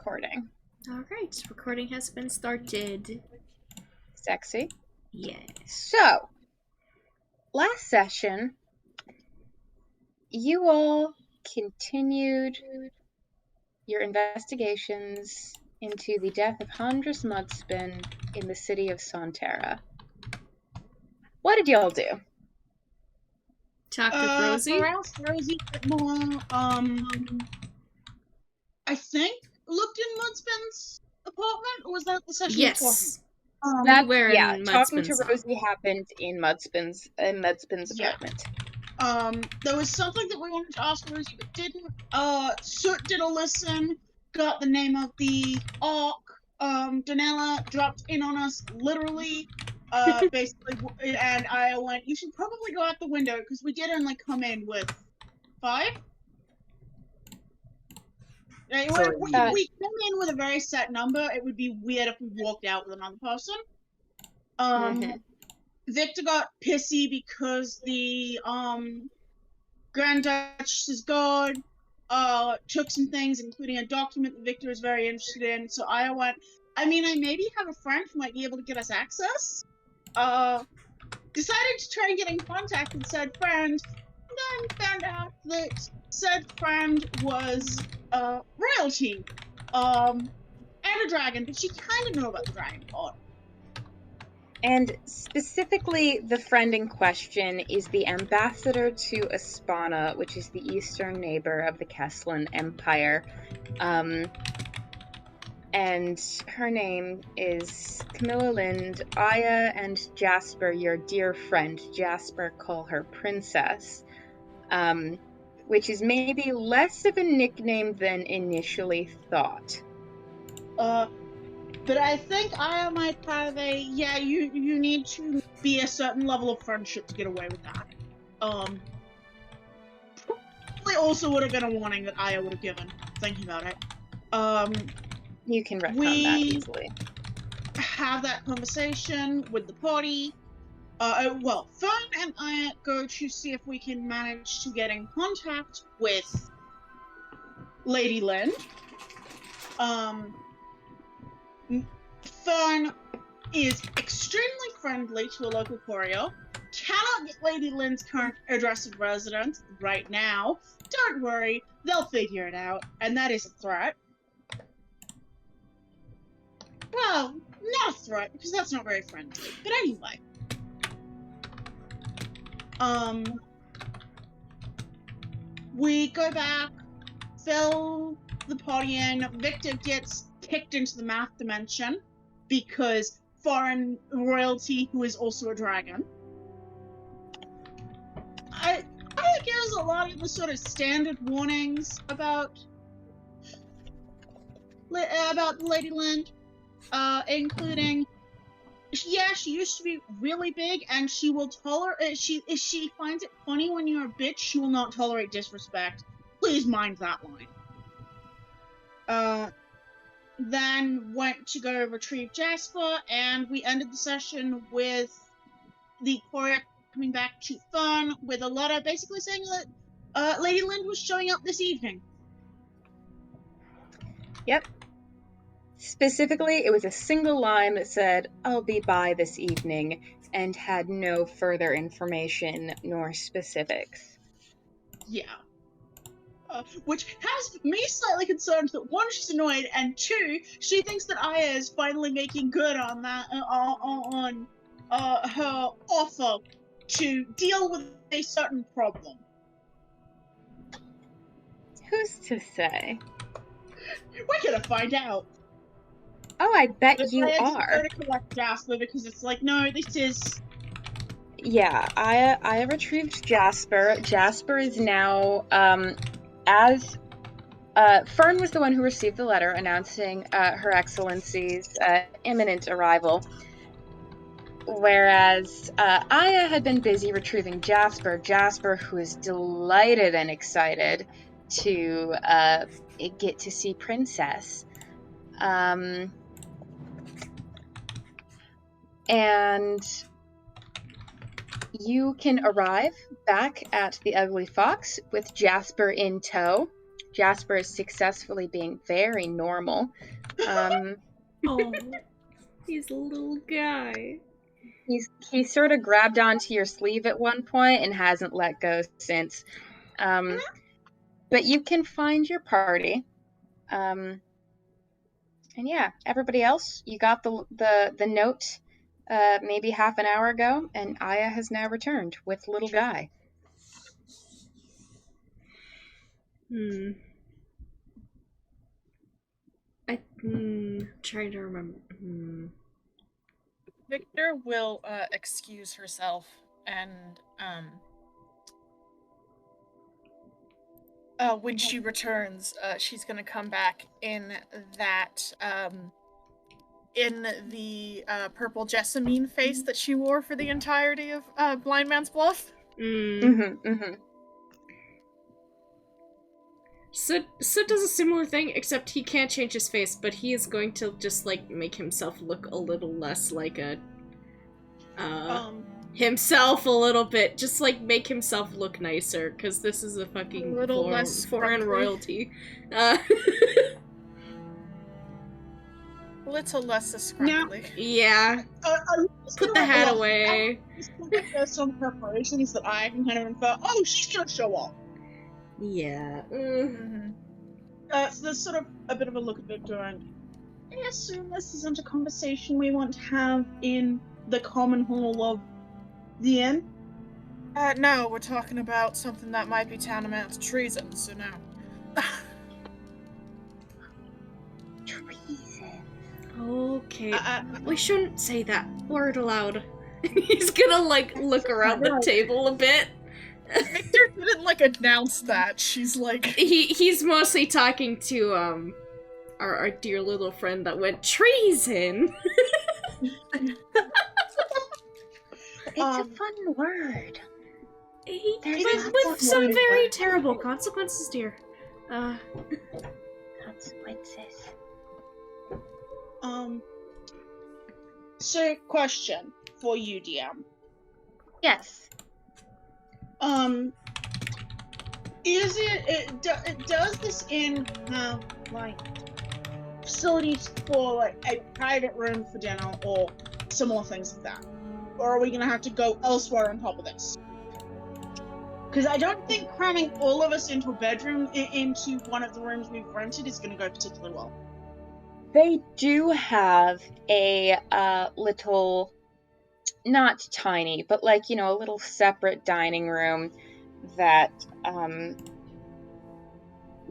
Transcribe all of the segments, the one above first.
recording. Alright, recording has been started. Sexy. Yes. So, last session, you all continued your investigations into the death of Handras Mudspin in the city of Sonterra. What did y'all do? Talked with Rosie? For us, Rosie more, I think, looked in Mudspin's apartment, or was that the session before? Yes. Talking Mudspin's to Rosie happened in Mudspin's apartment. There was something that we wanted to ask Rosie, but didn't. Soot did a listen, got the name of the Ark. Danella dropped in on us, literally, basically, and I went, you should probably go out the window, because we did only come in with 5? We come in with a very set number. It would be weird if we walked out with another person. Victor got pissy because the Grand Duchess's guard took some things, including a document that Victor is very interested in. So I went, I maybe have a friend who might be able to get us access. Decided to try and get in contact with said friend, and then found out that said friend was royalty, and a dragon, but she kind of knew about the dragon part. And specifically, the friend in question is the ambassador to Espana, which is the eastern neighbor of the Keslan Empire. And her name is Camilla Lind. Aya and Jasper, your dear friend Jasper, call her Princess, which is maybe less of a nickname than initially thought. But I think Aya might have you need to be a certain level of friendship to get away with that. Probably also would have been a warning that Aya would have given, thinking about it. You can retcon that easily. Have that conversation with the party. Fern and I go to see if we can manage to get in contact with Lady Lind. Fern is extremely friendly to a local courier. Cannot get Lady Lind's current address of residence right now. Don't worry, they'll figure it out, and that is a threat. Well, not a threat, because that's not very friendly. But anyway. We go back, fill the party in. Victor gets kicked into the math dimension because foreign royalty, who is also a dragon. I think there's a lot of the sort of standard warnings about Lady Lind, including, she used to be really big, and she will tolerate. If she finds it funny when you're a bitch, she will not tolerate disrespect. Please mind that line. Then went to go retrieve Jasper, and we ended the session with the courier coming back to Fern with a letter basically saying that Lady Lind was showing up this evening. Yep. Specifically, it was a single line that said, "I'll be by this evening," and had no further information nor specifics. Yeah. Which has me slightly concerned that 1, she's annoyed, and 2, she thinks that Aya is finally making good on that, on her offer to deal with a certain problem. Who's to say? We're gonna find out. Oh, I bet you are. Go to collect Jasper because it's like, no, this is. Yeah, I retrieved Jasper. Jasper is now, Fern was the one who received the letter announcing Her Excellency's imminent arrival, whereas Aya had been busy retrieving Jasper, who is delighted and excited to get to see Princess. And you can arrive back at the Ugly Fox with Jasper in tow, Jasper is successfully being very normal. Oh, he's a little guy. He sort of grabbed onto your sleeve at one point and hasn't let go since. But you can find your party. And yeah, everybody else, you got the note maybe half an hour ago, and Aya has now returned with little guy. Trying to remember. Victor will excuse herself and when she returns, she's gonna come back in that in the purple jessamine face that she wore for the entirety of Blind Man's Bluff. Soot does a similar thing, except he can't change his face, but he is going to just, like, make himself look a little less like a... himself a little bit. Just, like, make himself look nicer, because this is a fucking foreign royalty. Little less scraggly. Yeah. Put the hat away. There's some preparations that I can kind of infer, oh, she's gonna show off. Yeah. So there's sort of a bit of a look at Victor, and I assume this isn't a conversation we want to have in the common hall of the inn? No, we're talking about something that might be tantamount to treason, so no. Treason. Okay. We shouldn't say that word aloud. He's gonna, like, look around the table a bit. Victor didn't, like, announce that. She's like... He's mostly talking to, our dear little friend that went treason. It's a fun word. With some very terrible consequences, dear. Consequences. So, question for you, DM. Yes. Does this inn have, like, facilities for, like, a private room for dinner or similar things like that? Or are we gonna have to go elsewhere on top of this? Because I don't think cramming all of us into a bedroom, into one of the rooms we've rented is gonna go particularly well. They do have a little, not tiny, but like, you know, a little separate dining room that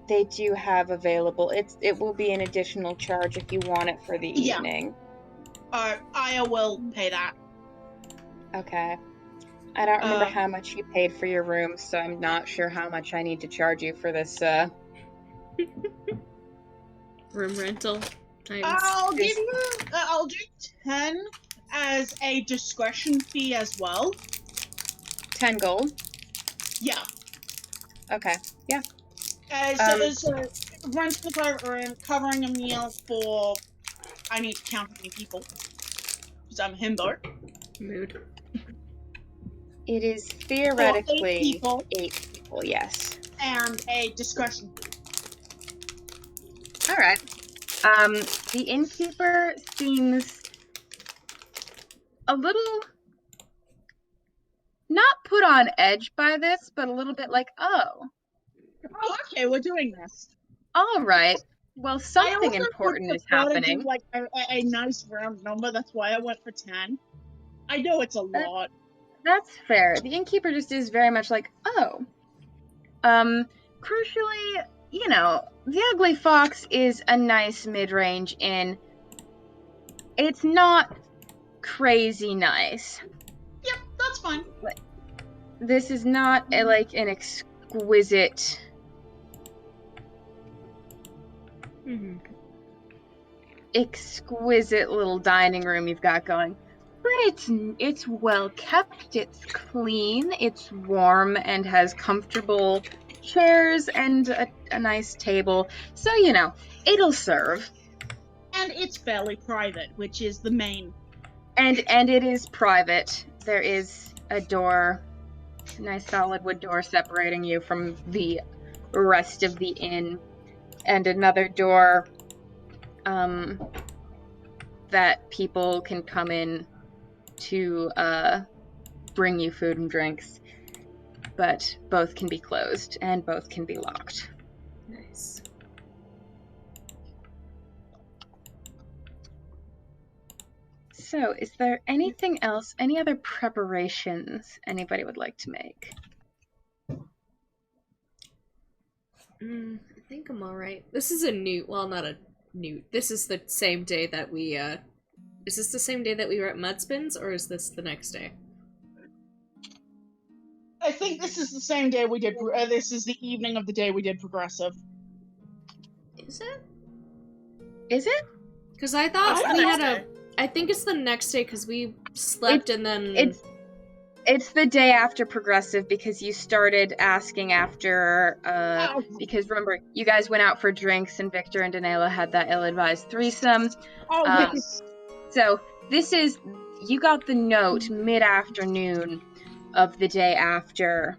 they do have available. It will be an additional charge if you want it for the evening. Aya will pay that. Okay. I don't remember how much you paid for your room, so I'm not sure how much I need to charge you for this, room rental times. I'll do 10 as a discretion fee as well. 10 gold? Yeah. Okay, yeah. So rent the private room, covering a meal for... I need to count how many people. Because I'm a himbo. Mood. It is theoretically 8 people, yes. And a discretion. Alright. The innkeeper seems a little not put on edge by this, but a little bit like, oh, Okay, we're doing this. alright. Well, something important is happening. Do, like, a nice round number, that's why I went for 10. I know it's a lot. That's fair. The innkeeper just is very much like, oh. Crucially, you know, the Ugly Fox is a nice mid-range inn. It's not crazy nice. Yep, that's fine. This is not like an exquisite... exquisite little dining room you've got going. But it's well kept, it's clean, it's warm, and has comfortable chairs and a nice table. So, you know, it'll serve. And it's fairly private, which is the main. And it is private. There is a door, a nice solid wood door separating you from the rest of the inn, and another door that people can come in to bring you food and drinks, but both can be closed and both can be locked. Nice. So, is there anything else, any other preparations anybody would like to make? I think I'm alright. This is a new, well, not a new, this is the same day that we, is this the same day that we were at Mudspins, or is this the next day? I think this is the same day we did. This is the evening of the day we did Progressive. Is it? Is it? Because I thought It's the we next had day. I think it's the next day because we slept and then. It's the day after Progressive because you started asking after, because remember, you guys went out for drinks and Victor and Danela had that ill-advised threesome. Oh, yes. So this is, you got the note mid-afternoon of the day after,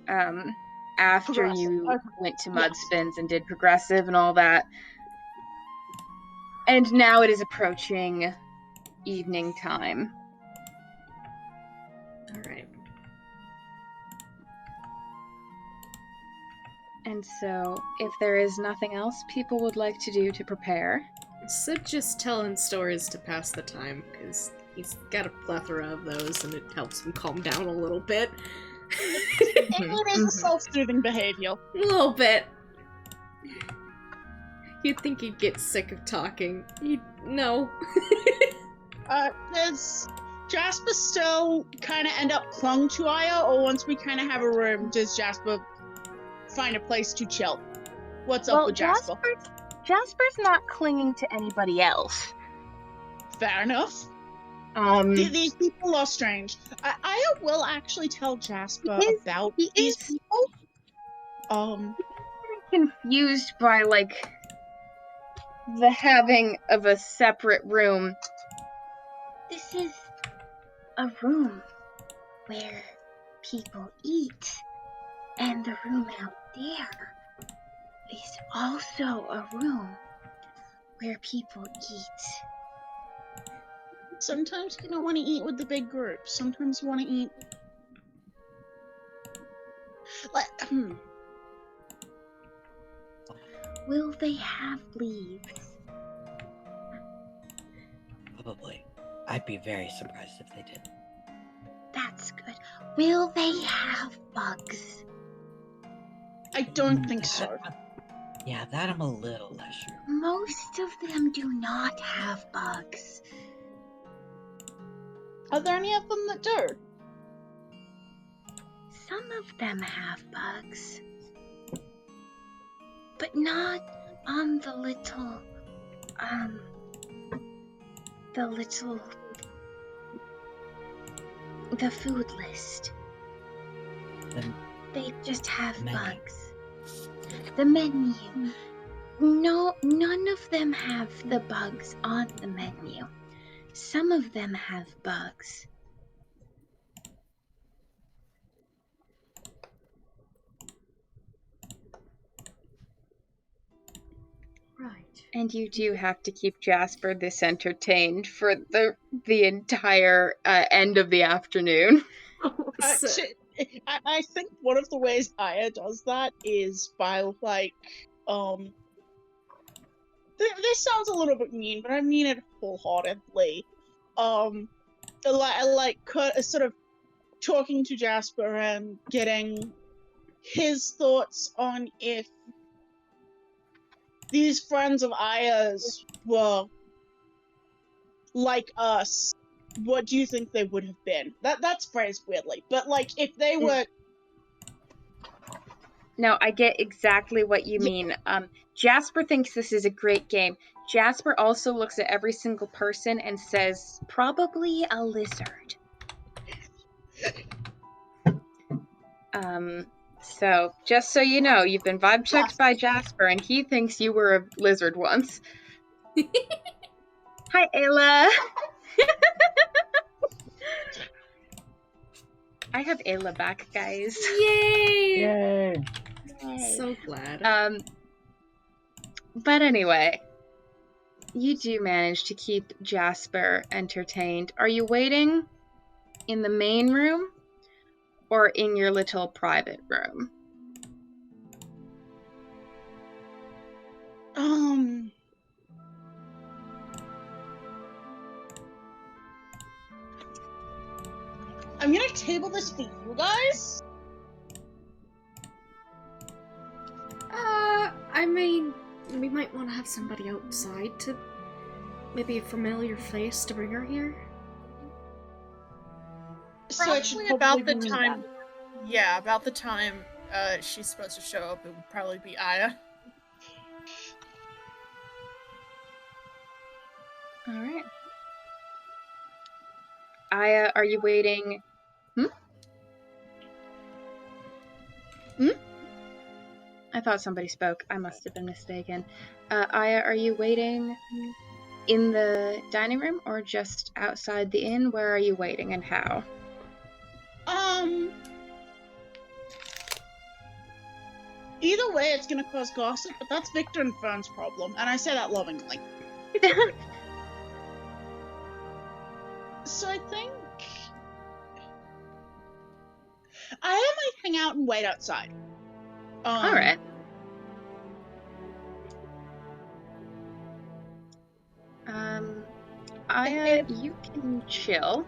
after you went to Mudspins and did Progressive and all that. And now it is approaching evening time. Alright. And so, if there is nothing else people would like to do to prepare. Sid just telling stories to pass the time, because he's got a plethora of those and it helps him calm down a little bit. It is a self-soothing behavior. A little bit. You'd think he'd get sick of talking. No. Does Jasper still kind of end up clung to Aya, or once we kind of have a room, does Jasper find a place to chill? What's up with Jasper? Jasper's not clinging to anybody else. Fair enough. These people are strange. Aya will actually tell Jasper about these people. Confused by, like, the having of a separate room. This is a room where people eat, and the room out there is also a room where people eat. Sometimes you don't want to eat with the big group. Sometimes you want to eat. Will they have leaves? Probably. I'd be very surprised if they didn't. That's good. Will they have bugs? I don't think so. Yeah, that I'm a little less sure. Most of them do not have bugs. Are there any of them that do? Some of them have bugs. But not on the little, the food list. They just have bugs. The menu. No, none of them have the bugs on the menu. Some of them have bugs. Right. And you do have to keep Jasper this entertained for the entire end of the afternoon. I think one of the ways Aya does that is by, like, this sounds a little bit mean, but I mean it wholeheartedly. Like sort of talking to Jasper and getting his thoughts on if these friends of Aya's were like us, what do you think they would have been? That's phrased weirdly, but like if they were. No, I get exactly what you mean. Jasper thinks this is a great game. Jasper also looks at every single person and says, probably a lizard. So, just so you know, you've been vibe checked by Jasper, and he thinks you were a lizard once. Hi, Ayla! I have Ayla back, guys. Yay! Yay! So glad. But anyway, you do manage to keep Jasper entertained. Are you waiting in the main room or in your little private room? I'm gonna table this for you guys. I mean, we might want to have somebody outside to... Maybe a familiar face to bring her here? So it should Probably about probably the be me time. then. Yeah, about the time she's supposed to show up, it would probably be Aya. All right. Aya, are you waiting? I thought somebody spoke. I must have been mistaken. Aya, are you waiting in the dining room or just outside the inn? Where are you waiting and how? Either way, it's gonna cause gossip, but that's Victor and Fern's problem, and I say that lovingly. So I think I might hang out and wait outside. All right. Aya, you can chill.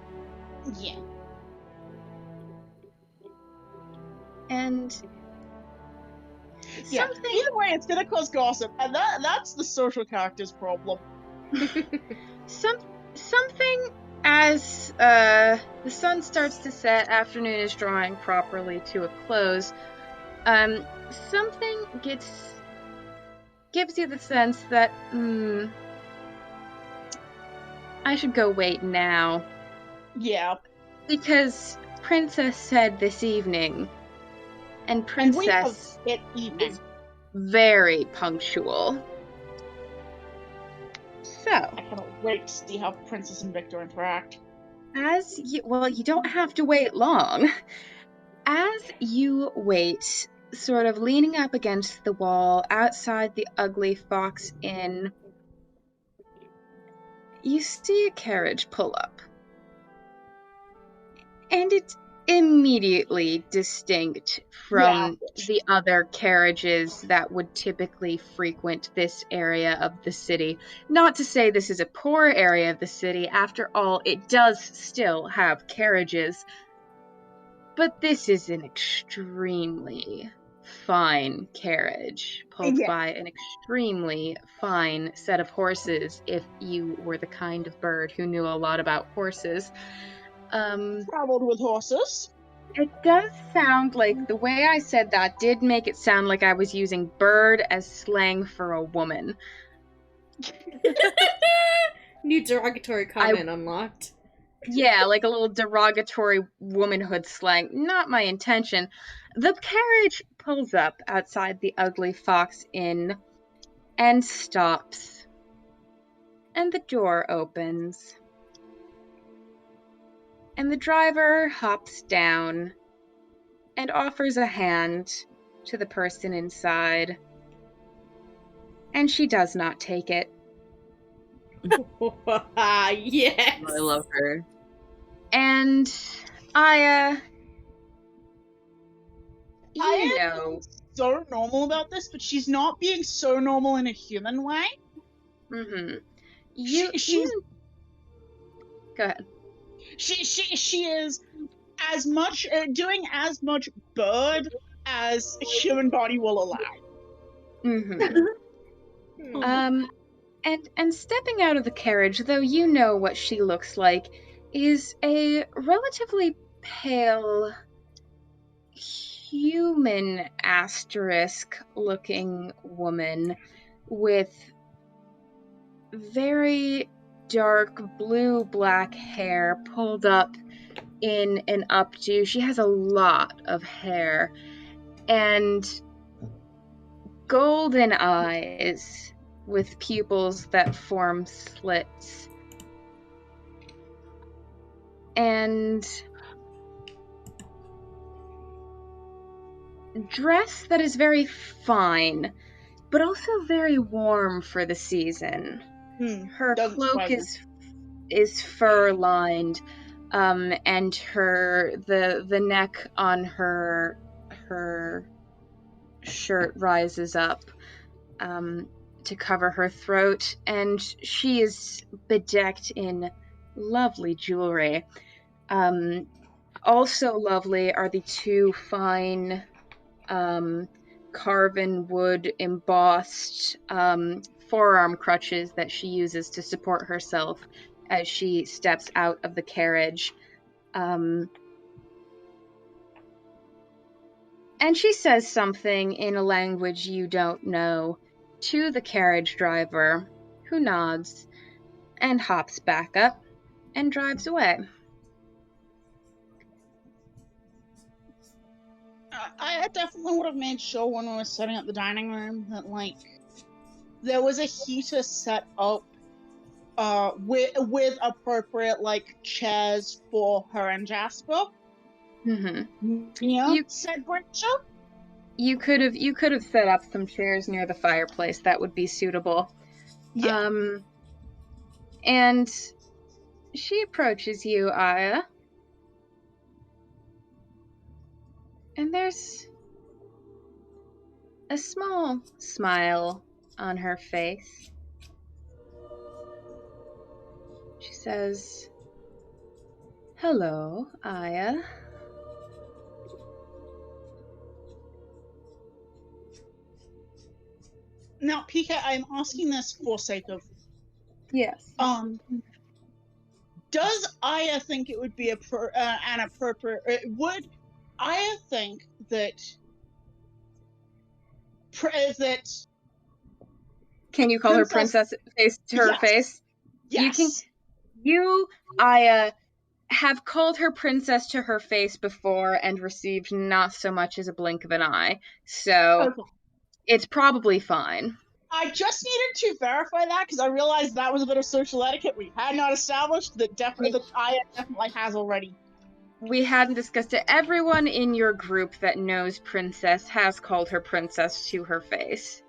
Yeah. And Yeah. something Either way, it's gonna cause gossip, and that's the social character's problem. something as the sun starts to set, afternoon is drawing properly to a close. Something gives you the sense that I should go wait now. Yeah. Because Princess said this evening, and Princess it evening. is very punctual. So, I cannot wait to see how Princess and Victor interact. you don't have to wait long. As you wait, sort of leaning up against the wall outside the Ugly Fox Inn, you see a carriage pull up. And it's immediately distinct from the other carriages that would typically frequent this area of the city. Not to say this is a poor area of the city. After all, it does still have carriages. But this is an extremely fine carriage pulled by an extremely fine set of horses, if you were the kind of bird who knew a lot about horses. Traveled with horses. It does sound like the way I said that did make it sound like I was using bird as slang for a woman. New derogatory comment unlocked. Yeah, like a little derogatory womanhood slang. Not my intention. The carriage pulls up outside the Ugly Fox Inn and stops. And the door opens. And the driver hops down and offers a hand to the person inside. And she does not take it. Yes! I love her. And Aya, Aya know. is so normal about this, but she's not being so normal in a human way. Mm-hmm. She's Go ahead. She is as much doing as much bird as a human body will allow. Mm-hmm. And stepping out of the carriage, though you know what she looks like, is a relatively pale, human asterisk-looking woman with very dark blue-black hair pulled up in an updo. She has a lot of hair and golden eyes with pupils that form slits. And dress that is very fine, but also very warm for the season. Her Doesn't cloak surprise is fur lined, and the neck on her shirt rises up to cover her throat, and she is bedecked in lovely jewelry. Also lovely are the two fine carven wood embossed forearm crutches that she uses to support herself as she steps out of the carriage. And she says something in a language you don't know to the carriage driver, who nods and hops back up and drives away. I definitely would have made sure when we were setting up the dining room that, like, there was a heater set up with appropriate, like, chairs for her and Jasper. Mm-hmm. Yeah, You- said Bridger. You could have set up some chairs near the fireplace. That would be suitable. Yeah. And she approaches you, Aya. And there's a small smile on her face. She says, "Hello, Aya." Now, PK, I'm asking this for sake of Yes. does Aya think it would be an appropriate? Would Aya think that that Can you call her Princess- princess face to her Yes. face? yes? You, Aya, have called her princess to her face before and received not so much as a blink of an eye. So Okay. it's probably fine. I just needed to verify that because I realized that was a bit of social etiquette we had not established that Aya definitely has already. We hadn't discussed it. Everyone in your group that knows Princess has called her princess to her face.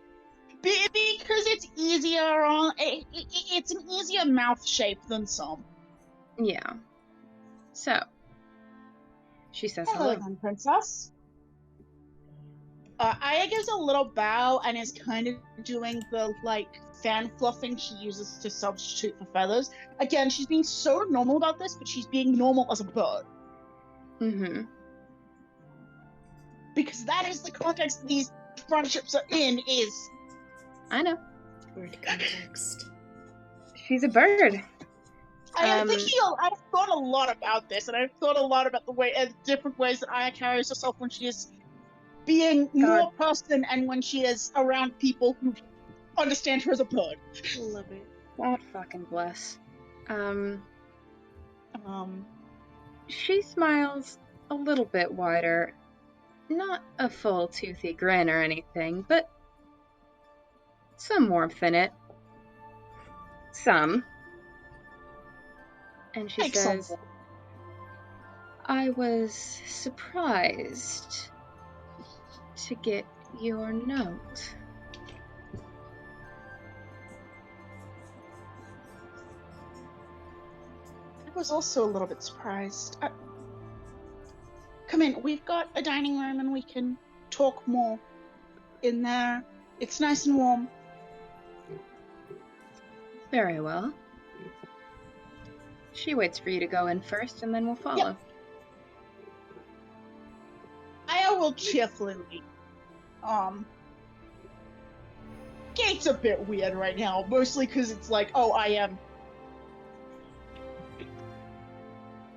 Because it's easier on it's an easier mouth shape than some. Yeah. So she says Hello, hello. then, Princess. Aya gives a little bow and is kind of doing the, like, fan fluffing she uses to substitute for feathers. Again, she's being so normal about this, but she's being normal as a bird. Mm-hmm. Because that is the context these friendships are in, is... I know. Word context. She's a bird. I've thought a lot about this, and I've thought a lot about different ways that Aya carries herself when she is being more person and when she is around people who understand her as a bird. Love it. God fucking bless. She smiles a little bit wider. Not a full toothy grin or anything, but some warmth in it. Some. And she says, "I was surprised to get your note." I was also a little bit surprised. Come in, we've got a dining room and we can talk more in there. It's nice and warm. Very well. She waits for you to go in first, and then we'll follow. Yep. I will cheerfully leave. Gate's a bit weird right now, mostly because it's like, oh, I am.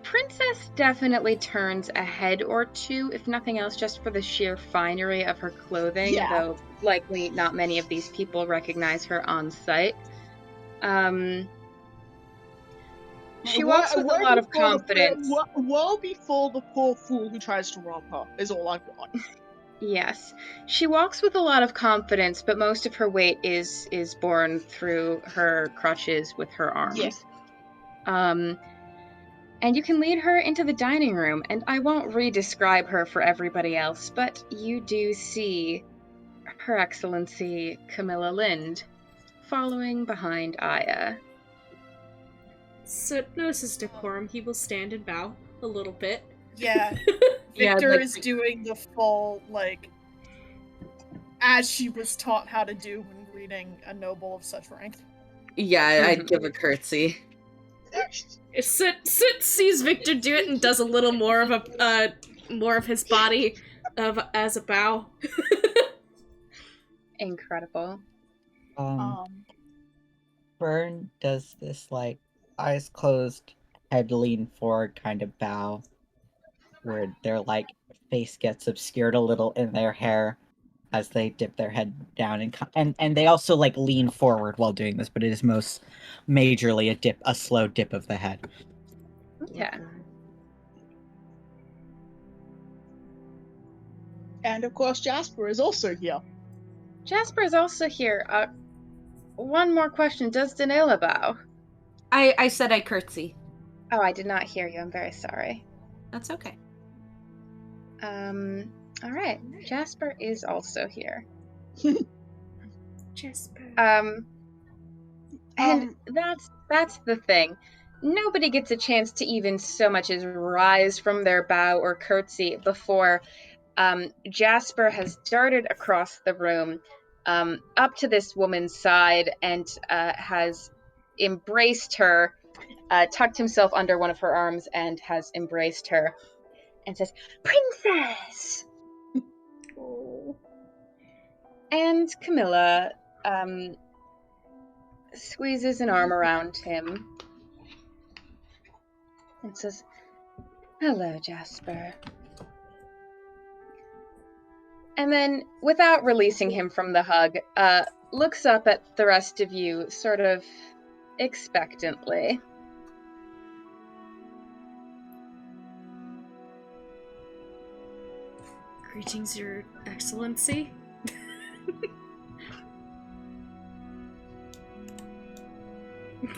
Princess definitely turns a head or two, if nothing else, just for the sheer finery of her clothing, though likely not many of these people recognize her on sight. She walks with a lot of confidence. Woe before the poor fool who tries to rob her, is all I've got. Yes. She walks with a lot of confidence, but most of her weight is borne through her crutches with her arms. Yeah. And you can lead her into the dining room, and I won't re-describe her for everybody else, but you do see Her Excellency Camilla Lind following behind Aya. Soot knows his decorum. He will stand and bow a little bit. Yeah. Yeah, Victor like- is doing the full, like, as she was taught how to do when greeting a noble of such rank. Yeah, I'd give a curtsy. Soot sees Victor do it and does a little more of his body as a bow. Incredible. Fern does this, like, eyes closed, head lean forward kind of bow, where their, like, face gets obscured a little in their hair as they dip their head down, and they also, like, lean forward while doing this, but it is most majorly a slow dip of the head. Yeah. And of course, Jasper is also here. Jasper is also here. One more question. Does Danila bow? I said I curtsy. Oh, I did not hear you. I'm very sorry. That's okay. All right. Jasper is also here. Jasper. And that's the thing. Nobody gets a chance to even so much as rise from their bow or curtsy before Jasper has darted across the room up to this woman's side and has embraced her, tucked himself under one of her arms and has embraced her and says, "Princess!" Oh. And Camilla squeezes an arm around him and says, "Hello, Jasper." And then, without releasing him from the hug, looks up at the rest of you, sort of expectantly. Greetings, Your Excellency.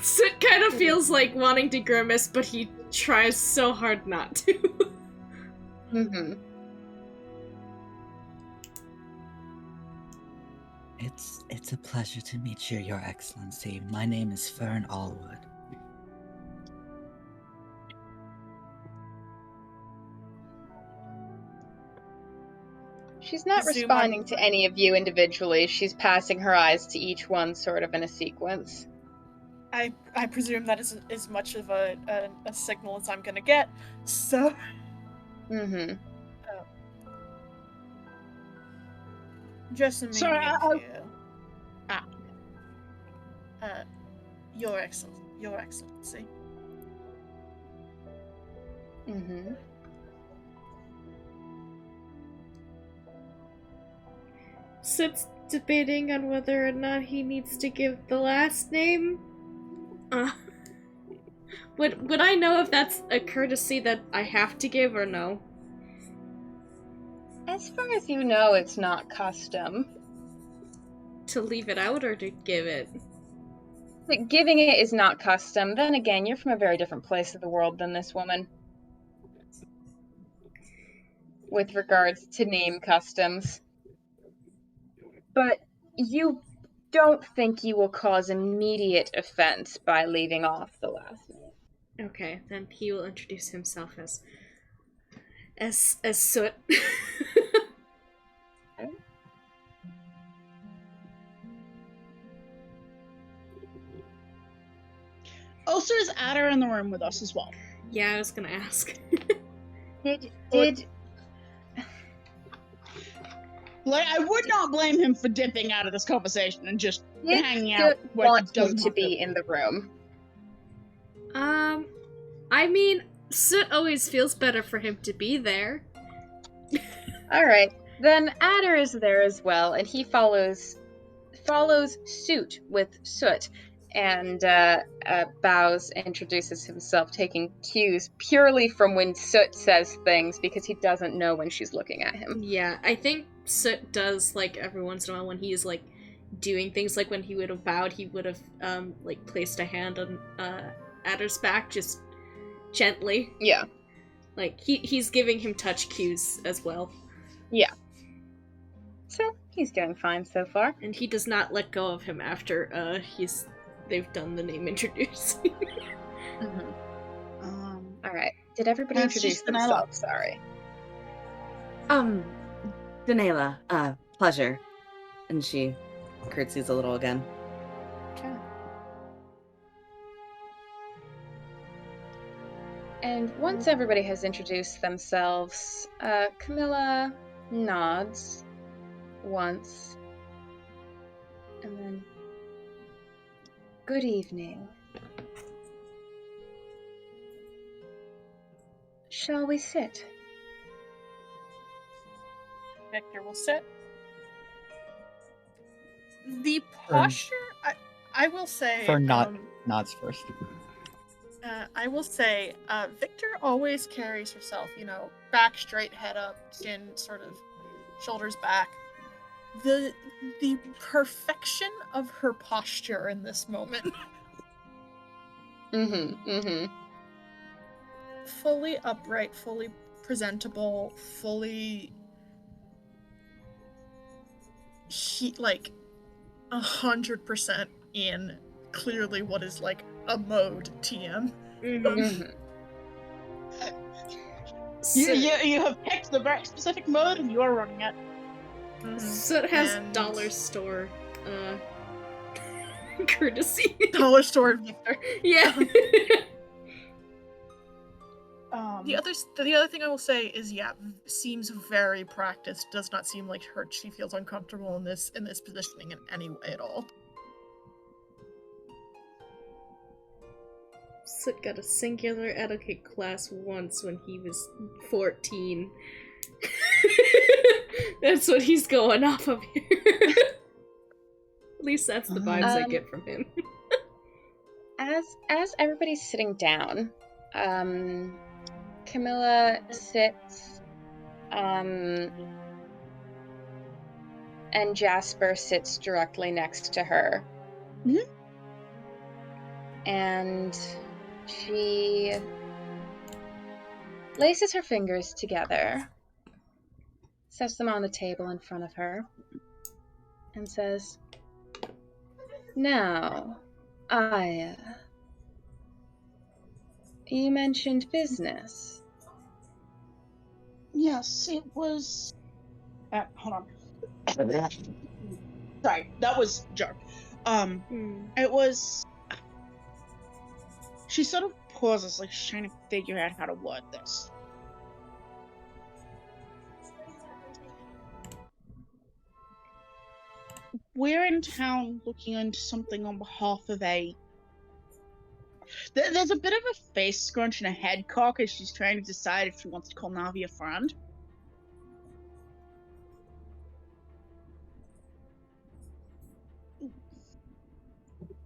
Soot kind of feels like wanting to grimace, but he tries so hard not to. Mm-hmm. It's a pleasure to meet you, Your Excellency. My name is Fern Allwood. She's not Presume responding to any of you individually. She's passing her eyes to each one sort of in a sequence. I presume that is as much of a signal as I'm gonna get, so... Mm-hmm. Just a Sorry, minute here. Your Excellency. Mm-hmm. Soot's debating on whether or not he needs to give the last name. Would I know if that's a courtesy that I have to give or no? As far as you know, it's not custom. To leave it out or to give it? But giving it is not custom. Then again, you're from a very different place of the world than this woman. With regards to name customs. But you don't think you will cause immediate offense by leaving off the last name. Okay, then he will introduce himself as Soot. Also, is Adder in the room with us as well? Yeah, I was gonna ask. Did Like, I would not blame him for dipping out of this conversation and just hanging out Soot where he want him doesn't to have be in the room? I mean, Soot always feels better for him to be there. Alright, then Adder is there as well, and he follows suit with Soot, and bows, introduces himself, taking cues purely from when Soot says things, because he doesn't know when she's looking at him. Yeah, I think Soot does, like, every once in a while when he's, like, doing things, like when he would have bowed, he would have, like, placed a hand on Adder's back, just gently. Yeah. Like, he's giving him touch cues as well. Yeah. So he's doing fine so far. And he does not let go of him after they've done the name introducing. All right. Did everybody That's introduce just Danella. themselves? Sorry. Danela, pleasure. And she curtsies a little again. Okay. And once everybody has introduced themselves, Camilla nods once, and then, good evening. Shall we sit? Victor will sit. The posture, I will say, For nods first. I will say, Victor always carries herself, back straight, head up, chin sort of, shoulders back. The perfection of her posture in this moment. Fully upright, fully presentable, fully 100% in clearly what is like a mode TM. You have picked the very specific mode and you are running it. So it has dollar store courtesy. Dollar store Victor. Yeah. The other thing I will say is, seems very practiced. Does not seem like she feels uncomfortable in this positioning in any way at all. Sid got a singular etiquette class once when he was 14. That's what he's going off of here. At least that's the vibes I get from him. As everybody's sitting down, Camilla sits, and Jasper sits directly next to her. Mm-hmm. And she laces her fingers together, sets them on the table in front of her, and says, "Now, Aya, you mentioned business." Yes, it was. Hold on. Sorry, that was Jar. It was. She sort of pauses, like she's trying to figure out how to word this. We're in town looking into something on behalf of a. There's a bit of a face scrunch and a head cock as she's trying to decide if she wants to call Navi a friend.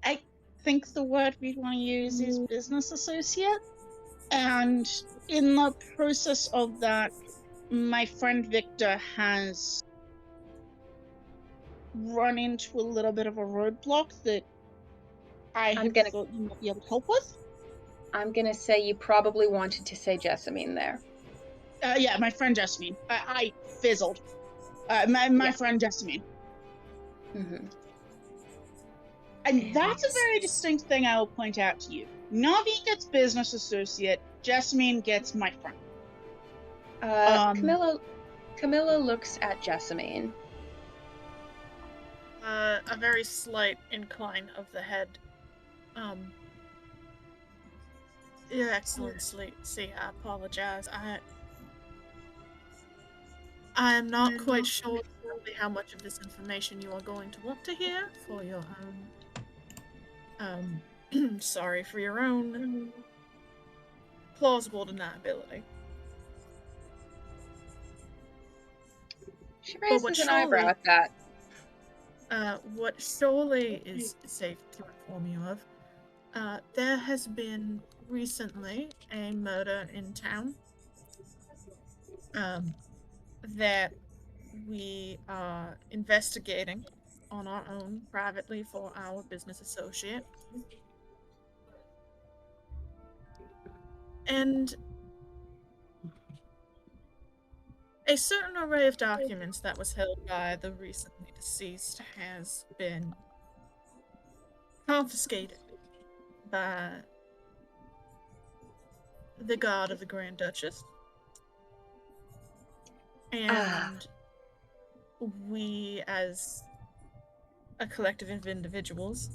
I think the word we'd want to use is business associate. And in the process of that, my friend Victor has run into a little bit of a roadblock that I thought you might be able to help with. I'm gonna say you probably wanted to say Jessamine there. Yeah, my friend Jessamine. I fizzled. My friend Jessamine. And that's a very distinct thing I will point out to you. Navi gets business associate, Jessamine gets my friend. Camilla looks at Jessamine. A very slight incline of the head. Your Excellency, I apologize. I am not quite sure exactly how much of this information you are going to want to hear for your own. Sorry, for your own plausible deniability. She raises an eyebrow at that. What surely is safe to inform you of, there has been recently a murder in town that we are investigating on our own privately for our business associate. And a certain array of documents that was held by the recently deceased has been confiscated by the god of the Grand Duchess. And we, as a collective of individuals,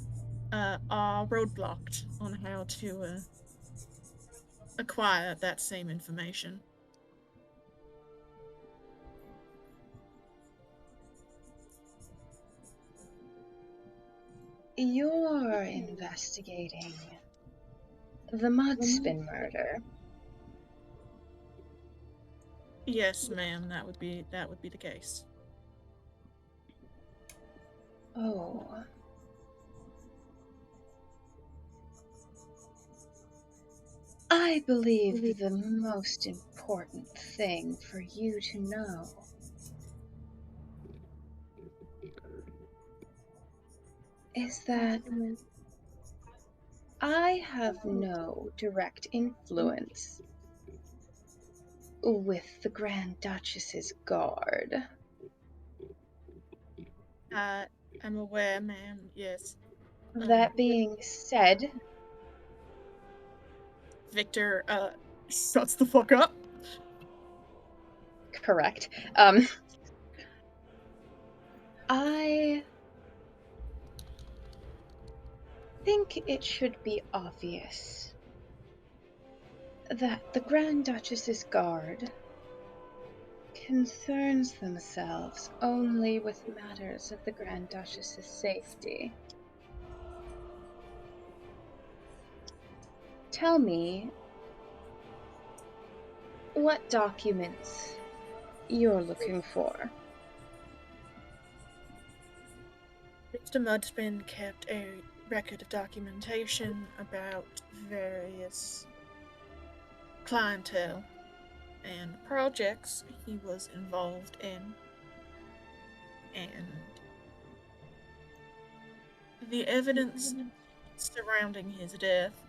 are roadblocked on how to acquire that same information. You're investigating the Mudspin murder. Yes, ma'am, that would be the case. Oh. I believe the most important thing for you to know is that I have no direct influence with the Grand Duchess's guard. I'm aware, ma'am, yes. That being said, Victor, shuts the fuck up. correct. I think it should be obvious that the Grand Duchess's guard concerns themselves only with matters of the Grand Duchess's safety. Tell me what documents you're looking for. Mr. Mudspin kept a record of documentation about various clientele and projects he was involved in, and the evidence surrounding his death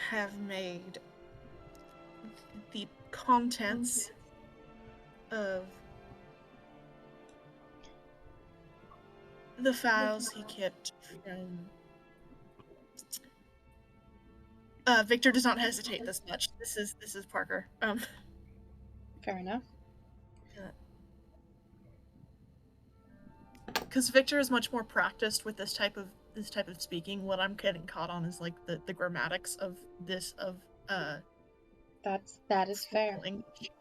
have made the contents of the files he kept from... Victor does not hesitate this much. This is Parker. Fair enough. Because Victor is much more practiced with this type of speaking. What I'm getting caught on is like the grammatics of that is fair. English.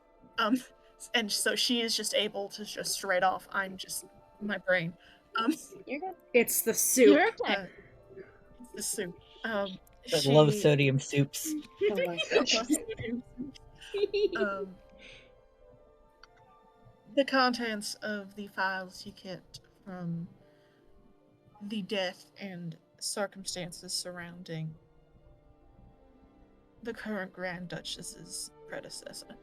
And so she is just able to just straight off. I'm just my brain. You're good. It's the soup. You're okay. It's the soup. The low sodium soups. The contents of the files he kept from the death and circumstances surrounding the current Grand Duchess's predecessor.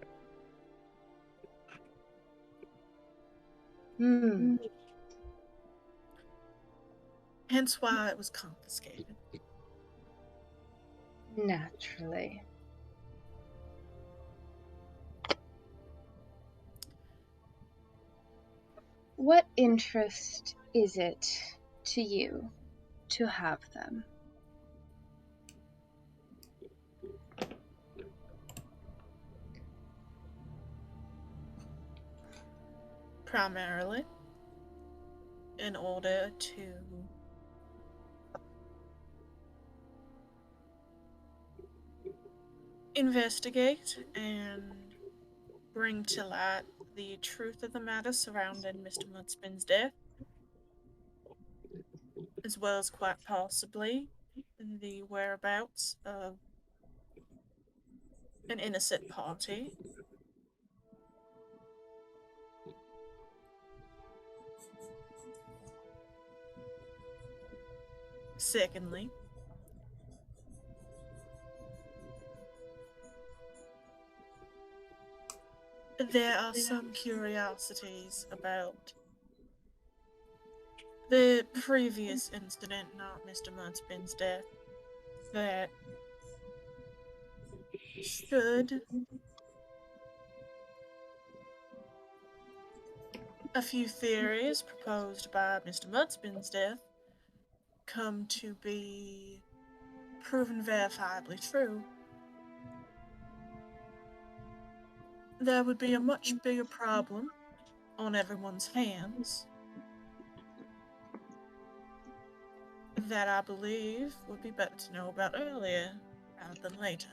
Hence why it was confiscated. Naturally. What interest is it to you to have them? Primarily, in order to investigate and bring to light the truth of the matter surrounding Mr. Mudspin's death, as well as quite possibly the whereabouts of an innocent party. Secondly, there are some curiosities about the previous incident, not Mr. Mudspin's death, that should a few theories proposed by Mr. Mudspin's death come to be proven verifiably true, there would be a much bigger problem on everyone's hands that I believe would be better to know about earlier rather than later.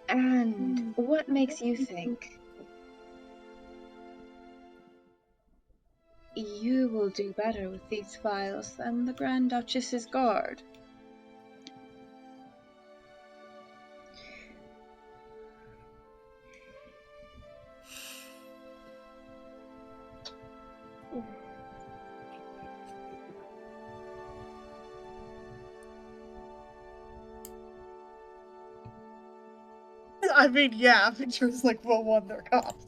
And what makes you think you will do better with these files than the Grand Duchess's guard? I mean, yeah, pictures like, well, one, they're cops.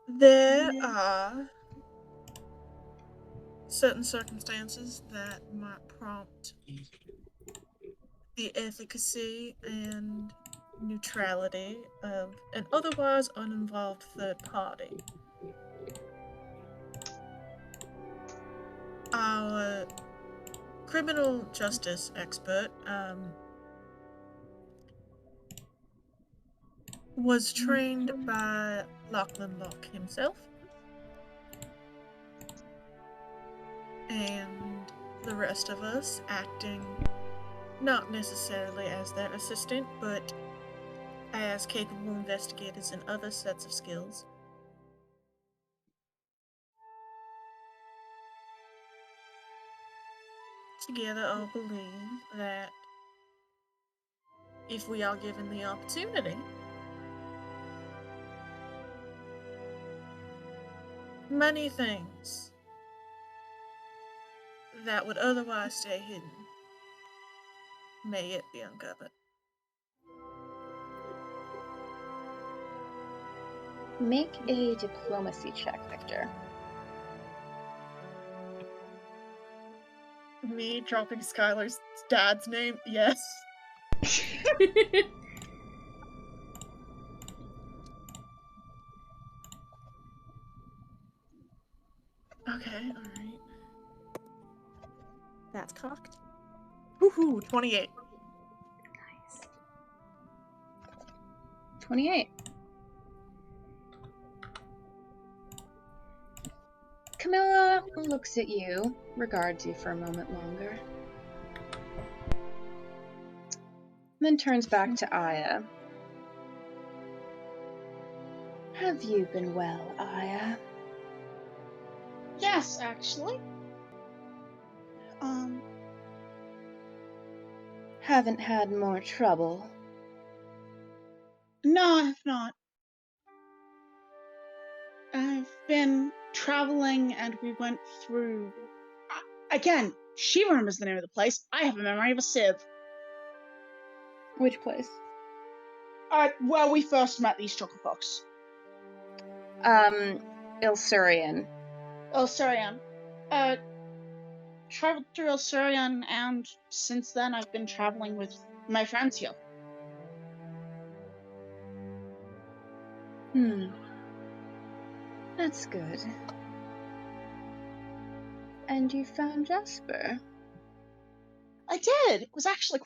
There are certain circumstances that might prompt the efficacy and neutrality of an otherwise uninvolved third party. Our criminal justice expert was trained by Lachlan Locke himself, and the rest of us acting not necessarily as their assistant, but as capable investigators in other sets of skills. Together, I'll believe that if we are given the opportunity, many things that would otherwise stay hidden may yet be uncovered. Make a diplomacy check, Victor. Me dropping Skylar's dad's name? Yes. Okay, alright. That's cocked. Woohoo, 28. Nice. 28. Camilla looks at you, regards you for a moment longer, then turns back to Aya. Have you been well, Aya? Yes, actually. Haven't had more trouble? No, I have not. I've been traveling and we went through... Again, she remembers the name of the place. I have a memory of a sieve. Which place? Where we first met these chocolate folks. Ilsurian. Elsurian. Traveled through Elsurian, and since then I've been traveling with my friends here. That's good. And you found Jasper? I did. It was actually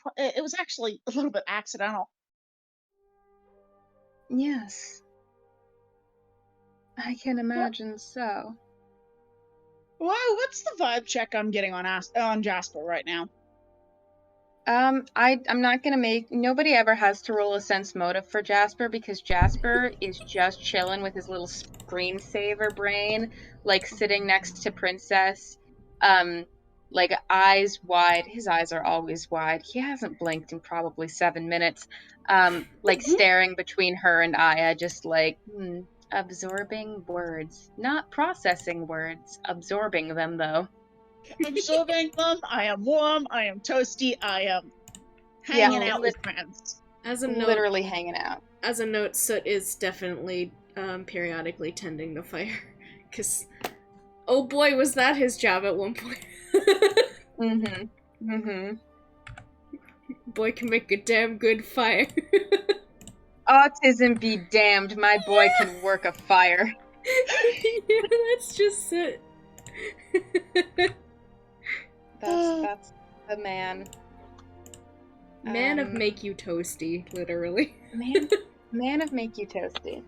a little bit accidental. Yes. I can imagine so. Wow, what's the vibe check I'm getting on Jasper right now? I'm not gonna make... Nobody ever has to roll a sense motive for Jasper, because Jasper is just chilling with his little screensaver brain, like sitting next to Princess, like eyes wide. His eyes are always wide. He hasn't blinked in probably 7 minutes. Like staring between her and Aya, just like, absorbing words. Not processing words, absorbing them though. Absorbing them. I am warm. I am toasty. I am hanging out with friends. As a note, Literally hanging out. As a note, Soot is definitely periodically tending the fire, Because, oh boy, was that his job at one point. Mm-hmm. Mm-hmm. Boy can make a damn good fire. Autism be damned, my boy can work a fire. Yeah, that's just it. That's the man. Man of make you toasty, literally. Man of make you toasty.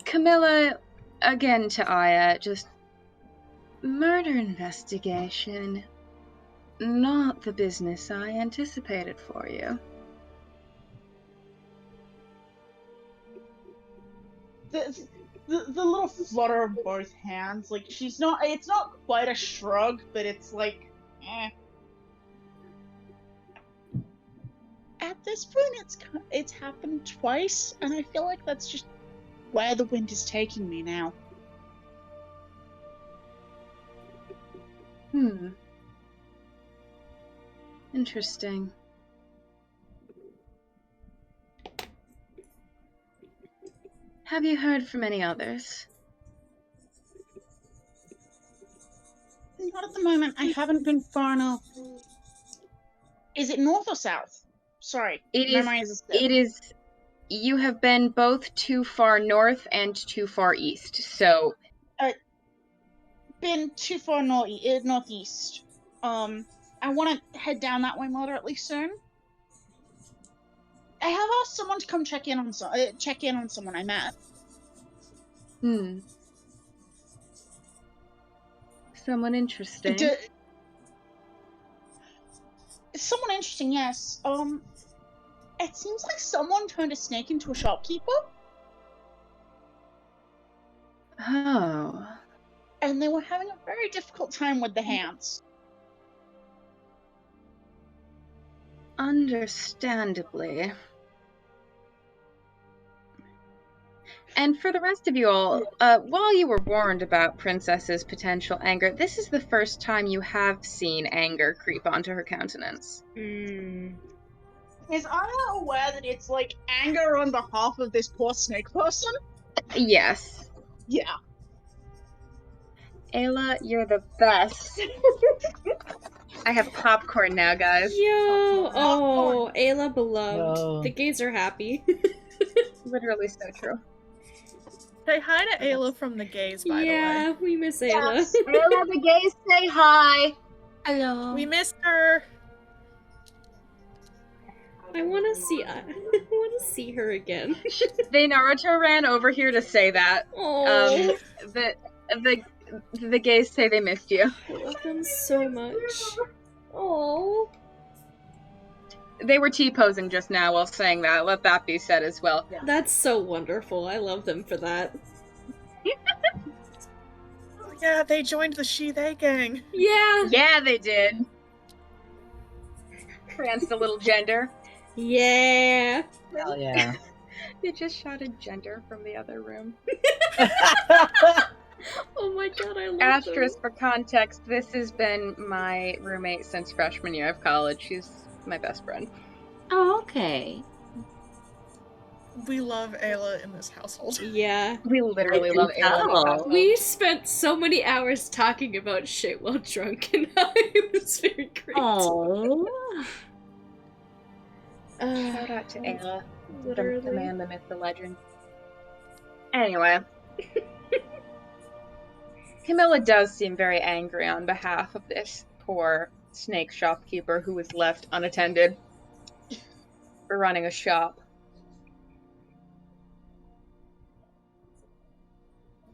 Camilla, again to Aya, just murder investigation. Not the business I anticipated for you. The little flutter of both hands, like it's not quite a shrug, but it's like, eh. At this point, it's happened twice, and I feel like that's just where the wind is taking me now. Interesting. Have you heard from any others? Not at the moment. I haven't been far enough. Is it north or south? Sorry, my mind is. It is. You have been both too far north and too far east, so. Been too far northeast. I want to head down that way moderately soon. I have asked someone to come check in on someone I met. Someone interesting. Someone interesting, yes. It seems like someone turned a snake into a shopkeeper. Oh. And they were having a very difficult time with the hands. Understandably. And for the rest of you all, while you were warned about Princess's potential anger, this is the first time you have seen anger creep onto her countenance. Is Aya aware that it's like anger on behalf of this poor snake person? Yes. Yeah. Ayla, you're the best. I have popcorn now, guys. Yo! Oh, Ayla beloved. No. The gays are happy. Literally so true. Say hi to Ayla from the gays, by the way. Yeah, we miss Ayla. Yes. Ayla, the gays say hi. Hello. We missed her. I want to see her again. They Naruto ran over here to say that. Oh, The gays say they missed you. I love them so much. Oh. They were T-posing just now while saying that. Let that be said as well. That's so wonderful. I love them for that. Yeah, they joined the She-They gang. Yeah. Yeah, they did. Trans the little gender. Yeah. Hell yeah. They just shouted gender from the other room. Oh my god, I love Asterisk for context, this has been my roommate since freshman year of college. She's my best friend. Oh, okay. We love Ayla in this household. them. Yeah. We literally I love can Ayla. in this tell. household. We spent so many hours talking about shit while drunk, and it was very great. Oh. Shout out to Ayla, the Literally. man, the myth, the legend. Anyway. Camilla does seem very angry on behalf of this poor snake shopkeeper who was left unattended for running a shop.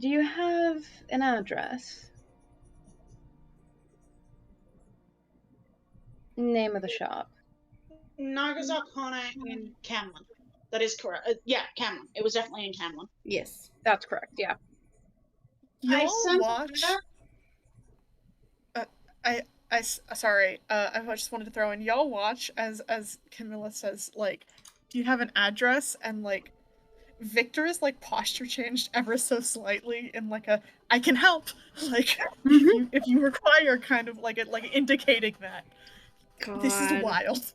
Do you have an address? Name of the shop. Nagasakana in Camlin. That is correct. Yeah, Camlin. It was definitely in Camlin. Yes. That's correct, yeah. I Y'all sent watch. Sorry. I just wanted to throw in. Y'all watch as Camilla says, like, do you have an address? And like, Victor is like posture changed ever so slightly in like a I can help, like if you require, kind of like indicating that. God. This is wild.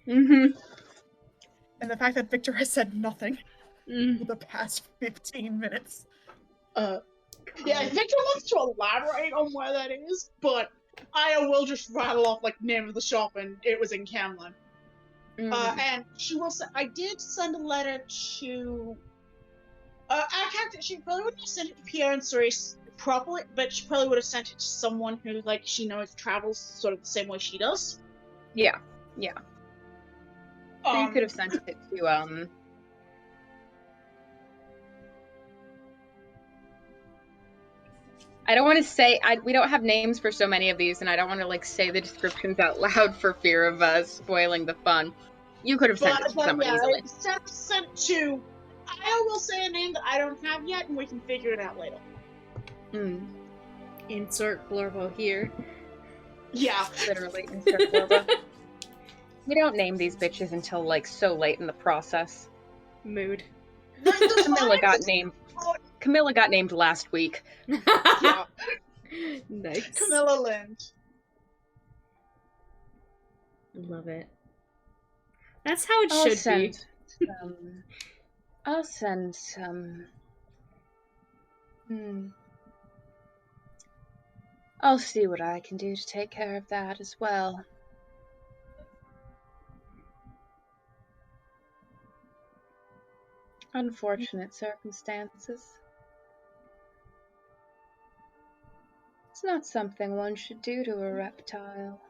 Mm-hmm. And the fact that Victor has said nothing. for the past 15 minutes. Yeah, I think I want to elaborate on where that is, but Aya will just rattle off like name of the shop, and it was in Camlin. And she will say, I did send a letter to. She probably wouldn't have sent it to Pierre and Cerise properly, but she probably would have sent it to someone who, like, she knows travels sort of the same way she does. Yeah. So you could have sent it to I don't want to say we don't have names for so many of these, and I don't want to like say the descriptions out loud for fear of spoiling the fun. You could have sent it to someone easily. Sent to. I will say a name that I don't have yet, and we can figure it out later. Insert blurbo here. Yeah, Literally insert blurbo. We don't name these bitches until like so late in the process. Mood. Camilla got named last week. Yeah. Nice. Camilla Lind. Love it. That's how it should be. I'll send some. I'll see what I can do to take care of that as well. Unfortunate circumstances. It's not something one should do to a reptile.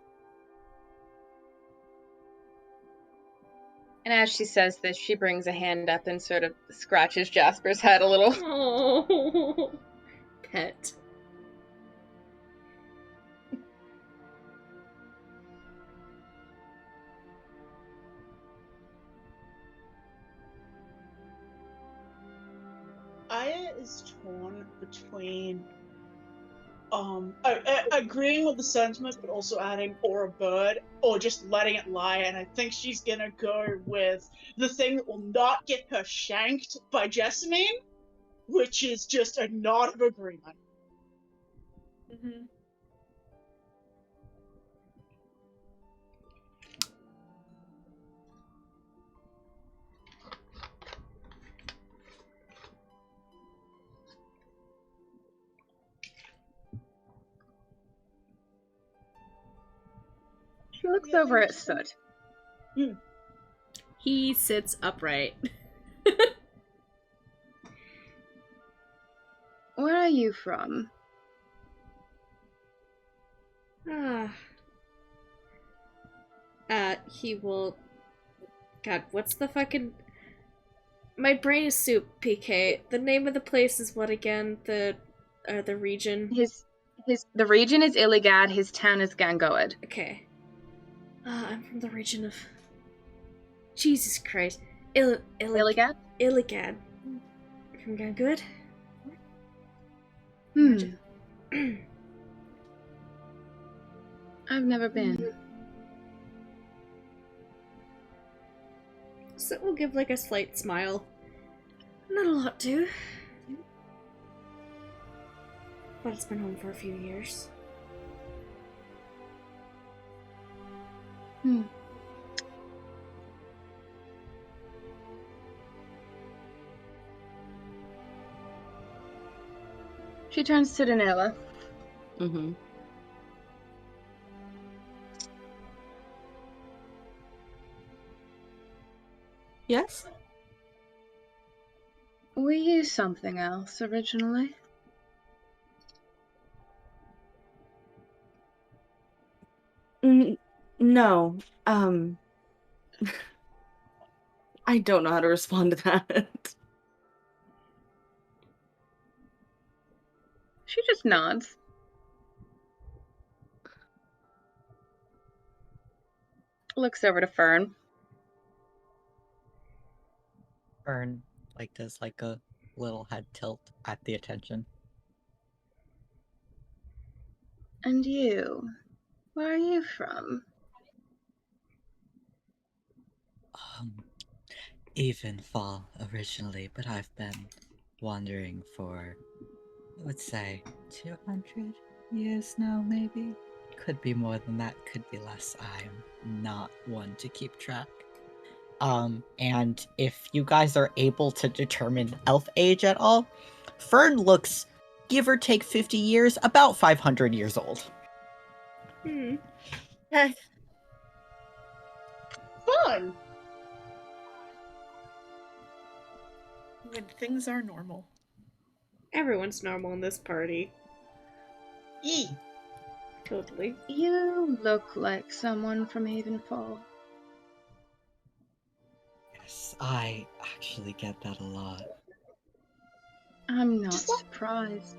And as she says this, she brings a hand up and sort of scratches Jasper's head a little. Oh, pet. Aya is torn between agreeing with the sentiment, but also adding or a bird, or just letting it lie. And I think she's gonna go with the thing that will not get her shanked by Jessamine, which is just a nod of agreement. She looks over at Soot. He sits upright. Where are you from? He will... God, what's the fucking... My brain is soup, PK. The name of the place is what again? The region? The region is Illigad, his town is Gangoed. Okay. I'm from the region of... Jesus Christ. Illigad? Illigad. From Gangoed? I've never been. So we'll give like a slight smile. Not a lot to. But it's been home for a few years. She turns to Danila. Yes? Were you something else originally? No. I don't know how to respond to that. She just nods. Looks over to Fern. Fern, does a little head tilt at the attention. And you? Where are you from? Evenfall originally, but I've been wandering for, I would say, 200 years now, maybe? Could be more than that, could be less. I'm not one to keep track. And if you guys are able to determine elf age at all, Fern looks, give or take 50 years, about 500 years old. Hmm. Okay. Fun. When things are normal. Everyone's normal in this party. E. Totally. You look like someone from Havenfall. Yes, I actually get that a lot. I'm not Just what- surprised.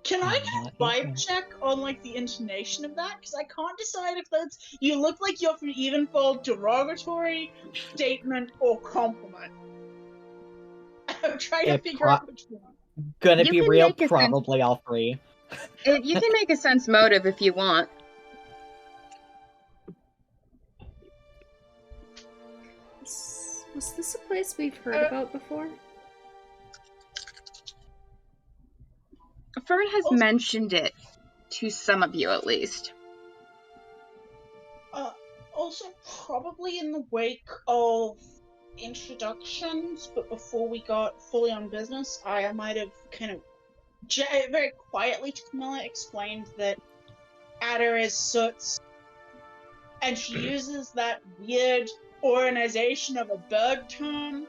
Can I I'm get a not vibe either. check on like the intonation of that? Because I can't decide if that's you look like you're from Evenfold derogatory, statement, or compliment. I'm trying to It figure out which one. Gonna You be can real, make a sense. probably all three. You can make a sense motive if you want. Was this a place we've heard about before? Fern has Also- mentioned it to some of you at least. Also, probably in the wake of introductions, but before we got fully on business, I might have kind of very quietly to Camilla explained that Ada is Soot's, and she uses that weird organization of a bird term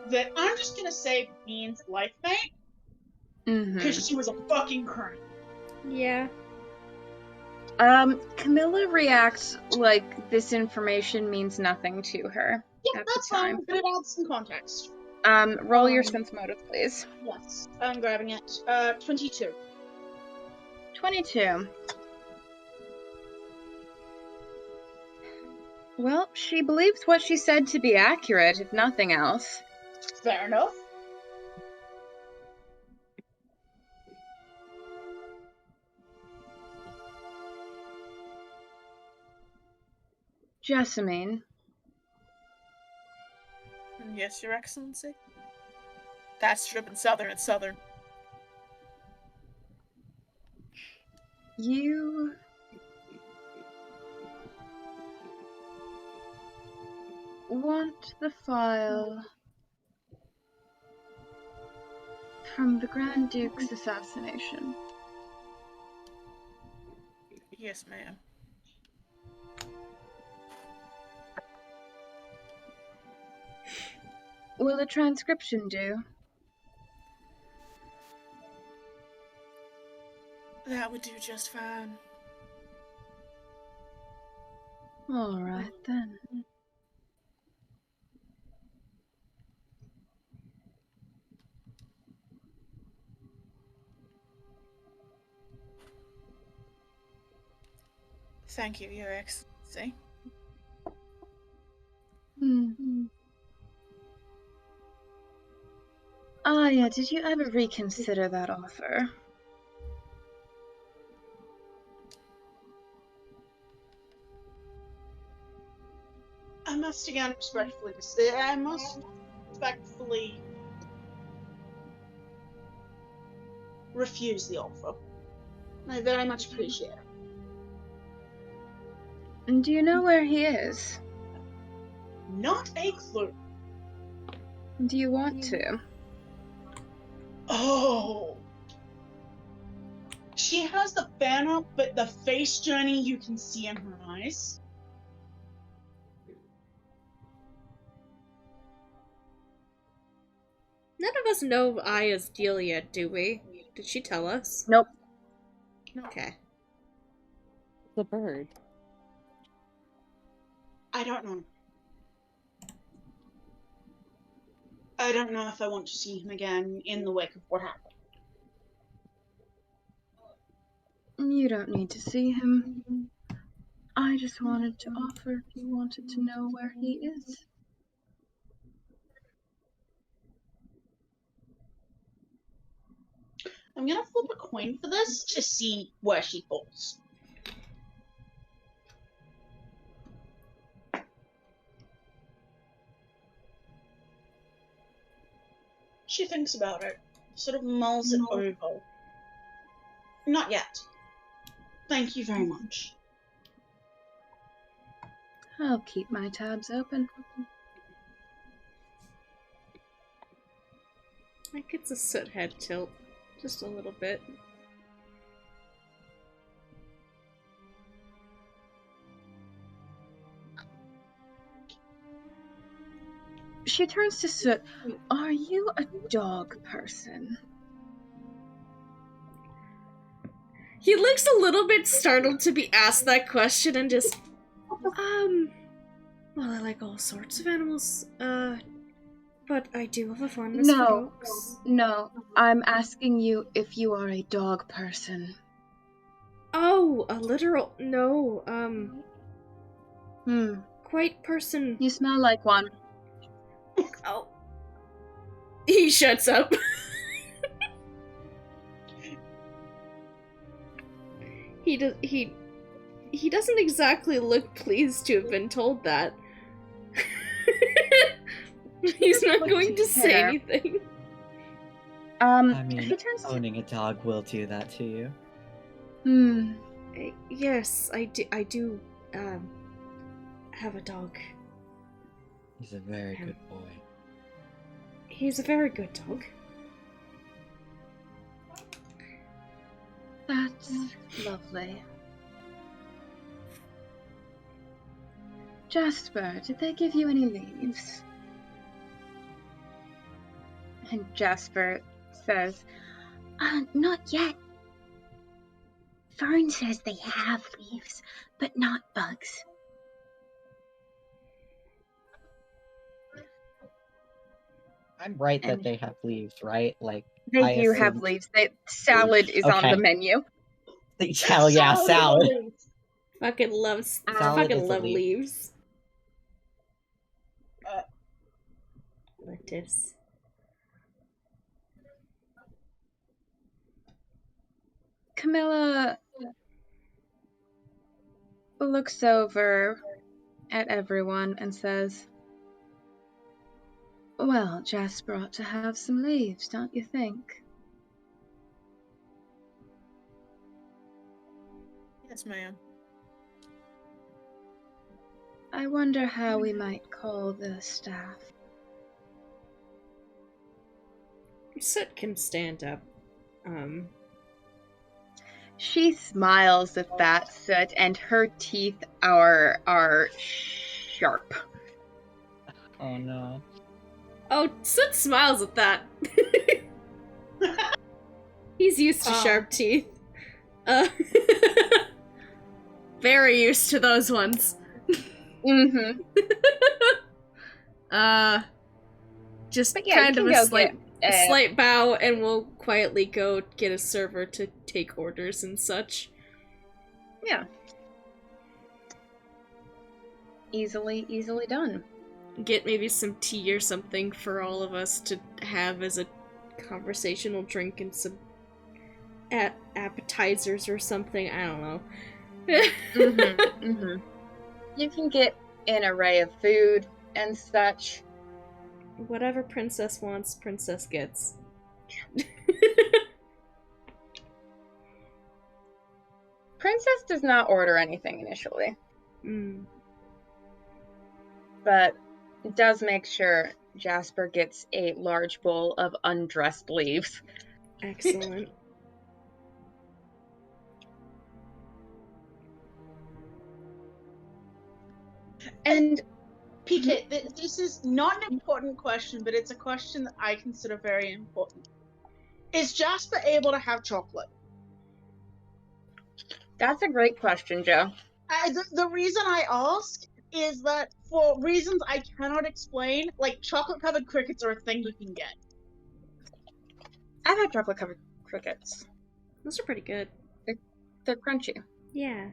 that I'm just gonna say means life mate, because she was a fucking crone. Yeah. Camilla reacts like this information means nothing to her Yeah, at that's the time. fine, but it adds some context. Roll your sense motive, please. Yes, I'm grabbing it. 22. 22. Well, she believes what she said to be accurate, if nothing else. Fair enough. Jessamine, Yes, Your Excellency. That's should have been Southern. It's Southern. you want the file from the Grand Duke's assassination. Yes, ma'am. Will a transcription do? That would do just fine. All right then. Thank you, Your Excellency. Ah, yeah, did you ever reconsider that offer? I must respectfully refuse the offer. I very much appreciate it. And do you know where he is? Not a clue. Do you want to? Oh. She has the fan up, but the face journey you can see in her eyes. None of us know Aya's deal yet, do we? Did she tell us? Nope. Okay. The bird. I don't know. I don't know if I want to see him again in the wake of what happened. You don't need to see him. I just wanted to offer if you wanted to know where he is. I'm gonna flip a coin for this to see where she falls. She thinks about it, sort of mulls it over. Not yet. Thank you very much. I'll keep my tabs open. That gets a soot head tilt. Just a little bit. She turns to Soot. Are you a dog person? He looks a little bit startled to be asked that question and just, well, I like all sorts of animals, but I do have a fondness for dogs. No, I'm asking you if you are a dog person. Oh, a literal, no, quite person. You smell like one. Oh. He shuts up. He doesn't exactly look pleased to have been told that. He's not going to say anything. I mean, owning a dog will do that to you. Yes, I do, have a dog. He's a very good boy. He's a very good dog. That's lovely. Jasper, did they give you any leaves? And Jasper says, not yet. Fern says they have leaves, but not bugs. I'm right that they have leaves, right? Like they do have leaves. Salad is on the menu. Hell yeah, salad. Fucking love leaves. Lettuce. Camilla looks over at everyone and says, well, Jasper ought to have some leaves, don't you think? Yes, ma'am. I wonder how we might call the staff. Soot can stand up. She smiles at that, Soot, and her teeth are sharp. Oh no. Oh, Soot smiles at that. He's used to sharp teeth. Very used to those ones. Mm-hmm. Just kind of a slight bow, and we'll quietly go get a server to take orders and such. Yeah. Easily done. Get maybe some tea or something for all of us to have as a conversational drink and some appetizers or something. I don't know. You can get an array of food and such. Whatever Princess wants, Princess gets. Princess does not order anything initially. But it does make sure Jasper gets a large bowl of undressed leaves. Excellent. And PK, this is not an important question, but it's a question that I consider very important. Is Jasper able to have chocolate? That's a great question, Joe. The reason I ask is that for reasons I cannot explain, like chocolate-covered crickets are a thing you can get. I've had chocolate-covered crickets. Those are pretty good. They're crunchy. Yeah.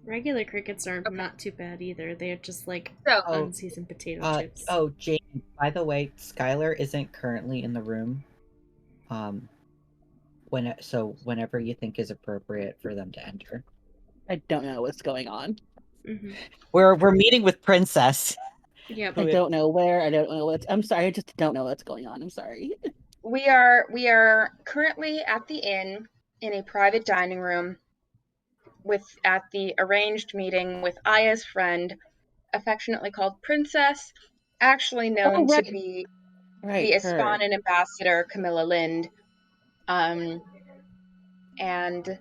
Regular crickets are not too bad either. They're just like unseasoned potato chips. Oh, Jane, by the way, Skylar isn't currently in the room. Whenever you think is appropriate for them to enter. I don't know what's going on. Mm-hmm. We're meeting with Princess. Yeah, I don't know where. I don't know what's. I'm sorry. I just don't know what's going on. I'm sorry. We are currently at the inn in a private dining room at the arranged meeting with Aya's friend, affectionately called Princess, actually known to be Right, the her. Ispanan ambassador, Camilla Lind. And the And it's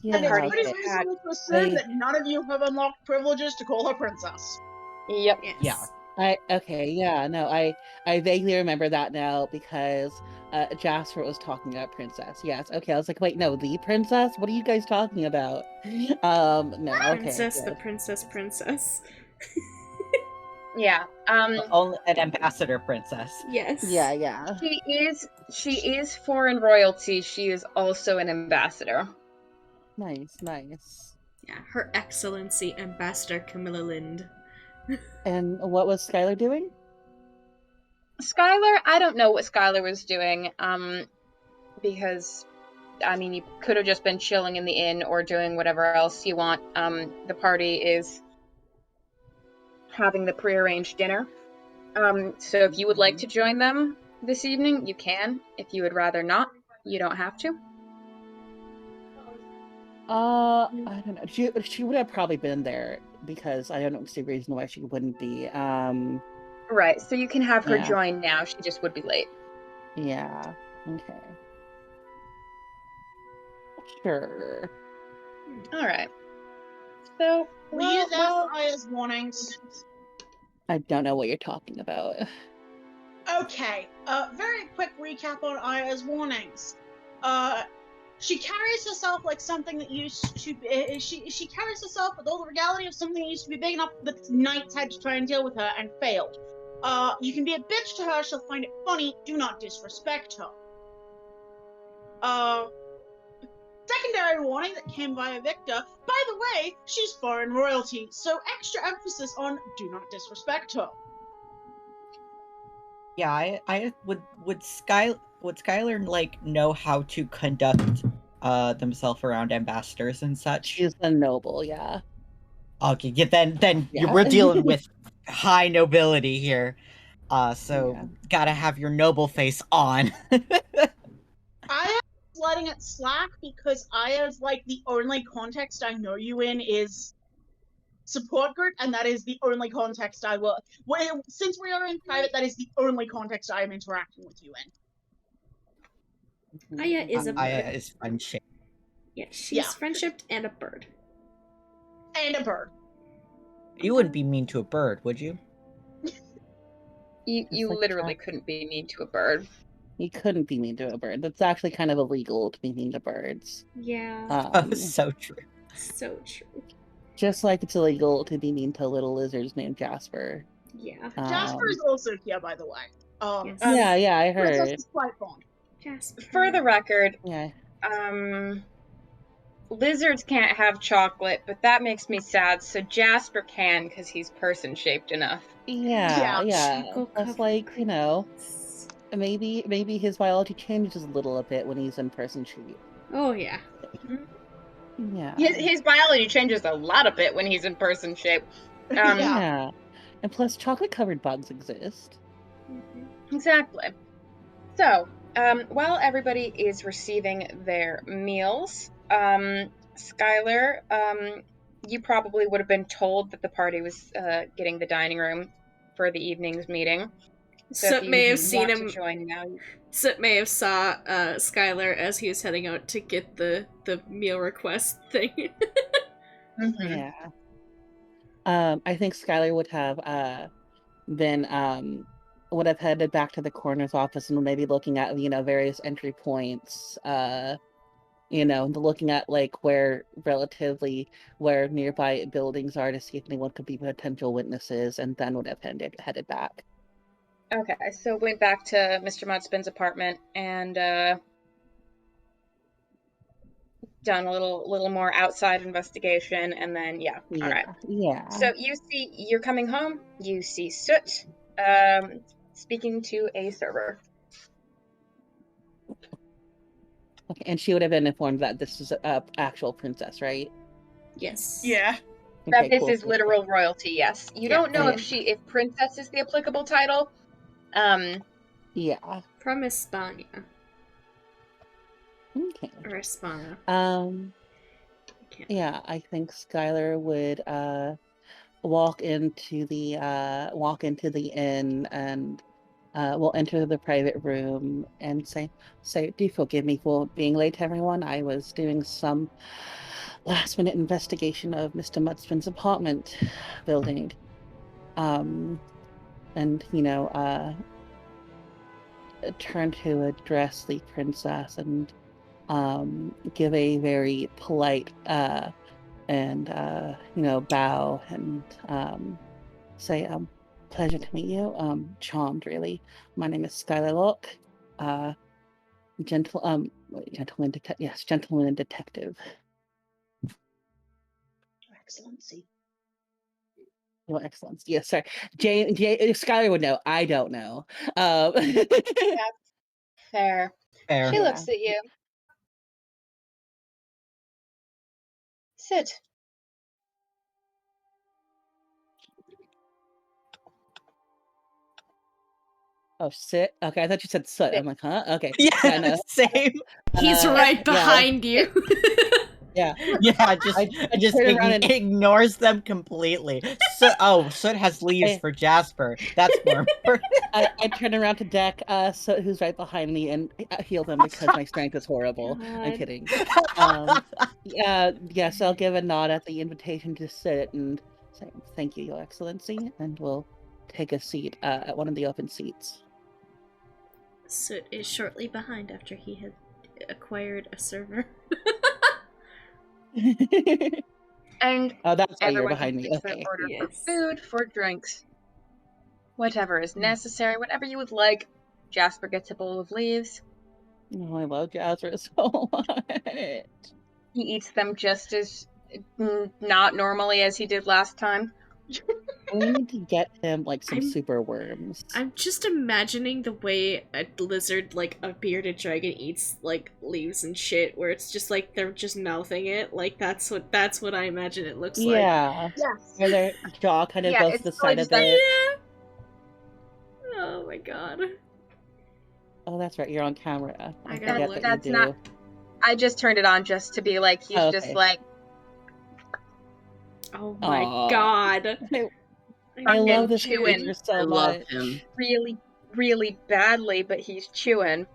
Yeah, party pretty has okay. had. reasonable to assume I that none of you have unlocked privileges to call her princess. Yep. Yes. Yeah. okay, yeah, no, I vaguely remember that now because Jasper was talking about princess. Yes, okay. I was like, wait, no, the princess? What are you guys talking about? No, okay, Princess, the good. princess. Yeah. Only an ambassador princess. Yes. Yeah. She is foreign royalty. She is also an ambassador. Nice. Yeah, Her Excellency Ambassador Camilla Lind. And what was Skylar doing? Skylar, I don't know what Skylar was doing. Because I mean, you could have just been chilling in the inn or doing whatever else you want. The party is having the prearranged dinner. So if you would like to join them this evening, you can. If you would rather not, you don't have to. I don't know. She would have probably been there because I don't see a reason why she wouldn't be. Right. So you can have her Yeah. join now. She just would be late. Yeah. Okay. Sure. All right. So Were you there for Aya's warnings? I don't know what you're talking about. Okay, very quick recap on Aya's warnings. She carries herself like something that used to be. She carries herself with all the regality of something that used to be big enough that knights had to try and deal with her and failed. You can be a bitch to her, she'll find it funny, do not disrespect her. Secondary warning that came via Victor, by the way, she's foreign royalty, so extra emphasis on do not disrespect her. Yeah, I would Skylar like know how to conduct themselves around ambassadors and such? She's a noble, yeah. Okay, yeah, then Yeah. we're dealing with high nobility here. So Yeah. gotta have your noble face on. Aya's letting it slack because Aya's like the only context I know you in is support group, and that is the only context I will. Well, since we are in private, that is the only context I am interacting with you in. Aya is a bird. Aya is friendship. Yeah, she's Yeah. friendship and a bird. And a bird. You wouldn't be mean to a bird, would you? You like literally couldn't be mean to a bird. You couldn't be mean to a bird. That's actually kind of illegal to be mean to birds. Yeah. So true. So true. Just like it's illegal to be mean to little lizards named Jasper. Yeah. Jasper is also here, by the way. Yes. Yeah, I Princess heard. is quite fond. Jasper. For the record, Yeah. Lizards can't have chocolate, but that makes me sad. So Jasper can because he's person-shaped enough. Yeah. Choco That's covered like, crickets. maybe his biology changes a little bit when he's in person shape. Oh yeah. Yeah. His biology changes a lot of it when he's in person shape. Yeah. And plus chocolate covered bugs exist. Exactly. So, while everybody is receiving their meals, Skylar, you probably would have been told that the party was getting the dining room for the evening's meeting. So Soot if may you have seen want him. to join now, Soot may have saw Skylar as he was heading out to get the meal request thing. Yeah. I think Skylar would have then would have headed back to the coroner's office and maybe looking at various entry points, looking at like where nearby buildings are to see if anyone could be potential witnesses, and then would have headed back. Okay, so went back to Mr. Mudspin's apartment and done a little more outside investigation, and then all right. Yeah. So you're coming home. You see Soot speaking to a server. Okay, and she would have been informed that this is a actual princess, right? Yes. Yeah. That Okay, this is cool. literal royalty. Yes, you don't know if princess is the applicable title. Yeah. From España. Okay. Or España. Yeah, I think Skylar would walk into the inn and will enter the private room and say, do forgive me for being late, everyone. I was doing some last-minute investigation of Mr. Mudspin's apartment building. And, turn to address the princess and give a very polite and bow and say pleasure to meet you, charmed really. My name is Skylar Locke, gentleman detective. Excellency. Your Excellency. Yes, sorry. Skylar would know. I don't know. Fair. Fair. She Yeah. looks at you. Sit. Oh, sit. Okay, I thought you said soot. Sit. I'm like, huh? Okay. Yeah, no. same. He's right behind you. Yeah. Yeah, just I just turn around and ignores them completely. Soot has leaves I- for Jasper. That's more important. I turn around to Deck, who's right behind me, and heal them because my strength is horrible. I'm God. kidding. Yes, I'll give a nod at the invitation to sit and say, thank you, Your Excellency, and we'll take a seat at one of the open seats. Soot is shortly behind after he had acquired a server. And Oh, that's why you're everyone behind me. takes their Okay. order Yes. for food, for drinks, whatever is necessary, whatever you would like. Jasper gets a bowl of leaves. Oh, I love Jasper so much. He eats them just as not normally as he did last time. We need to get him like some I'm- super worms. I'm just imagining the way a lizard, like a bearded dragon, eats like leaves and shit, where it's just like they're just mouthing it. Like that's what I imagine it looks like. Yeah. Yes. Where their jaw kind of Yeah, goes it's to the probably side a just like- bit. Yeah. Oh my god. Oh, that's right. You're on camera. I gotta forget look. that you That's not- do. I just turned it on just to be like, he's Oh, just okay. like, Oh my Aw. god. I love fucking this chewing. creature so I love much. him. really, really badly, but he's chewing.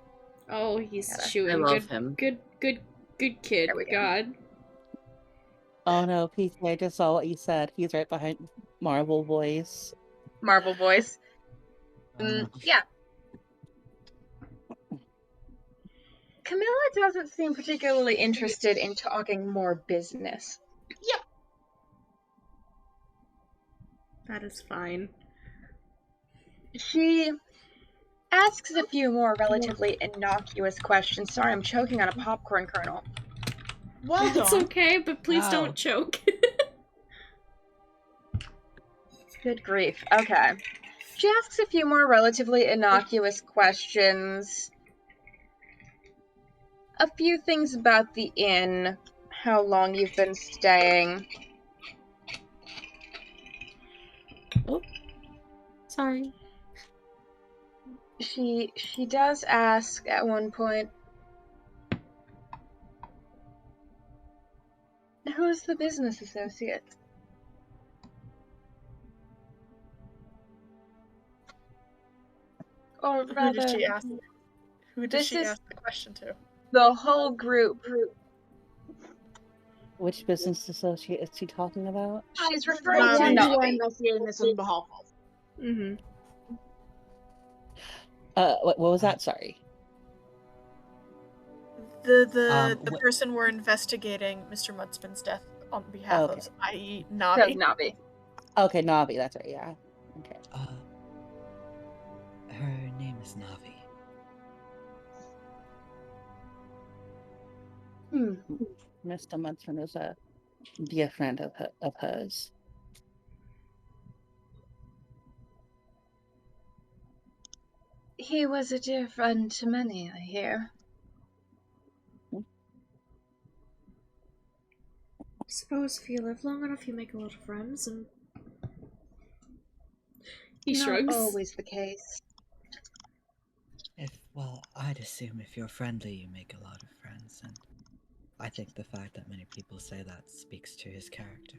Oh, he's Gotta- chewing. I love good, him. Good kid. There we go. God. Oh no, PC, I just saw what you said. He's right behind Marvel Voice. Marvel voice. Uh, Yeah. Camilla doesn't seem particularly interested in talking more business. That is fine. She asks a few more relatively innocuous questions. Sorry, I'm choking on a popcorn kernel. Well It's done. okay, but please Ow. don't choke. Good grief. Okay. She asks a few more relatively innocuous questions. A few things about the inn, how long you've been staying. Sorry. She does ask at one point, who's the business associate? Or Who rather, did she ask? Who did this she is- ask the question to? the whole group. Which business associate is she talking about? She's referring to You are Navi. investigating this on behalf of. Mm-hmm. What was that? Sorry. The wh- person we're investigating Mr. Mudspin's death on behalf Okay. of, i.e. Says Navi. Navi. Okay, Navi, that's right, yeah. Okay. Her name is Navi. Mr. Munson is a dear friend of hers. He was a dear friend to many, I hear. I suppose if you live long enough, you make a lot of friends, and he Not shrugs. always the case. I'd assume if you're friendly, you make a lot of friends, and I think the fact that many people say that speaks to his character.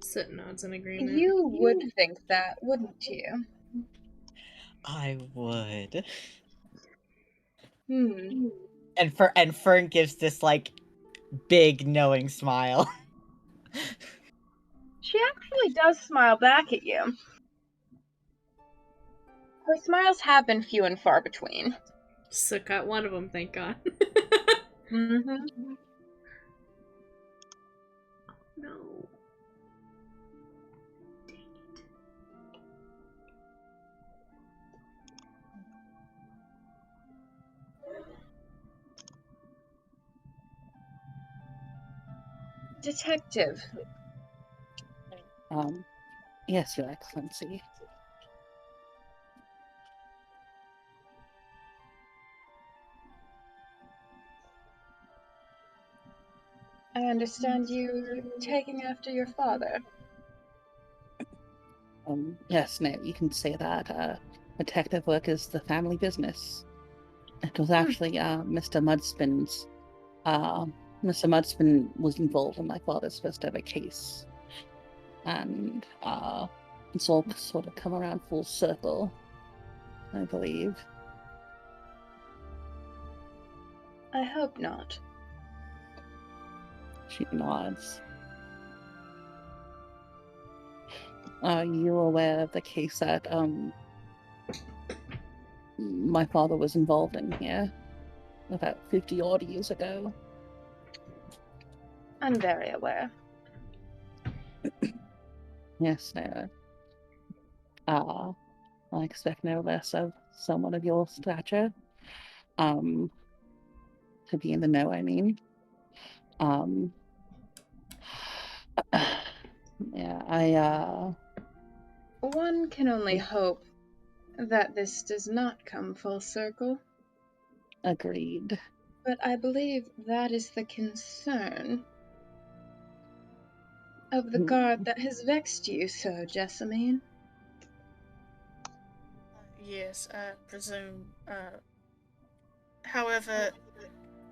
Soot nods in agreement. You would think that, wouldn't you? I would. Hmm. And Fern gives this like big knowing smile. She actually does smile back at you. Her smiles have been few and far between. So got one of them, thank God. Mm-hmm. No. Detective, Yes, Your Excellency. I understand you taking after your father. Yes, no, you can say that. Detective work is the family business. It was Hmm. actually Mr. Mudspin's. Mr. Mudspin was involved in my father's first ever case, and it's all sort of come around full circle, I believe. I hope not. She nods. Are you aware of the case that my father was involved in here about 50 odd years ago? I'm very aware. Yes, no. I expect no less of someone of your stature. Um, to be in the know, I mean. Um, yeah, One can only hope that this does not come full circle, agreed. but I believe that is the concern of the guard that has vexed you so, Jessamine. Yes, I presume. However,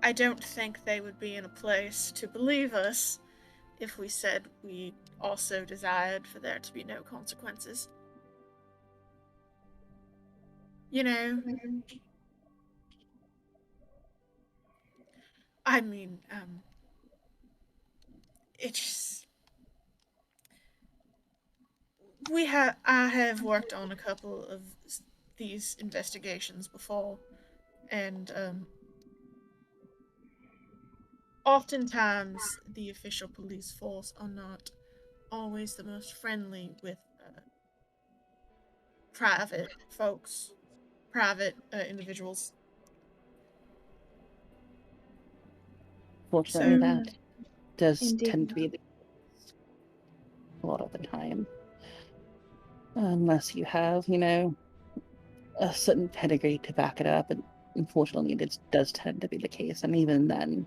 I don't think they would be in a place to believe us if we said we also desired for there to be no consequences. You know, I mean, it's I have worked on a couple of these investigations before, and oftentimes the official police force are not always the most friendly with private folks, private individuals. Fortunately, So, that does Indeed. tend to be the case a lot of the time. Unless you have, a certain pedigree to back it up, and unfortunately, it does tend to be the case. And even then,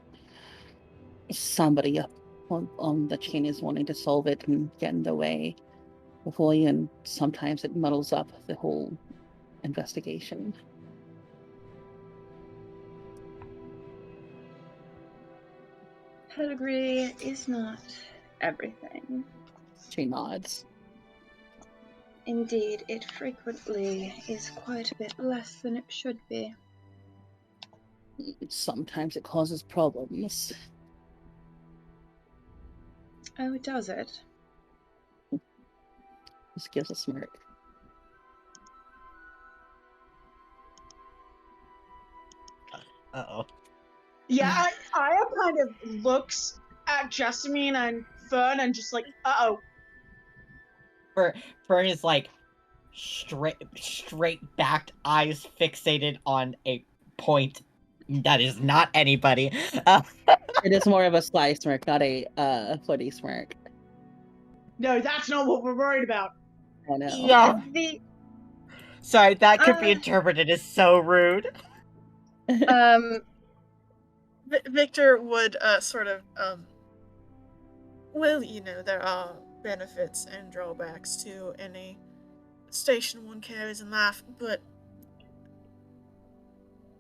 somebody up on the chain is wanting to solve it and get in the way before you, and sometimes it muddles up the whole investigation. Pedigree is not everything. She nods. Indeed, it frequently is quite a bit less than it should be. Sometimes it causes problems. Oh, does it? Just gives a smirk. Uh-oh. Yeah, Aya kind of looks at Jessamine and Fern and just like, uh-oh. Fern is like straight backed, eyes fixated on a point that is not anybody. It is more of a sly smirk, not a flirty smirk. No, that's not what we're worried about. I know. Yeah. The Sorry, that could be interpreted as so rude. um Victor would sort of well, there are benefits and drawbacks to any station one carries in life, but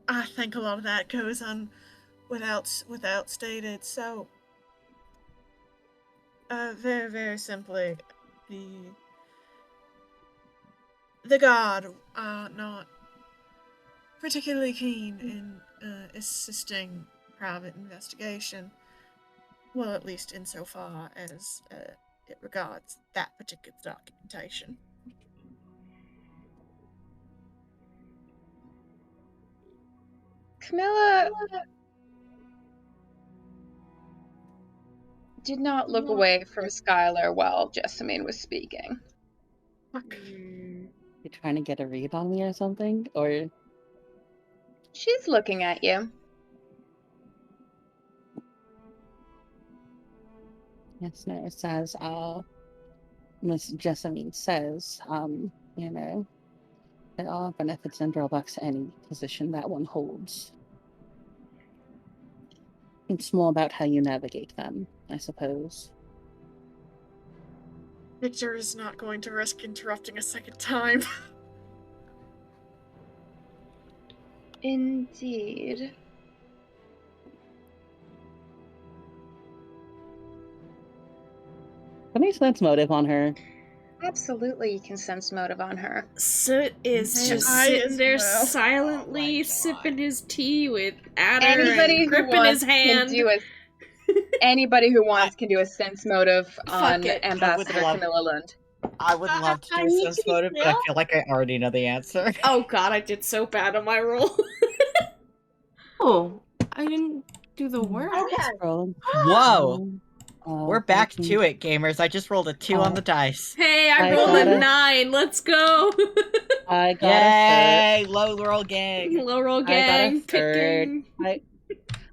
I think a lot of that goes on without stated. So, very very simply, the the guard are not particularly keen in assisting private investigation. Well, at least insofar as it regards that particular documentation. Camilla did not look away from Skylar while Jessamine was speaking. Mm, You trying to get a read on me or something? Or She's looking at you. yes, no, it says, Miss Jessamine says, you know, there are benefits and drawbacks to any position that one holds. It's more about how you navigate them, I suppose. Victor is not going to risk interrupting a second time. Indeed. Any sense motive on her? Absolutely, you can sense motive on her. Soot is Yeah, just I sitting as there well. silently Oh my sipping God. his tea with Adder Anybody and who gripping wants his hand. can do a anybody who wants can do a sense motive on it. Ambassador love- Camilla Lund. I would love to I do a need sense to be motive, but I clear. feel like I already know the answer. Oh god, I did so bad on my roll. Oh, I didn't do the work. Okay. Scroll. Whoa! We're back 14. to it, gamers. I just rolled a 2 on the dice. Hey, I I rolled got a it. 9. Let's go. I got a Yay! Low roll gang. Low roll third. I got a gang. third. Picking.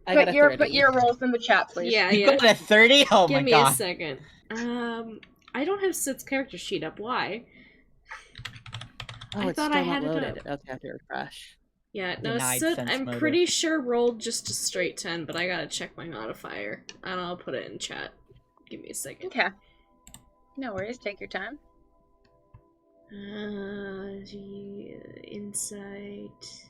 I got a 30. Put your rolls in the chat, please. Yeah, You yeah. got a 30? Oh Give my me god. a second. I don't have Sid's character sheet up. Why? Oh, I it's thought still I not had it loaded. up. Okay, I have to refresh. Yeah, no, Denied Sid, sense I'm motive. pretty sure rolled just a straight 10, but I gotta check my modifier. And I'll put it in chat. Give me a second. Okay. No worries, take your time. Insight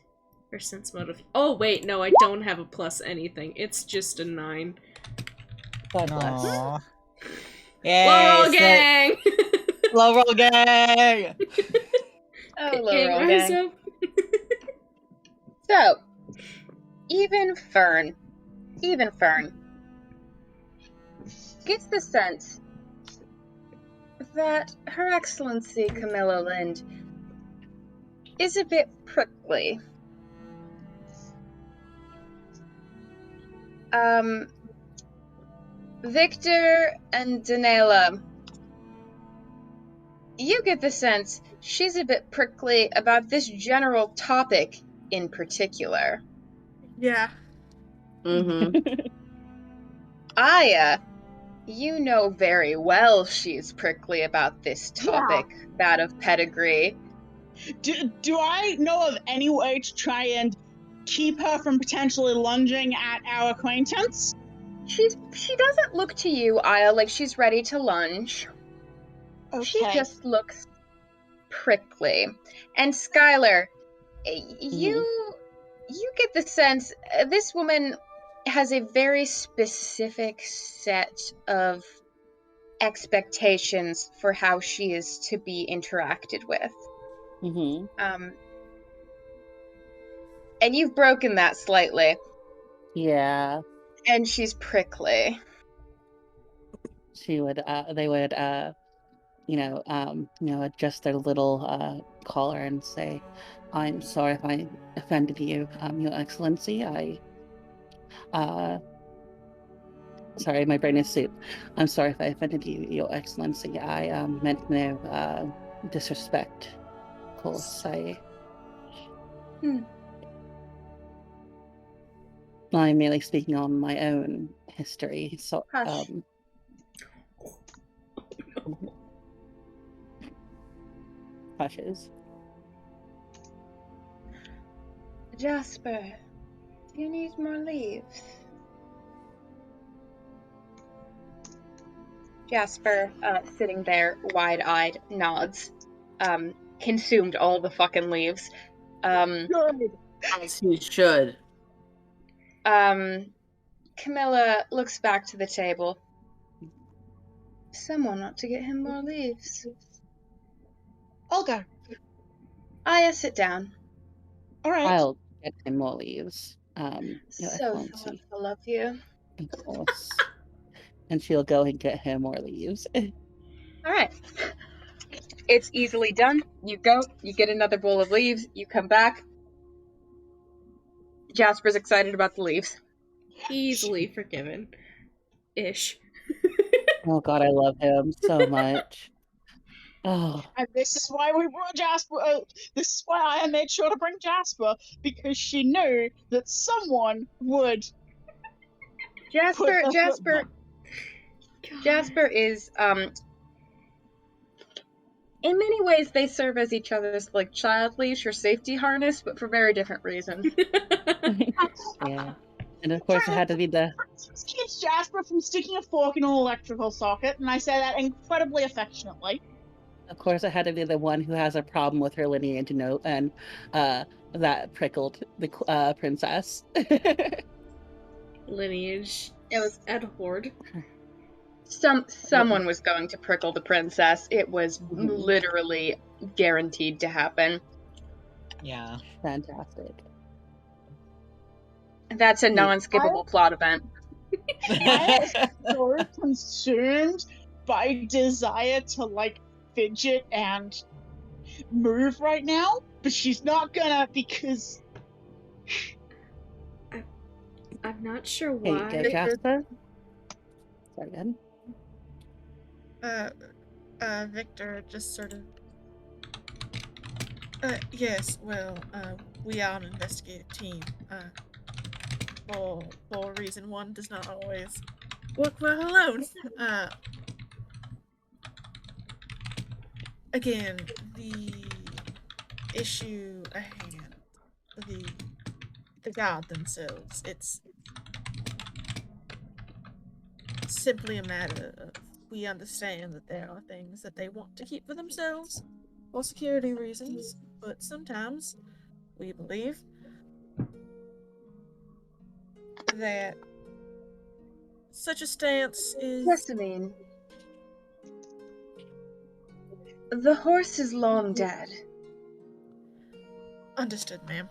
or sense motive. Oh wait, no, I don't have a plus anything. It's just a 9. God bless. Aww. Low Yay! roll gang. Low roll gang! Oh, Picking low roll gang. myself. So, even Fern gets the sense that Her Excellency Camilla Lind is a bit prickly. Victor and Danela, you get the sense she's a bit prickly about this general topic in particular. Yeah. Mm-hmm. Aya, you know very well she's prickly about this topic, that of pedigree. Do I know of any way to try and keep her from potentially lunging at our acquaintance? She doesn't look to you, Aya, like she's ready to lunge. Okay. She just looks prickly. And Skylar, you get the sense this woman has a very specific set of expectations for how she is to be interacted with. Mm-hmm. And you've broken that slightly. Yeah. And she's prickly. They would, adjust their little collar and say, "I'm sorry if I offended you, Your Excellency. Sorry, my brain is soup. I'm sorry if I offended you, Your Excellency. I meant no disrespect. Of course, I'm merely speaking on my own history. So, Hush. Hushes. Jasper, you need more leaves. Jasper, sitting there, wide-eyed, nods. Consumed all the fucking leaves. Good. As he should. Camilla looks back to the table. Someone ought to get him more leaves. Olga, Aya, sit down. All right. I'll get him more leaves. Your So Excellency, thoughtful of you. of course. And she'll go and get him more leaves. All right. It's easily done. You go, you get another bowl of leaves, you come back. Jasper's excited about the leaves. Easily forgiven. Ish. Oh god, I love him so much. Oh, And this is why we brought Jasper. This is why I made sure to bring Jasper, because she knew that someone would put their foot down. Jasper is in many ways they serve as each other's like child leash or safety harness, but for very different reasons. yeah. And of course, it had to be the. This keeps Jasper from sticking a fork in an electrical socket, and I say that incredibly affectionately. Of course, it had to be the one who has a problem with her lineage and that prickled the princess. Lineage. It was abhorred. someone was going to prickle the princess. It was literally guaranteed to happen. Yeah. Fantastic. That's a non-skippable plot event. I am so consumed by desire to like fidget and move right now, but she's not gonna because I'm not sure Hey, why. Jasper? Sorry, Ben. Victor just sort of. Yes, well, we are an investigative team. For a reason one does not always work well alone. Again, the issue at hand, the god themselves, it's simply a matter of we understand that there are things that they want to keep for themselves for security reasons, but sometimes we believe that such a stance is Jessamine, the horse is long dead. understood, ma'am.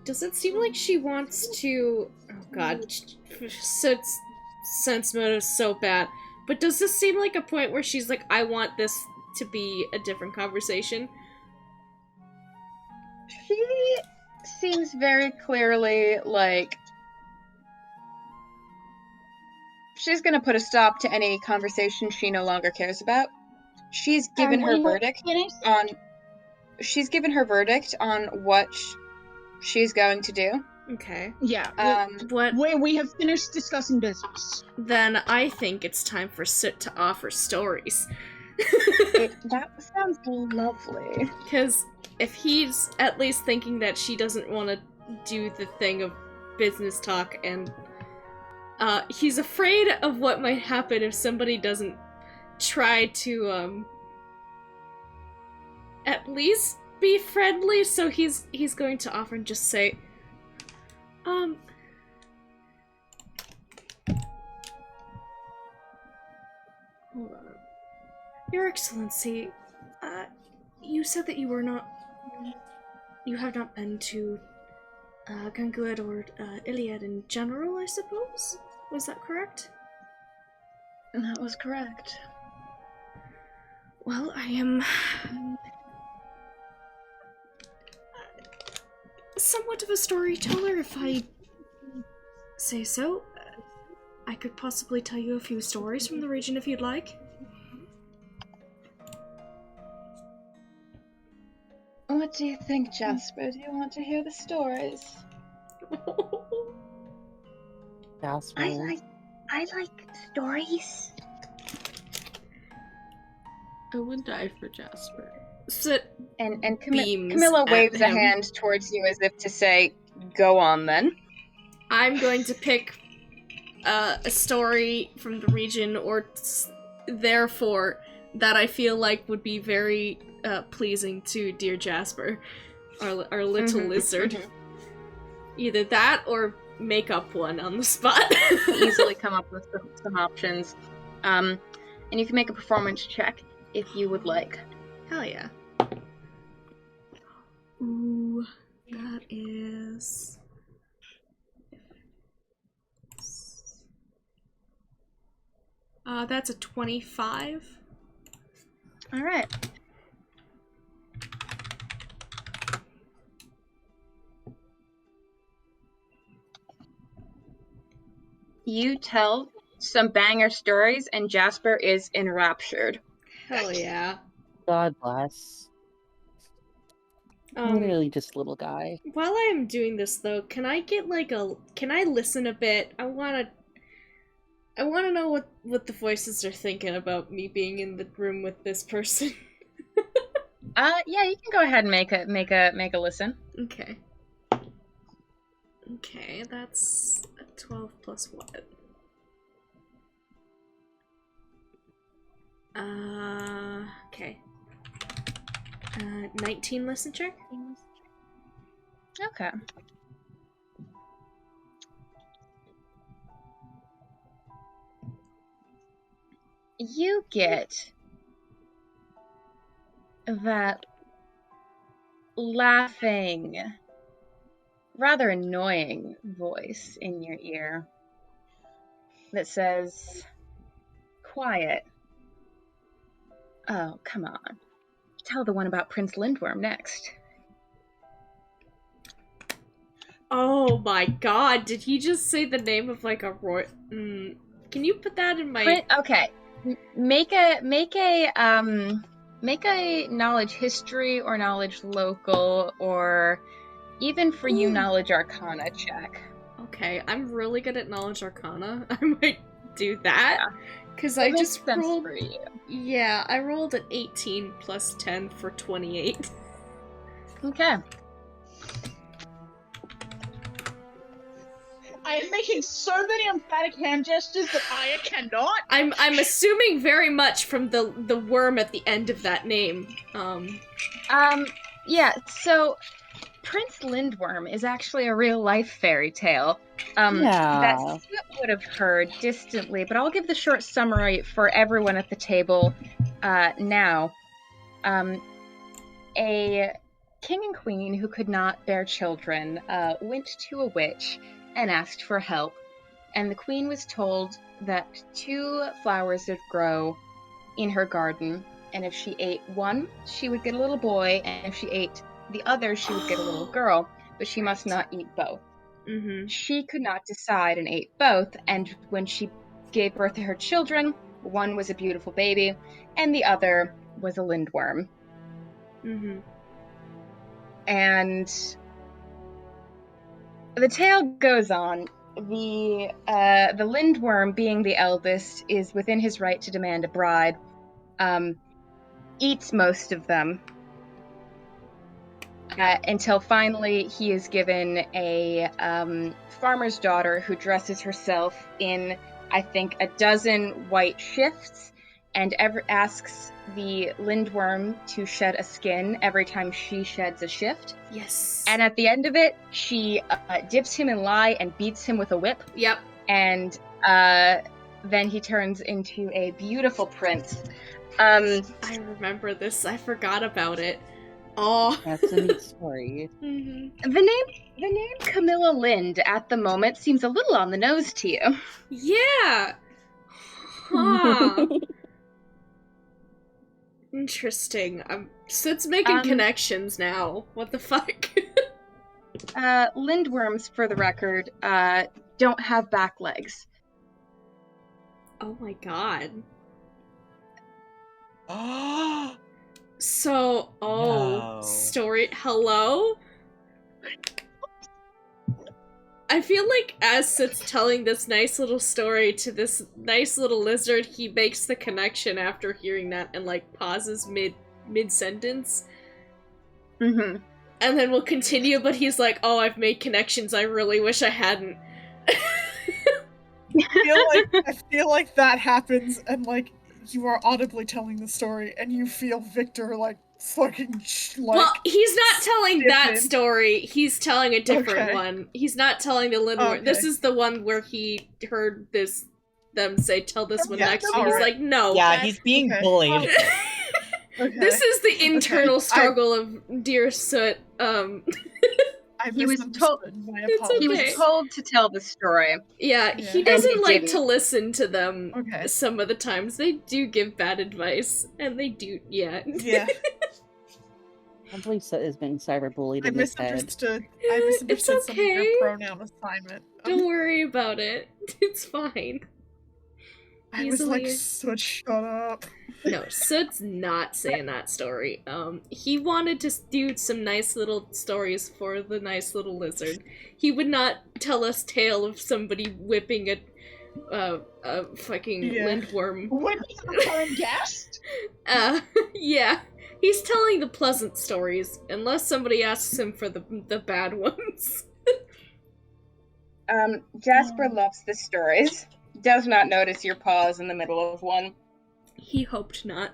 Does it seem like she wants to... Oh god, sense mode is so bad. But does this seem like a point where she's like, I want this to be a different conversation? She seems very clearly like she's gonna put a stop to any conversation she no longer cares about. She's given her verdict on what she's going to do. Okay. yeah. What? We have finished discussing business. Then I think it's time for Soot to offer stories. That sounds lovely. Because if he's at least thinking that she doesn't want to do the thing of business talk, and he's afraid of what might happen if somebody doesn't try to at least be friendly, so he's going to offer and just say, hold on. Your Excellency, you said that you have not been to Gangued or Iliad in general, I suppose? Was that correct? That was correct. Well, I am somewhat of a storyteller, if I say so. I could possibly tell you a few stories from the region if you'd like. What do you think, Jasper? Do you want to hear the stories? Jasper. I like stories. I would die for Jasper. Soot And beams Camilla at waves a him. hand towards you as if to say, "Go on then." I'm going to pick a story from the region, or therefore, that I feel like would be very pleasing to dear Jasper, our little lizard. Either that, or make up one on the spot. Easily come up with some options. And you can make a performance check if you would like. Hell yeah. Ooh, that is... that's a 25. All right. You tell some banger stories, and Jasper is enraptured. Hell yeah. God bless. Literally just little guy. While I'm doing this though, can I get can I listen a bit? I wanna know what the voices are thinking about me being in the room with this person. Yeah, you can go ahead and make a listen. Okay. Okay, that's a 12 plus what? Okay. 19 listen check? Okay. You get that laughing, rather annoying voice in your ear that says, "Quiet. Oh, come on. Tell the one about Prince Lindworm next." Oh my god, did he just say the name of like a roy? Can you put that in my... Okay. Make a knowledge history or knowledge local or even for you knowledge arcana check. Okay, I'm really good at knowledge arcana. I might do that. Because I just rolled... for you. Yeah, I rolled an 18 plus 10 for 28. Okay. I am making so many emphatic hand gestures that Aya cannot. I'm assuming very much from the worm at the end of that name. Yeah, so Prince Lindworm is actually a real life fairy tale. That Soot would have heard distantly, but I'll give the short summary for everyone at the table now. A king and queen who could not bear children went to a witch and asked for help. And the queen was told that 2 flowers would grow in her garden, and if she ate one, she would get a little boy, and if she ate the other, she would get a little girl, but she must not eat both. She could not decide and ate both, and when she gave birth to her children, one was a beautiful baby, and the other was a lindworm. And the tale goes on. The lindworm, being the eldest, is within his right to demand a bride. Eats most of them until finally he is given a farmer's daughter who dresses herself in, I think, a dozen white shifts and asks the lindworm to shed a skin every time she sheds a shift. Yes. And at the end of it, she dips him in lye and beats him with a whip. Yep. And then he turns into a beautiful prince. I remember this. I forgot about it. Oh, that's a neat story. The name Camilla Lind at the moment seems a little on the nose to you. Yeah. Huh. Interesting. Sid's making connections now. What the fuck? Lindworms, for the record, don't have back legs. Oh my god. So, No. story. Hello? I feel like as Sid's telling this nice little story to this nice little lizard, he makes the connection after hearing that and like pauses mid-sentence. And then we'll continue, but he's like, "Oh, I've made connections. I really wish I hadn't." I feel like that happens, and like you are audibly telling the story, and you feel Victor like fucking Well, he's not telling that in. story. He's telling a different Okay. one. He's not telling the Lindworm. Okay. This is the one where he heard them say, "Tell this one Yeah, next." And all he's right. like, "No." Yeah, he's being Okay. bullied. Okay. This is the internal Okay. struggle of Dear Soot. I He was told- misunderstood. My It's apologies. He was Okay. told to tell the story. Yeah, Yeah. he And doesn't he like didn't. to listen to them. Okay. Some of the times they do give bad advice, and they do. Yeah. Yeah. I believe Soot is being cyberbullied I in his head. misunderstood. I misunderstood some of okay. your pronoun assignment. Don't worry about it. It's fine. I was like, easily- shut up. No, Soot's not saying that story. He wanted to do some nice little stories for the nice little lizard. He would not tell us tale of somebody whipping a fucking Yeah. lindworm. Whipping the current guest? Yeah. He's telling the pleasant stories, unless somebody asks him for the bad ones. Jasper loves the stories. Does not notice your pause in the middle of one. He hoped not.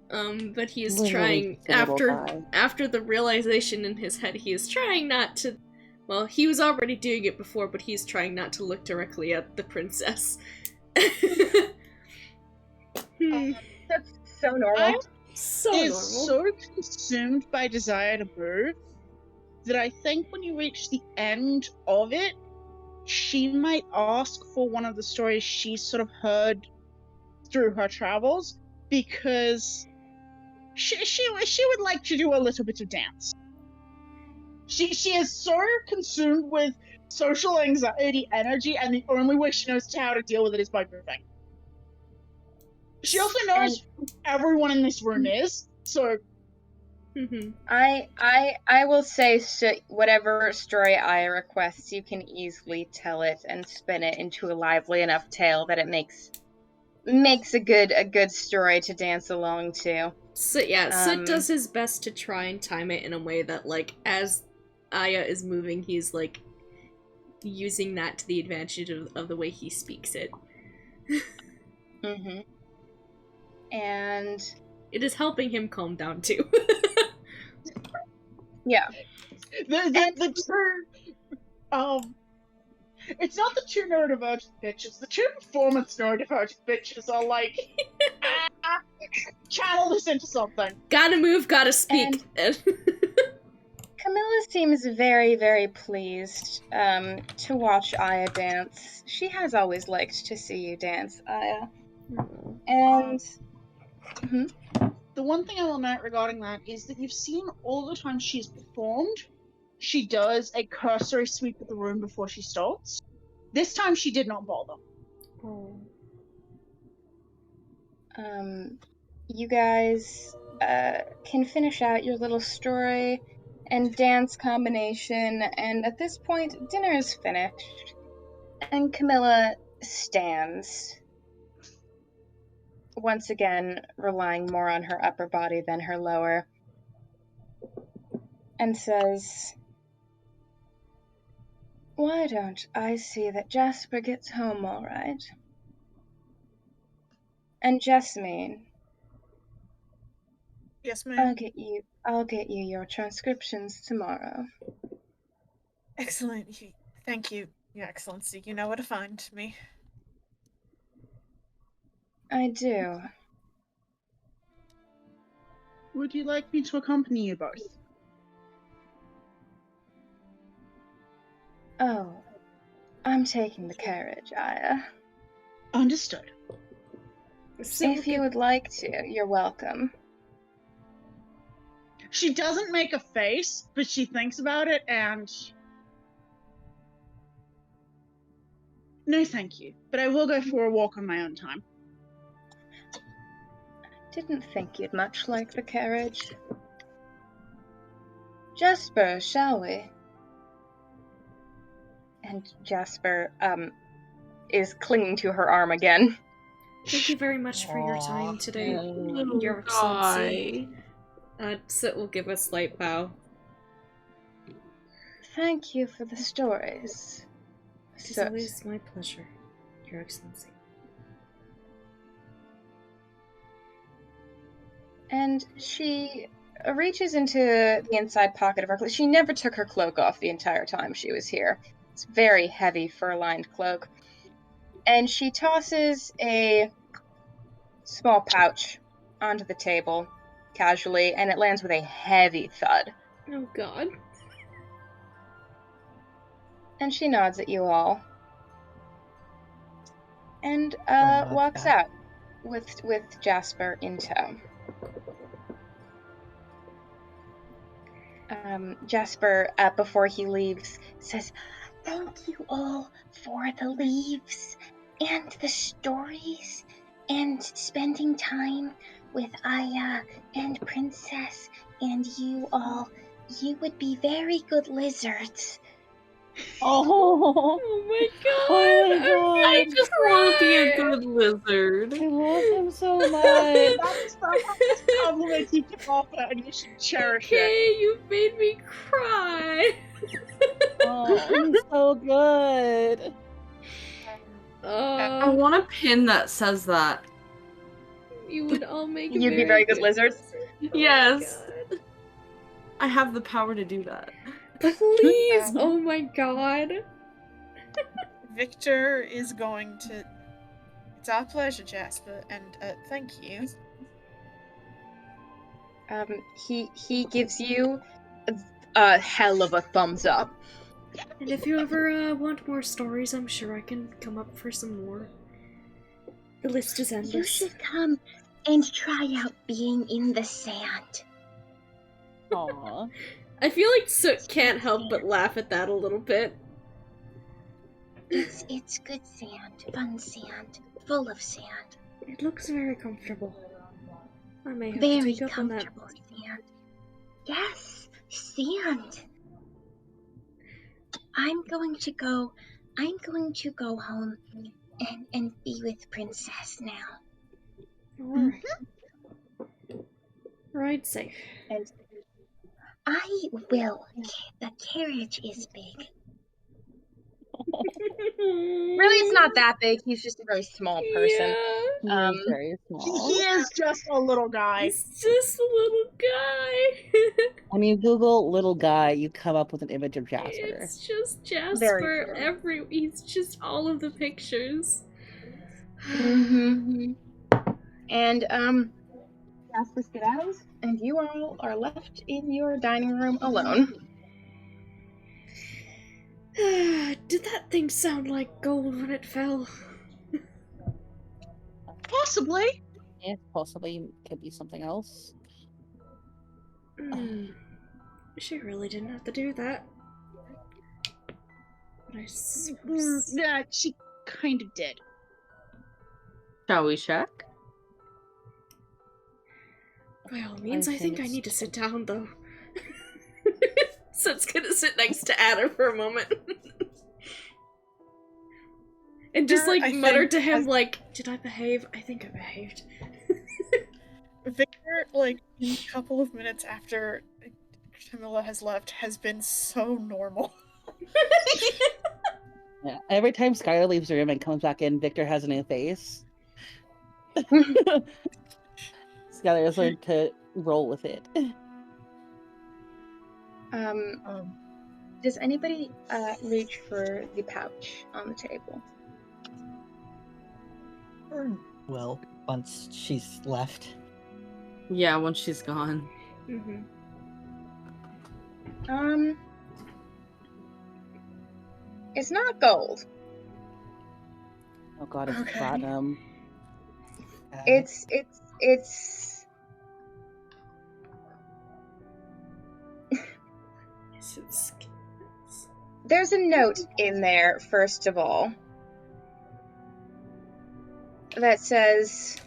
But he is Literally trying, just a little guy. after the realization in his head, he is trying not to, well, he was already doing it before, but he's trying not to look directly at the princess. That's so normal. So Is normal. so consumed by desire to move that I think when you reach the end of it, she might ask for one of the stories she's sort of heard through her travels, because she would like to do a little bit of dance. She is so consumed with social anxiety energy, and the only way she knows how to deal with it is by moving. She also knows who everyone in this room is, so I will say, so whatever story Aya requests, you can easily tell it and spin it into a lively enough tale that it makes a good story to dance along to. So yeah, Soot does his best to try and time it in a way that, like, as Aya is moving, he's like using that to the advantage of the way he speaks it. Mm-hmm. And it is helping him calm down too. Yeah. The two it's not the two neurodivergent bitches. The two performance neurodivergent bitches are like, channel this into something. Gotta move, gotta speak. Camilla seems very, very pleased to watch Aya dance. She has always liked to see you dance, Aya. And the one thing I will note regarding that is that you've seen all the time she's performed, she does a cursory sweep of the room before she starts. This time she did not bother. You guys can finish out your little story and dance combination, and at this point, dinner is finished, and Camilla stands, once again relying more on her upper body than her lower, and says, "Why don't I see that Jasper gets home all right? And Jessamine, Yes, ma'am. I'll get you your transcriptions tomorrow." Excellent. Thank you, Your Excellency. You know where to find me. I do. Would you like me to accompany you both? Oh, I'm taking the carriage, Aya. Understood. If you would like to, you're welcome. She doesn't make a face, but she thinks about it and... No, thank you. But I will go for a walk on my own time. Didn't think you'd much like the carriage. Jasper, shall we? And Jasper, is clinging to her arm again. Thank you very much for your time today, Little Your Excellency. guy. Sit will give a slight bow. Thank you for the stories. It is always my pleasure, Your Excellency. And she reaches into the inside pocket of her cloak. She never took her cloak off the entire time she was here. It's a very heavy fur-lined cloak. And she tosses a small pouch onto the table casually, and it lands with a heavy thud. Oh god. And she nods at you all. And nods walks back. out with Jasper in tow. Jasper, before he leaves, says, "Thank you all for the leaves and the stories and spending time with Aya and Princess and you all. You would be very good lizards." Oh, Oh my god. oh my I god. just want to be a cry. good lizard. I love him so much. That is the highest compliment you can offer, and you should cherish it. Okay, you made me cry. Oh, he's so good. I want a pin that says that. You would all make You'd be very good lizards. Oh Yes. my god. I have the power to do that. Please! Oh my god. Victor is going to. It's our pleasure, Jasper, and thank you. He gives you a hell of a thumbs up. And if you ever want more stories, I'm sure I can come up for some more. The list is You endless. should come and try out being in the sand. Aw. I feel like Soot can't help but laugh at that a little bit. It's good sand, fun sand, full of sand. It looks very comfortable. I may have Very to take up on that. comfortable sand. Yes, sand. I'm going to go home and be with Princess now. Alright. Ride safe. And I will. The carriage is big. Really, it's not that big. He's just a very small person. Yeah. He is very small. He is just a little guy. He's just a little guy. When you Google little guy, you come up with an image of Jasper. It's just Very Jasper. true. He's just all of the pictures. Mm-hmm. And Jasper skedaddles, and you all are left in your dining room alone. Did that thing sound like gold when it fell? Possibly. Yeah, possibly could be something else. She really didn't have to do that. But I suppose... Yeah, she kind of did. Shall we check? By all means, I think I it's- need to sit down, though. So it's gonna sit next to Adder for a moment. And just, Sure, like, I mutter think to him, as- like, did I behave? I think I behaved. Victor, like, in a couple of minutes after Camilla has left, has been so normal. Yeah. Every time Skylar leaves the room and comes back in, Victor has a new face. Skylar has learned to roll with it. Does anybody reach for the pouch on the table? Well, once she's left. Yeah, once she's gone. Mm-hmm. It's not gold. Oh god, it's Okay. platinum. It's there's a note in there, first of all, that says,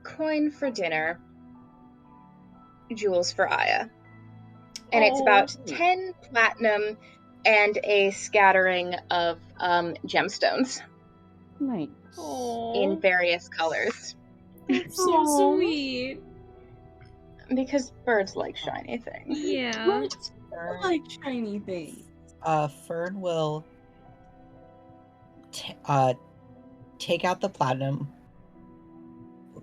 "Coin for dinner, jewels for Aya." And it's about 10 platinum and a scattering of gemstones Nice. in various colors. That's so sweet. Because birds like shiny things. Yeah. I like shiny things. Fern will take out the platinum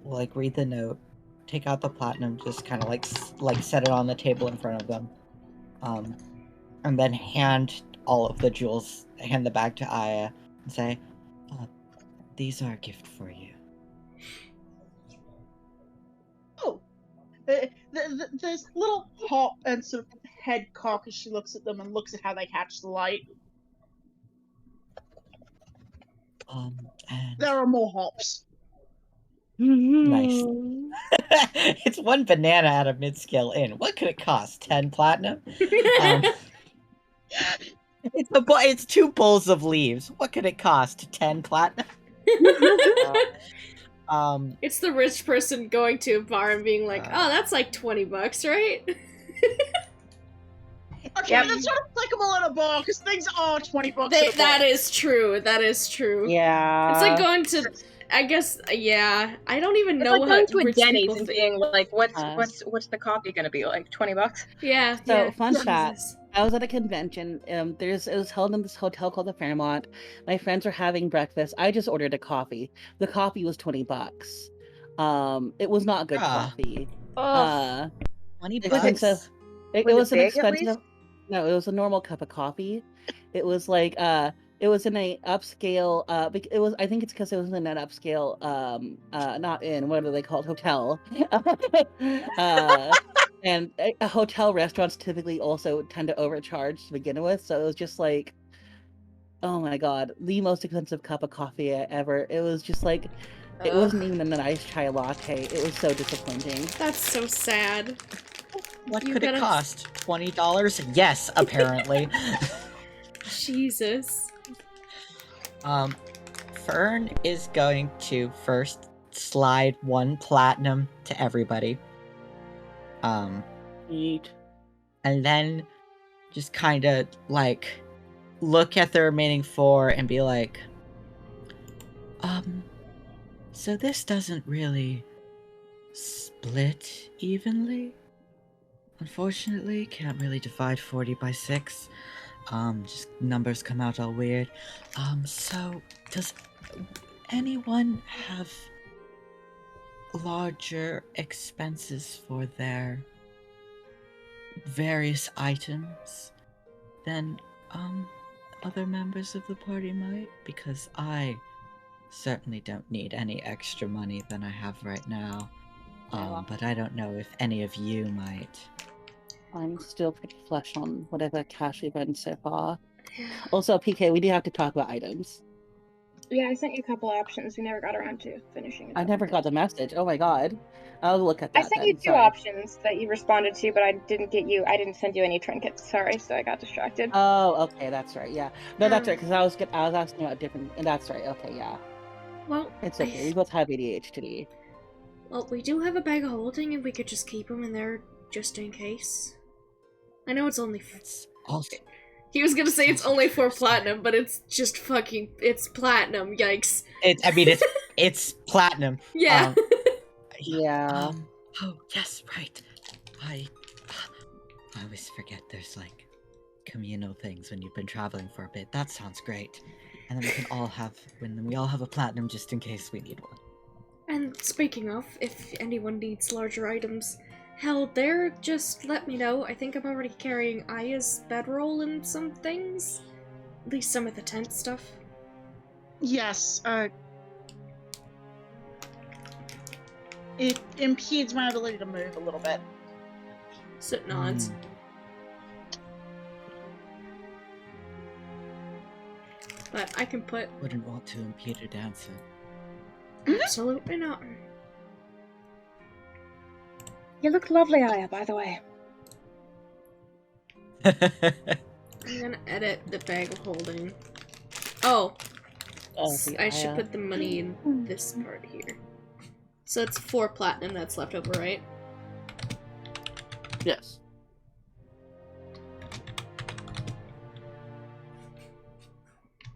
like read the note, take out the platinum, just kind of like set it on the table in front of them, and then hand all of the jewels, hand the bag to Aya, and say, "These are a gift for you." Oh, there's little hop and sort of head cock as she looks at them and looks at how they catch the light. And There are more hops. nice. It's one banana at a mid-scale inn. What could it cost? 10 platinum? It's 2 bowls of leaves. What could it cost? 10 platinum? It's the rich person going to a bar and being like, "Oh, that's like $20, right?" Okay, that's not applicable at a bar because things are $20 at a bar. That is true. That is true. Yeah. It's like going to, I guess, yeah. I don't even It's know like going what to a rich Denny's people and think. being like, what's the coffee gonna be like? $20? Yeah. So yeah. fun Jesus. fact. I was at a convention. It was held in this hotel called the Fairmont. My friends were having breakfast. I just ordered a coffee. The coffee was $20. It was not good coffee. Oh, 20 Expensive. bucks. It Was was it an big, at least? expensive. No, it was a normal cup of coffee. It was like it was in a upscale. It was. I think it's because it was in an upscale. Not in what are they called? Hotel. And hotel restaurants typically also tend to overcharge to begin with. So it was just like, oh my god, the most expensive cup of coffee I ever. It was just like, it wasn't even a nice chai latte. It was so disappointing. that's so sad. What You could gotta- it cost? $20? Yes, apparently. Jesus. Fern is going to first slide 1 platinum to everybody. Eat. And then just kind of like look at the remaining 4 and be like, so this doesn't really split evenly. Unfortunately, can't really divide 40 by 6. Just numbers come out all weird. So does anyone have larger expenses for their various items than other members of the party might? Because I certainly don't need any extra money than I have right now. But I don't know if any of you might. I'm still pretty flush on whatever cash we've been so far. Also, PK, we do have to talk about items. Yeah, I sent you a couple options. We never got around to finishing it. I never got the message. Oh my god. I'll look at that. I sent then. you 2 Sorry. options that you responded to, but I didn't send you any trinkets. Sorry, so I got distracted. Oh, okay, that's right. Yeah, no, that's right. Because I was asking about different. And that's right. Okay, yeah. Well, It's okay. We both have ADHD. well, we do have a bag of holding, and we could just keep them in there just in case. I know it's only. It's also He was gonna say it's only 4 platinum, but it's just fucking. It's platinum. Yikes. it's platinum. Yeah. Yeah. Oh yes, right. I always forget there's like communal things when you've been traveling for a bit. That sounds great. And then we all have a platinum just in case we need one. And speaking of, if anyone needs larger items, hell, just let me know. I think I'm already carrying Aya's bedroll and some things. At least some of the tent stuff. Yes, it impedes my ability to move a little bit. Soot nods. But I can put... Wouldn't want to impede a dancer. Absolutely not. You look lovely, Aya, by the way. I'm gonna edit the bag of holding. Oh, I should put the money in this part here. So it's 4 platinum that's left over, right? Yes.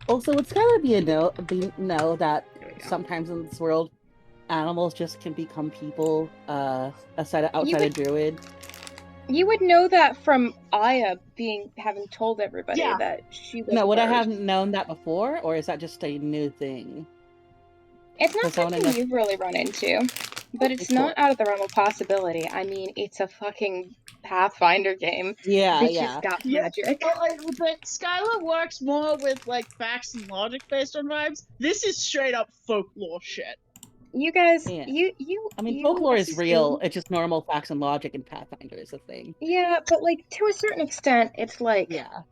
Also, it's gotta be a know that There we go. sometimes in this world, animals just can become people. Outside of druid. You would know that from Aya having told everybody Yeah. that she was. No, would I bird. have known that before, or is that just a new thing? It's not Because I wanna something know- you've really run into. But it's not out of the realm of possibility. I mean, it's a fucking Pathfinder game. Yeah, Bitches yeah. got Yeah. magic. But Skylar works more with like facts and logic based on vibes. This is straight up folklore shit. You guys, Yeah. you. I mean, you folklore is assume- real. It's just normal facts and logic in Pathfinder is a thing. Yeah, but like to a certain extent, it's like Yeah.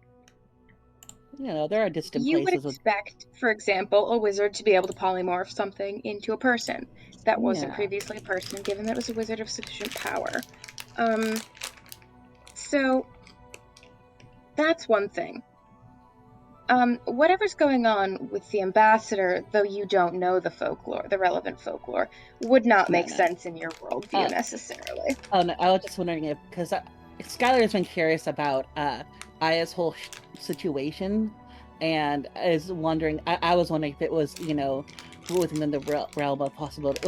You know, there are distant you would places with. expect, for example, a wizard to be able to polymorph something into a person that wasn't Yeah. previously a person, given that it was a wizard of sufficient power. So that's one thing. Whatever's going on with the ambassador, though you don't know the folklore, the relevant folklore, would not make sense in your worldview necessarily. Oh no, I was just wondering if because Skylar has been curious about Aya's whole situation, and is wondering. I was wondering if it was within the realm of possibility,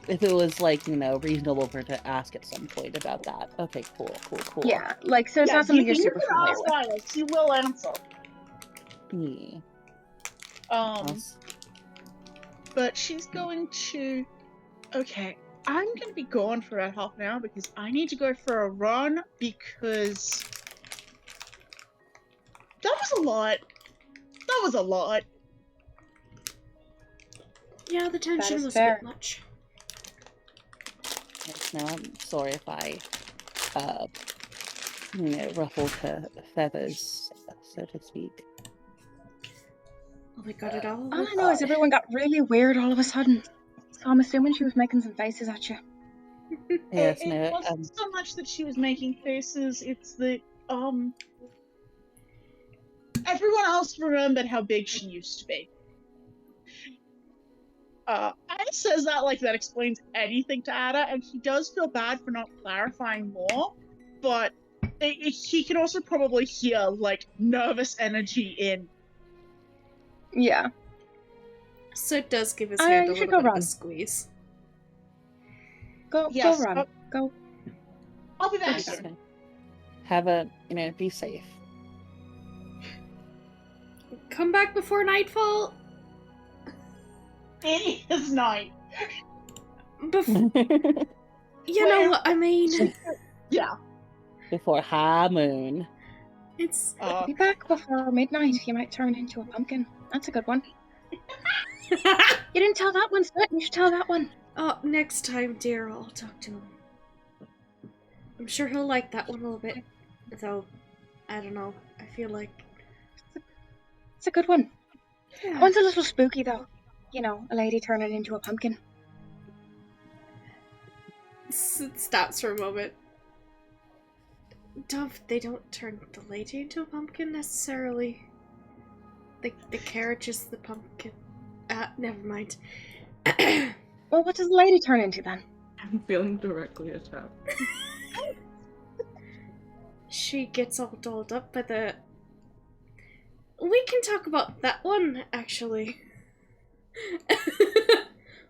if it was reasonable for her to ask at some point about that. Okay, cool. Yeah, like so it's not something you're you super can familiar ask with. Skylar. She will answer. Yeah. But she's going to. Okay, I'm going to be gone for about half an hour because I need to go for a run because that was a lot. That was a lot. Yeah, the tension is was fair. a bit much. Yes, no, I'm sorry if I, ruffled her feathers, so to speak. Oh, we got it all. All I know is everyone got really weird all of a sudden. So I'm assuming she was making some faces at you. Yes, It wasn't so much that she was making faces, it's that, everyone else remembered how big she used to be. Ada says that like that explains anything to Ada, and she does feel bad for not clarifying more, but he can also probably hear, like, nervous energy in. Yeah. So it does give his hand a you should little go bit of run. a squeeze. Go Yes, run. Go. I'll be back Okay. soon. Have a, be safe. Come back before nightfall. It is night. You know what I mean? Yeah. Before high moon. It's Be back before midnight. You might turn into a pumpkin. That's a good one. You didn't tell that one, Sweat. You should tell that one. Oh, next time, dear, I'll talk to him. I'm sure he'll like that one a little bit. Though, I don't know. I feel like... It's a good one. Yeah. That one's a little spooky, though. You know, a lady turning into a pumpkin. It stops for a moment. Dove, they don't turn the lady into a pumpkin necessarily. The carriage is the pumpkin. Never mind. Well, what does the lady turn into then? I'm feeling directly attacked. She gets all dolled up by the... We can talk about that one, actually.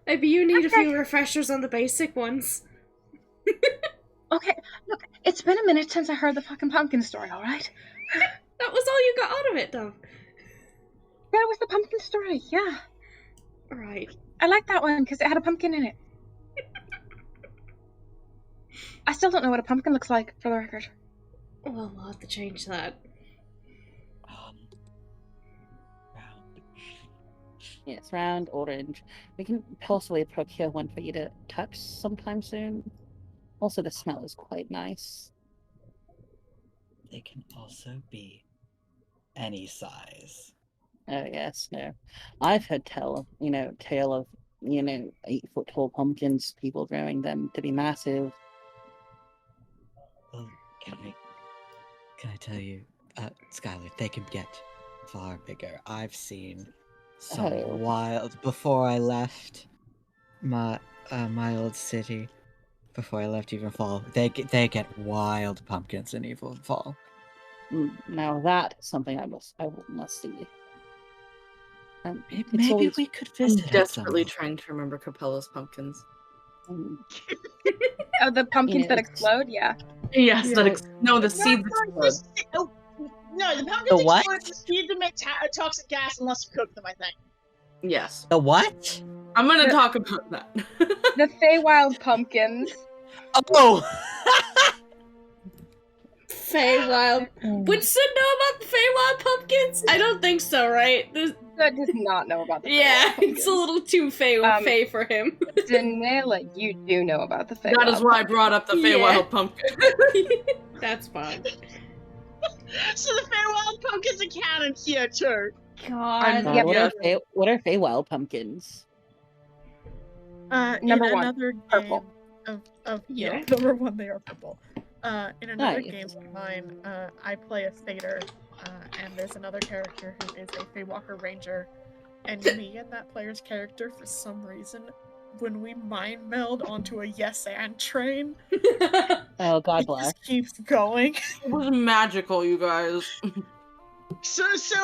Maybe you need a few refreshers on the basic ones. Okay, look, it's been a minute since I heard the fucking pumpkin story, alright? That was all you got out of it, Dove. That was the pumpkin story, yeah. Right. I like that one because it had a pumpkin in it. I still don't know what a pumpkin looks like, for the record. Well, we'll have to change that. Yes, round orange. We can possibly procure one for you to touch sometime soon. Also, the smell is quite nice. They can also be any size. Oh yes, no. I've heard tale of 8-foot tall pumpkins, people growing them to be massive. Well, can I tell you, Skylar, they can get far bigger. I've seen some wild before I left my old city. Before I left Evenfall, they get wild pumpkins in Evenfall. Now that is something I must see. Maybe we could visit. I'm desperately trying to remember Capella's pumpkins. Oh, the pumpkins that explode? Yeah. Yes, Yeah. the seeds explode. No, the pumpkins The what? explode. The seeds emit toxic gas unless you cook them, I think. Yes. The what? I'm gonna The- talk about that. The Feywild pumpkins. Oh! Feywild. Would Sid know about the Feywild pumpkins? I don't think so, right? That does not know about the Yeah, Feywild pumpkins. it's a little too Fey for him. Danila, you do know about the Feywild. That is why I brought up the Yeah. Feywild pumpkin. That's fine. So the Feywild pumpkins are canon here too. God. God, Yep. what are Feywild pumpkins? Number in one, another purple. game of Yeah. number one, they are purple. In another Nice. game of mine, I play a Fader, and there's another character who is a Feywalker Ranger, and me and that player's character, for some reason, when we mind meld onto a yes and train, Oh, God it bless. just keeps going. It was magical, you guys. So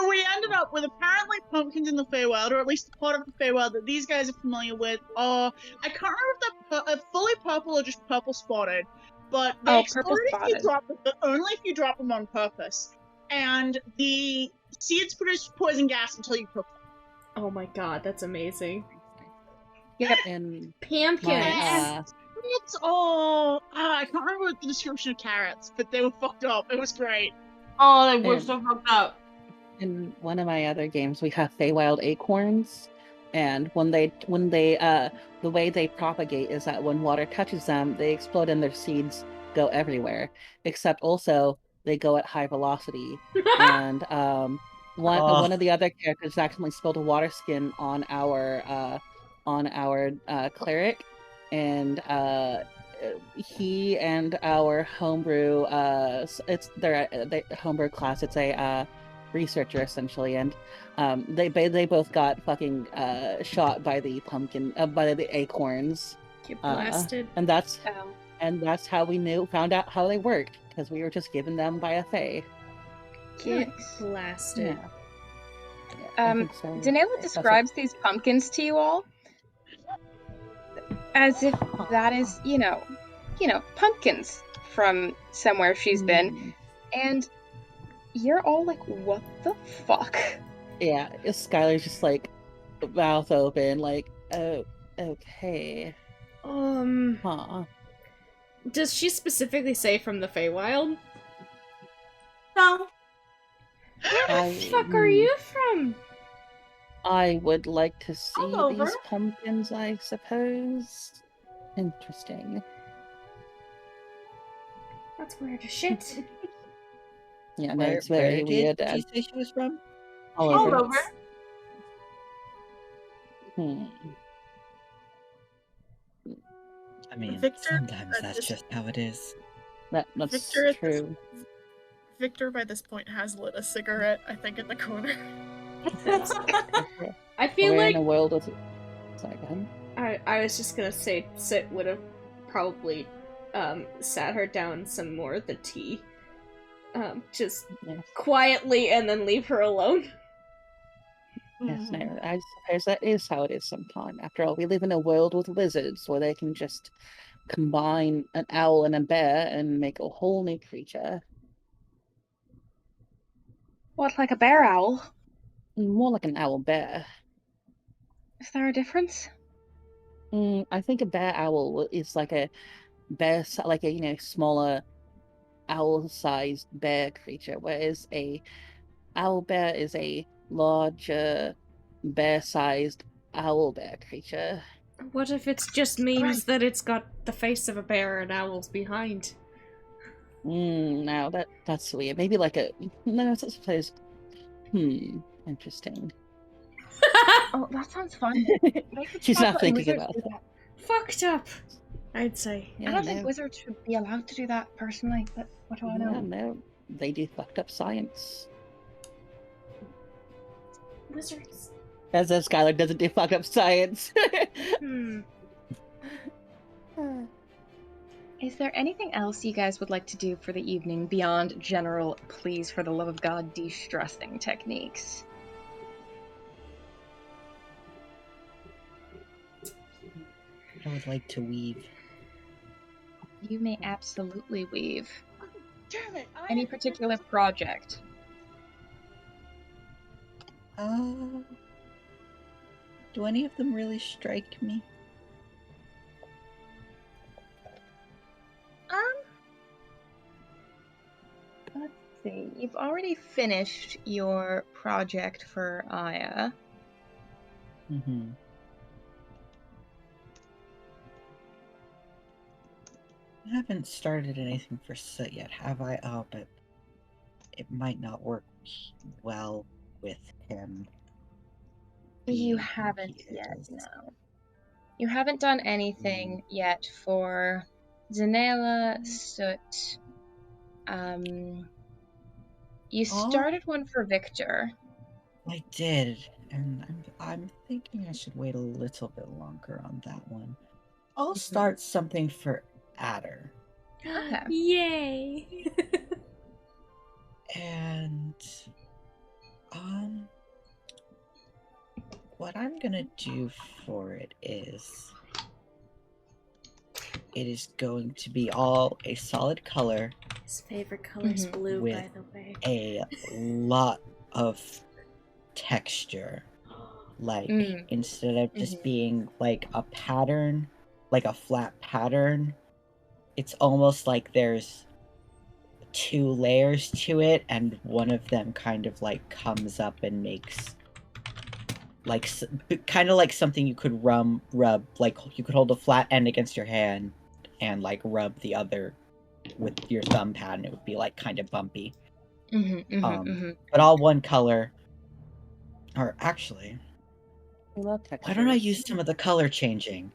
we ended up with apparently pumpkins in the Feywild, or at least the part of the Feywild that these guys are familiar with. I can't remember if they're fully purple or just purple spotted, but they explode purple if you spotted. drop them, but only if you drop them on purpose. And the seeds produce poison gas until you cook them. Oh my god, that's amazing. Yep. And Pumpkins. my, It's I can't remember the description of carrots, but they were fucked up. It was great. Oh, they were And- so fucked up. in one of my other games, we have Feywild acorns, and when they the way they propagate is that when water touches them, they explode and their seeds go everywhere. Except also they go at high velocity. And one of the other characters accidentally spilled a water skin on our cleric, and he and our homebrew it's their homebrew class. It's a researcher essentially, and they both got fucking shot by the by the acorns, Get blasted. and that's Oh, how we found out how they worked, because we were just given them by a fae. Get nice. blasted. I think so. Danila That's describes these pumpkins to you all as if that is, pumpkins from somewhere she's been, and you're all like, what the fuck? Yeah, Skylar's just like mouth open, like, oh, okay, huh. Does she specifically say from the Feywild? No. Where the fuck are you from? I would like to see over. these pumpkins, I suppose. Interesting. That's weird as shit. Yeah, no, it's very weird. Did she say she was from? All All over. over. I mean, Victor, sometimes that's just how it is. That's Victor at this- true. Victor, by this point, has lit a cigarette, I think, in the corner. I feel We're like in a world of... Sorry, go ahead. I was just gonna say Sit would have probably sat her down some more of the tea. Just Yes. quietly, and then leave her alone. Yes, no, I suppose that is how it is sometimes. After all, we live in a world with wizards where they can just combine an owl and a bear and make a whole new creature. What, like a bear owl? More like an owl bear. Is there a difference? I think a bear owl is like a bear, like a smaller owl-sized bear creature, whereas a owl bear is a larger bear-sized owl bear creature. What if it just means that it's got the face of a bear and owls behind? Now that's weird. Maybe like a no, I suppose. Interesting. Oh, that sounds fun. She's not thinking about that. Fucked up, I'd say. I don't think wizards should be allowed to do that personally, but what do I know? Yeah, no, they do fucked up science. Wizards. As if Skylar doesn't do fucked up science. Is there anything else you guys would like to do for the evening beyond general, please, for the love of God, de-stressing techniques? I would like to weave. You may absolutely weave. Damn it! Any particular project? Do any of them really strike me? Let's see. You've already finished your project for Aya. Mm-hmm. I haven't started anything for Soot yet, have I? Oh, but it might not work well with him. You being who haven't he yet, is. no. You haven't done anything yet for Zanela, Soot. You started one for Victor. I did, and I'm thinking I should wait a little bit longer on that one. I'll start something for Adder. Okay. Yay! And what I'm gonna do for it is going to be all a solid color. His favorite color is blue, with by the way. a lot of texture. Like, instead of just being like a pattern, like a flat pattern, it's almost like there's 2 layers to it, and one of them kind of like comes up and makes like kind of like something you could rub, like you could hold a flat end against your hand and like rub the other with your thumb pad, and it would be like kind of bumpy. But all one color. Or actually, I love texture. why don't I use some of the color changing?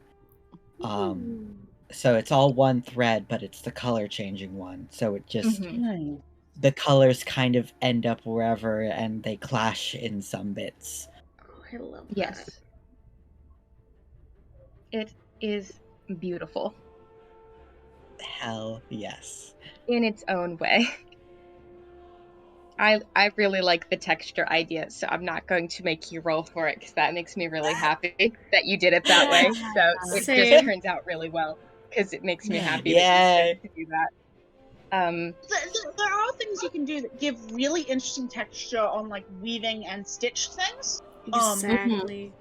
So it's all one thread, but it's the color changing one. So it just the colors kind of end up wherever, and they clash in some bits. Oh, I love that. Yes. It is beautiful. Hell yes. In its own way. I really like the texture idea, so I'm not going to make you roll for it because that makes me really happy that you did it that way. So it just turns out really well because it makes me happy that you chose to do that. There are things you can do that give really interesting texture on like weaving and stitched things. Exactly.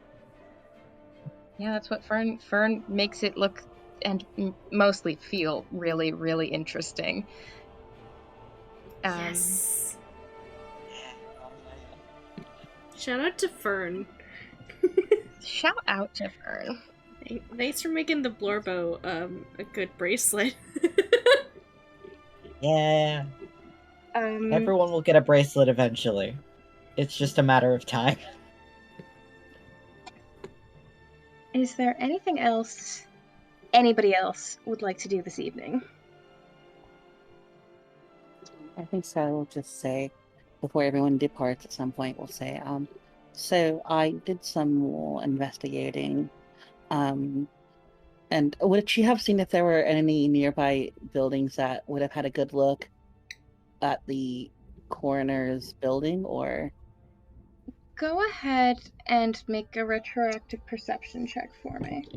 Yeah, that's what Fern makes it look and mostly feel really, really interesting. Yes. Shout out to Fern. Shout out to Fern. Thanks for making the Blorbo a good bracelet. Yeah. Everyone will get a bracelet eventually. It's just a matter of time. Is there anything else anybody else would like to do this evening? I think so. We'll just say, before everyone departs at some point, we'll say, so I did some more investigating, and would she have seen if there were any nearby buildings that would have had a good look at the coroner's building, or? Go ahead and make a retroactive perception check for me.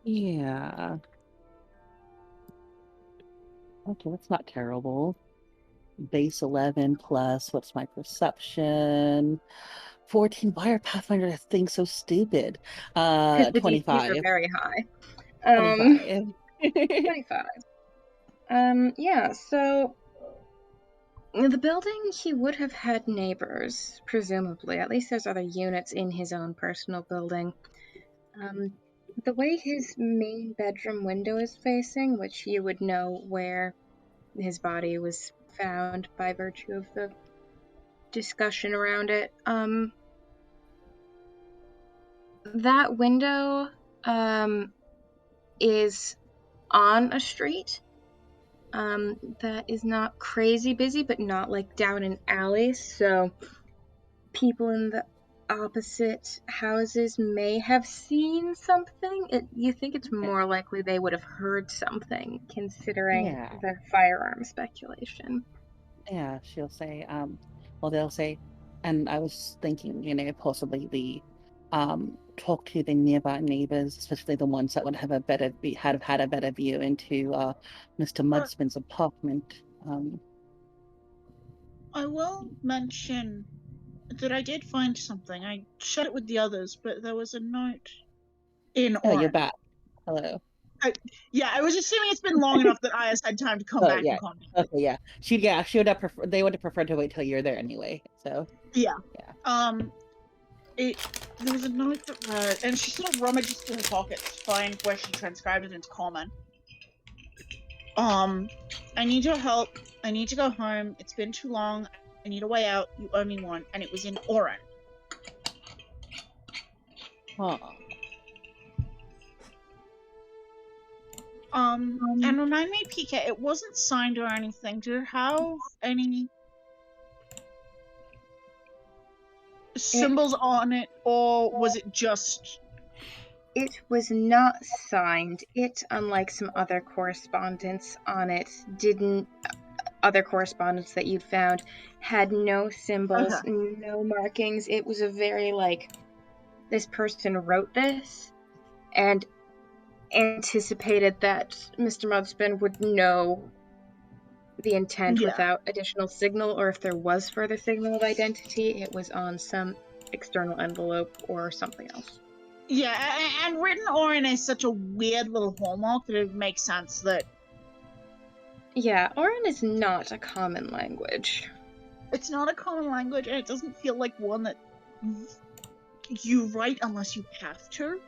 Yeah. Okay, that's not terrible. Base 11 plus, what's my perception? 14. Why are Pathfinder things so stupid? Because the DCs 25. are very high. 25. 25. Yeah, so the building, he would have had neighbors, presumably. At least there's other units in his own personal building. The way his main bedroom window is facing, which you would know where his body was found by virtue of the discussion around it, that window is on a street that is not crazy busy, but not like down an alley, so people in the opposite houses may have seen something. You think it's more likely they would have heard something, considering the firearm speculation. Yeah, she'll say, well, they'll say, and I was thinking, possibly talk to the nearby neighbors, especially the ones that would have had a better view into Mr. Mudspin's apartment. I will mention that I did find something. I shared it with the others, but there was a note in Oh, you're orange. back. Hello. Yeah, I was assuming it's been long enough that Aya's had time to come Oh, back yeah. and comment. Okay, yeah. She would have they would have preferred to wait till you're there anyway. So Yeah. yeah. There was a note that read, and she sort of rummages through her pockets to find where she transcribed it into common. I need your help. I need to go home. It's been too long. I need a way out. You owe me one. And it was in Oren. Huh. And remind me, PK, it wasn't signed or anything. Do you have any symbols on it, or was it just... It was not signed. It, unlike some other correspondence on it, other correspondence that you'd found, had no symbols, no markings. It was a very, this person wrote this and anticipated that Mr. Mudspin would know the intent without additional signal, or if there was further signal of identity, it was on some external envelope or something else. Yeah, and written Orin is such a weird little hallmark that it makes sense that... Yeah, Orin is not a common language. It's not a common language, and it doesn't feel like one that you write unless you have to.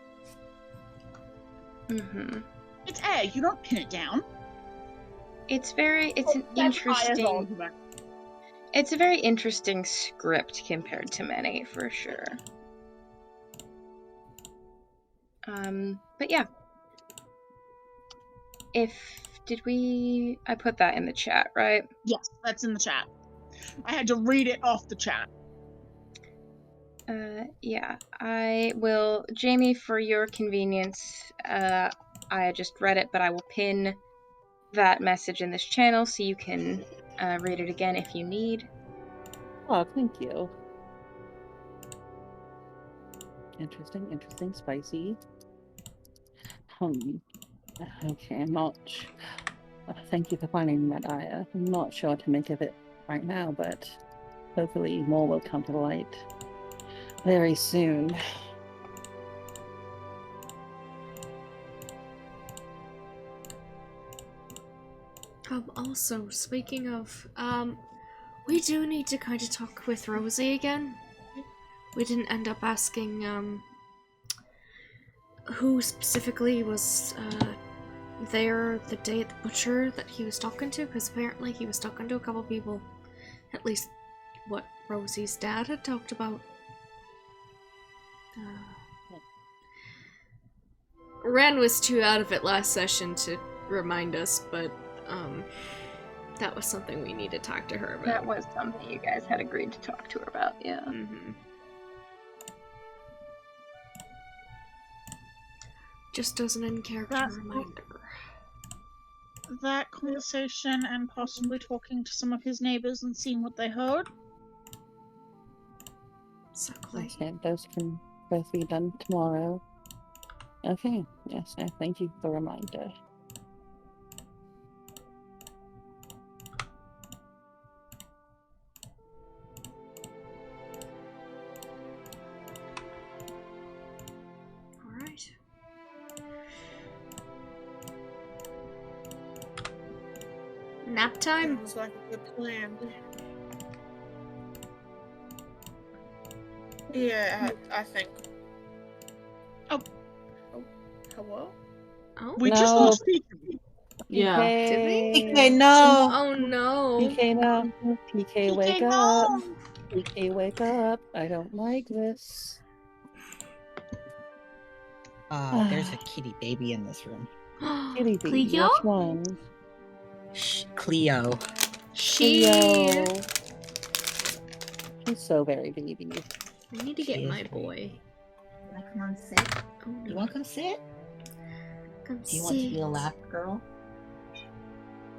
Mm-hmm. It's A, you don't pin it down. It's an interesting... It's a very interesting script compared to many, for sure. But yeah. I put that in the chat, right? Yes, that's in the chat. I had to read it off the chat. Yeah, I will, Jamie, for your convenience, I just read it, but I will pin that message in this channel so you can read it again if you need. Oh, thank you. Interesting, spicy. Okay, I'm not... thank you for finding that, Aya. I'm not sure what to make of it right now, but hopefully more will come to light very soon. Also, speaking of, we do need to kind of talk with Rosie again. We didn't end up asking, who specifically was, there the day at the butcher that he was talking to, because apparently he was talking to a couple people. At least what Rosie's dad had talked about. Ren was too out of it last session to remind us, but that was something we need to talk to her about. That was something you guys had agreed to talk to her about, yeah. Mm-hmm. Just as an in-character reminder. That conversation and possibly talking to some of his neighbors and seeing what they heard. Exactly. Okay, those can both be done tomorrow. Okay, yes, I thank you for the reminder. Alright. Nap time? Sounds like a good plan. Yeah, I think. Oh, hello? Oh, We just lost PK. Yeah. did we? PK, no! Oh no. PK, no. PK, wake no! up. PK, wake up. I don't like this. There's a kitty baby in this room. Kitty baby, Cleo? which one? Cleo. She. She's so very baby. I need to She get is my baby. boy. Wanna come on sit? Oh no. You wanna come sit? Come Do you want to be a sit. lap girl?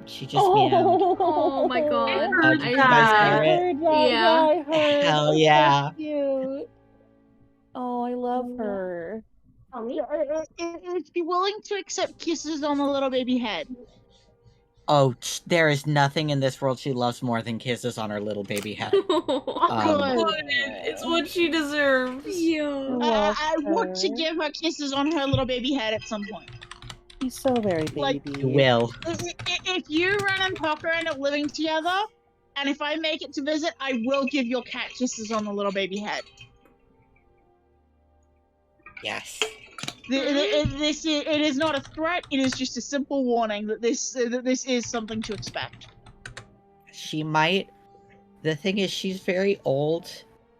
She just meowed. Oh my god. Oh, did you guys hear it? heard that. Yeah. I heard. Hell That's yeah. So cute. Oh, I love her. Is she willing to accept kisses on the little baby head? Oh, there is nothing in this world she loves more than kisses on her little baby head. Good. It's what she deserves. Yo. I want to give her kisses on her little baby head at some point. He's so very Like- baby. You will. If you, Ren, and Parker end up living together, and if I make it to visit, I will give your cat kisses on the little baby head. Yes. It is not a threat. It is just a simple warning that this is something to expect. She might. The thing is, she's very old,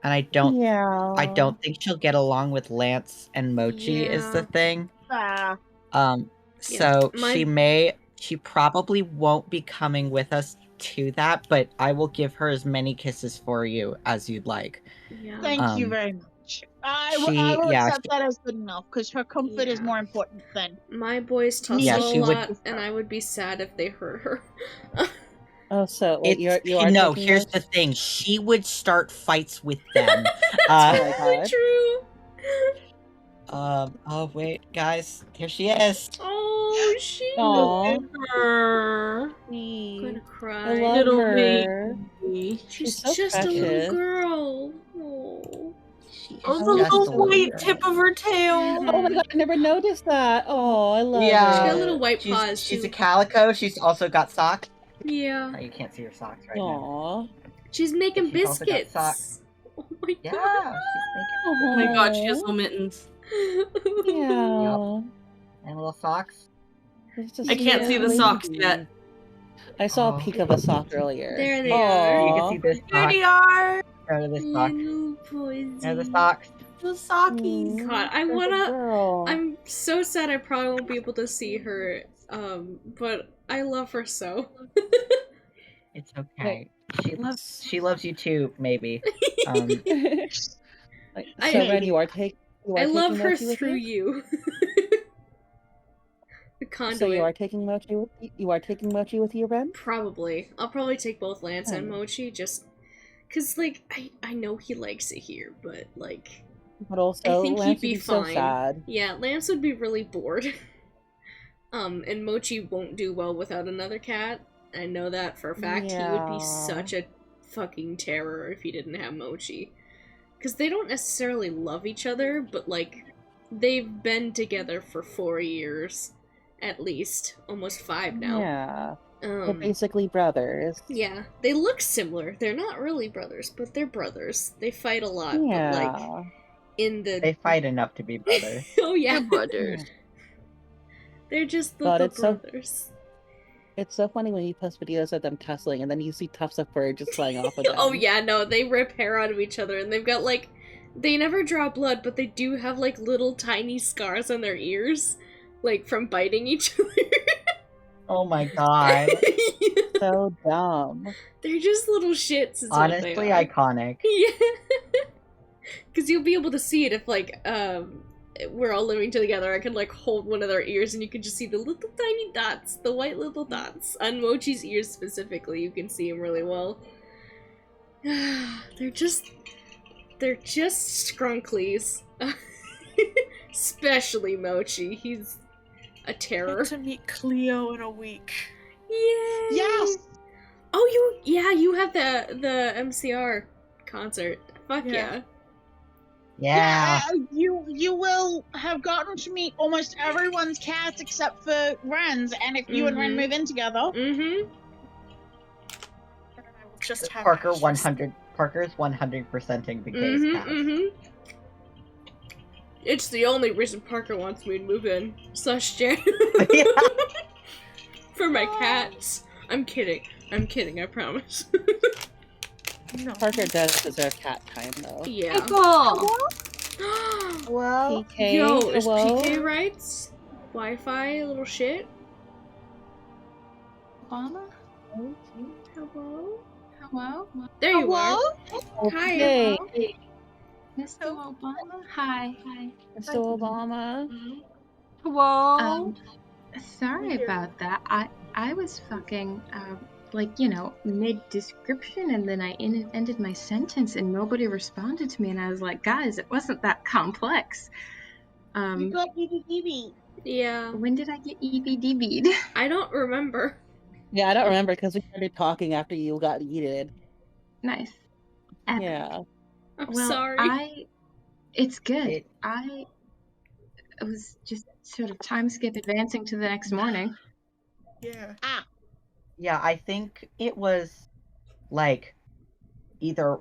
and I don't think she'll get along with Lance and Mochi. Is the Yeah. thing. Ah, So my- she probably won't be coming with us to that, but I will give her as many kisses for you as you'd like. Yeah. thank you very much. I will accept that as good enough because her comfort is Yeah. more important than. My boys tussle Yeah, a she would- lot, and I would be sad if they hurt her. Oh, so wait, you are no. taking Here's those? the thing: she would start fights with them. Oh my Totally God. true. Oh wait, guys, here she is. Oh, she. Aw, Her I'm gonna sweet. cry. I love little her. baby. She's so just a little precious. girl. Oh. She is Oh, Oh, the just a little little white girl. tip of her tail. Oh my God, I never noticed that. Oh, I love Yeah. She it. got little white She's, paws she's too. a calico. She's also got socks. Yeah. Oh, you can't see her socks right now. Aw. She's making She's also got biscuits. socks. Oh my Yeah, god. Oh my god, she has little mittens. Yeah. And little socks. It's just I can't see the so socks baby. yet. I saw a Oh. peek of a sock earlier. There they You are. can see this There sock. they are. There are the socks. Little poison. There are the socks. The sockies. God, I There's a wanna. girl. I'm so sad I probably won't be able to see her. But I love her so. It's okay. She loves you too, maybe. Like, I- so Ren, you are taking. I love her Mochi with through you. you. The conduit. So you are taking Mochi with you, Ren? Probably. I'll probably take both Lance and Oh. Mochi just. Cause, like, I know he likes it here, but, like. But also, I think Lance he'd be would be so fine. sad. Yeah, Lance would be really bored. And Mochi won't do well without another cat. I know that for a fact. He would be Yeah. such a fucking terror if he didn't have Mochi. Because they don't necessarily love each other, but, like, they've been together for 4 years. At least. Almost 5 now. Yeah, they're Um, basically brothers. yeah, they look similar. They're not really brothers, but they're brothers. They fight a lot, but, Yeah. like, in the... They fight enough to be brothers. Oh, yeah. brothers. They're just God, little it's so- brothers. It's so funny when you post videos of them tussling and then you see tufts of fur just flying off of them. Oh yeah, no, they rip hair out of each other, and they've got, like, they never draw blood, but they do have, like, little tiny scars on their ears, like, from biting each other. Oh my god. So dumb. They're just little shits, is what they Honestly, are. iconic. Yeah. Because you'll be able to see it if, like, we're all living together. I can, like, hold one of their ears, and you can just see the little tiny dots, the white little dots. On Mochi's ears specifically, you can see them really well. They're just skrunklies. Especially Mochi. He's a terror. Get to meet Cleo in a week. Yay! Yes. Oh, you have the MCR concert. Fuck Yeah. yeah. Yeah. You will have gotten to meet almost everyone's cats except for Ren's, and if you and Ren Mhm. move in together, Mm-hmm. And I will just have Parker ashes. 100. Parker's 100%ing the case cat. It's the only reason Parker wants me to move in. Slash Jan. Yeah. For my cats. I'm kidding, I promise. No. Parker does deserve cat time though. Yeah. Pickle. well, PK, Yo, is hello? PK rights? Wi-Fi, a little shit? Obama? Hello? Hello? There you are. Hi. Yay, Mr. Obama? Hi. Mr. Obama. Hello. Sorry about that. I was fucking, like, you know, mid-description, and then I ended my sentence, and nobody responded to me, and I was like, guys, it wasn't that complex. you got EBDB. Yeah. When did I get EBDB'd? I don't remember. Yeah, I don't remember because we started talking after you got yeeted. Nice. Epic. Yeah. I'm Well, sorry. it's good. It- I was just sort of time skip advancing to the next morning. Yeah. Yeah, I think it was like either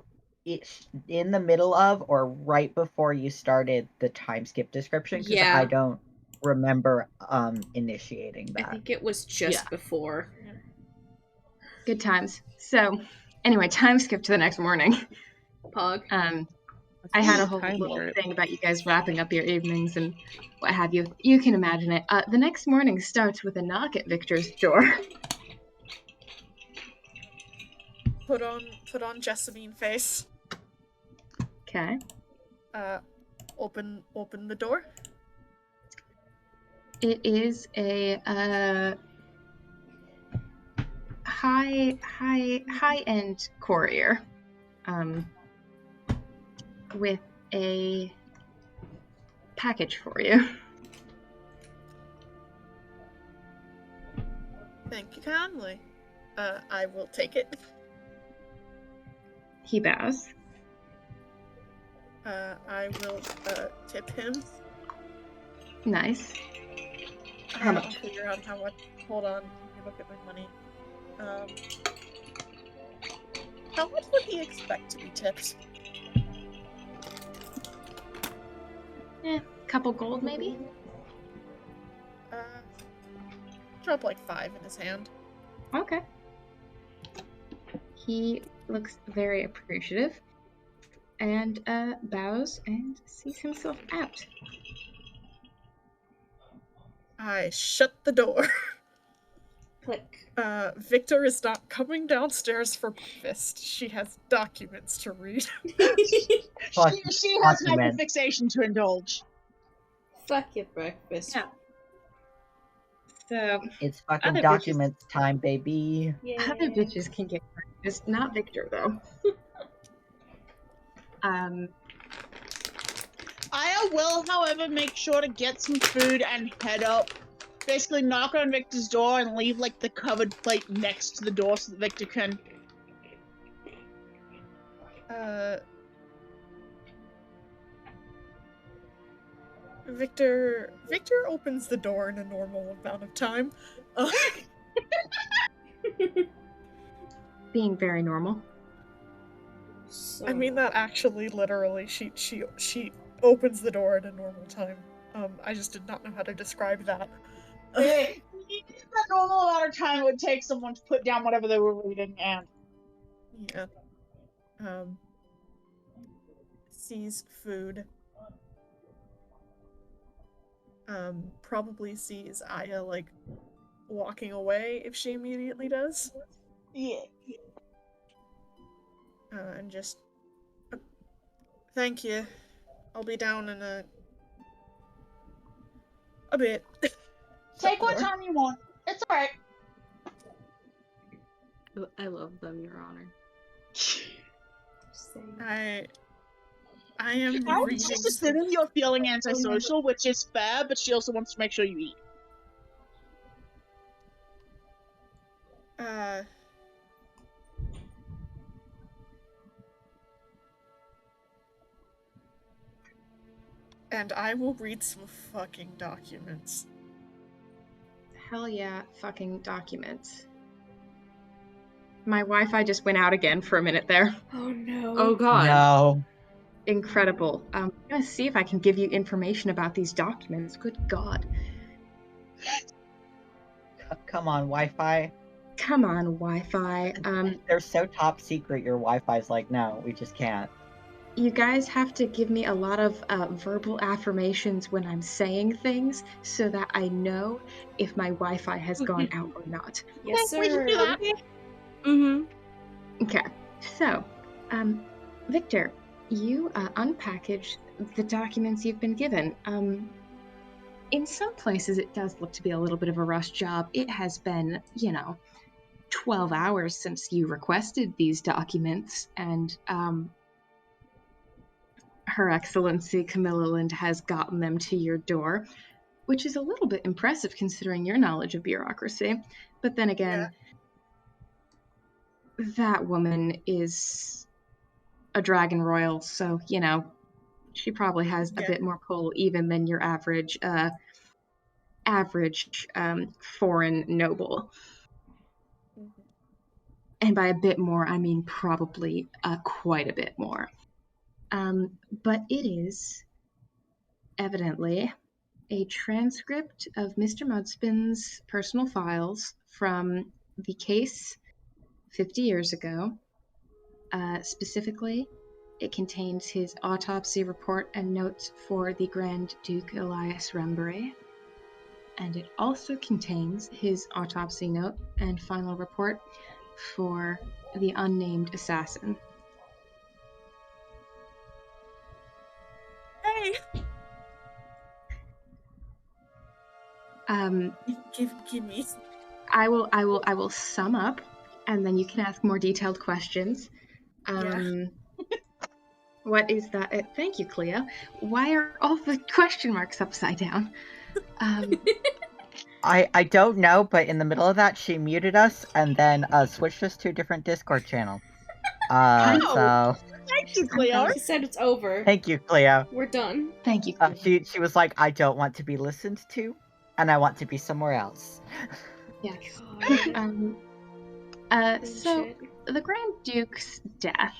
in the middle of or right before you started the time skip description because Yeah. I don't remember initiating I that. think it was just Yeah. before. Good times. So, anyway, time skip to the next morning. Pog. I had a whole Time little warp. thing about you guys wrapping up your evenings and what have you. You can imagine it. The next morning starts with a knock at Victor's door. Put on Jessamine face. Okay. Open the door. It is a high-end courier, with a package for you. Thank you kindly. I will take it. He bows. I will tip him. Nice. How much? I'll figure out how much. Hold on. Let me look at my money. How much would he expect to be tipped? Couple gold maybe? Drop like 5 in his hand. Okay. He looks very appreciative and bows and sees himself out. I shut the door. Click. Victor is not coming downstairs for breakfast. She has documents to read. Fuck She has document. hyperfixation to indulge. Fuck your breakfast. Yeah. So It's fucking Other documents time, baby. other bitches can get breakfast, not Victor though. I will, however, make sure to get some food and head up. Basically, knock on Victor's door and leave like the covered plate next to the door so that Victor can. Victor opens the door in a normal amount of time. Being very normal. So, I mean that actually, literally, she opens the door at a normal time. I just did not know how to describe that. The normal amount of time it would take someone to put down whatever they were reading and. Yeah. Sees food. Probably sees Aya, like, walking away if she immediately does. Yeah. And just... thank you. I'll be down in a bit. Take what time you want. It's alright. I love them, Your Honor. I am I'm reading just assuming you're feeling antisocial, which is fair, but she also wants to make sure you eat. And I will read some fucking documents. Hell yeah, fucking documents. My Wi-Fi just went out again for a minute there. oh no. Oh god. No. Incredible. I'm gonna see if I can give you information about these documents. Good God. Come on, Wi-Fi. Come on, Wi-Fi. They're so top secret. Your Wi-Fi's like, no, we just can't. You guys have to give me a lot of verbal affirmations when I'm saying things so that I know if my Wi-Fi has gone out or not. Yes, sir. We can do that. Mm-hmm. Okay, so, Victor, you unpackage the documents you've been given. In some places it does look to be a little bit of a rush job. It has been, 12 hours since you requested these documents, and Her Excellency Camilla Lind has gotten them to your door, which is a little bit impressive considering your knowledge of bureaucracy. But then again, that woman is a dragon royal, so, you know, she probably has a Yeah. bit more pull even than your average foreign noble. Mhm. And by a bit more, I mean probably quite a bit more. But it is evidently a transcript of Mr. Mudspin's personal files from the case 50 years ago. Specifically, it contains his autopsy report and notes for the Grand Duke Elias Rembury. And it also contains his autopsy note and final report for the unnamed assassin. Hey, Um, give me. I will sum up, and then you can ask more detailed questions. Yeah. What is that? Thank you, Cleo. Why are all the question marks upside down? I don't know, but in the middle of that, she muted us and then switched us to a different Discord channel. So Thank you, Cleo. She said it's over. thank you, Cleo. We're done. Thank you. Cleo. She was like, I don't want to be listened to, and I want to be somewhere else. Yes. God. So Shit. the Grand Duke's death.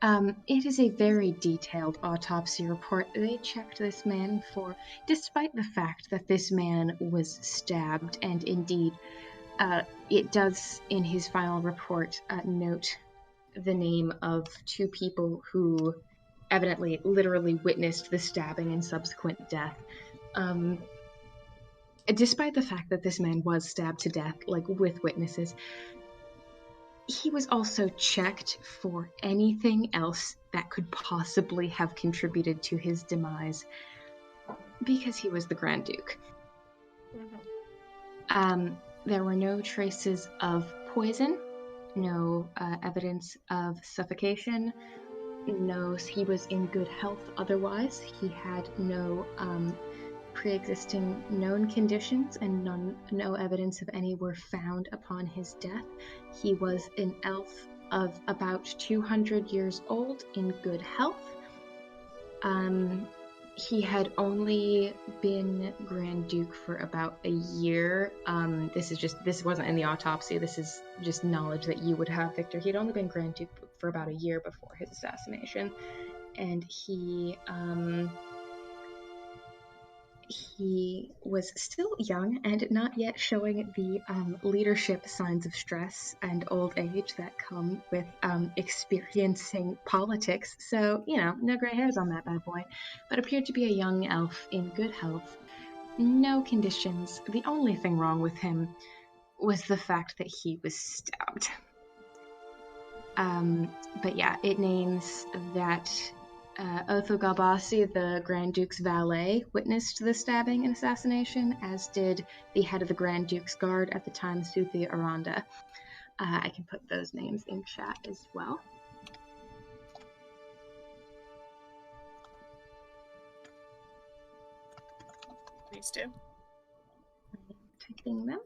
It is a very detailed autopsy report. They checked this man for, despite the fact that this man was stabbed, and indeed, it does in his final report note the name of two people who evidently literally witnessed the stabbing and subsequent death. Despite the fact that this man was stabbed to death, like with witnesses, he was also checked for anything else that could possibly have contributed to his demise because he was the Grand Duke. There were no traces of poison, no evidence of suffocation, no, he was in good health otherwise. He had no pre-existing known conditions, and no evidence of any were found upon his death. He was an elf of about 200 years old in good health. He had only been Grand Duke for about a year. This wasn't in the autopsy. This is just knowledge that you would have, Victor. He'd only been Grand Duke for about a year before his assassination, and he was still young and not yet showing the leadership signs of stress and old age that come with experiencing politics. So, you know, no gray hairs on that bad boy, but appeared to be a young elf in good health, no conditions. The only thing wrong with him was the fact that he was stabbed. But yeah, it names that Otho Galbasi, the Grand Duke's valet, witnessed the stabbing and assassination, as did the head of the Grand Duke's guard at the time, Suthia Aranda. I can put those names in chat as well. Please do. Typing them.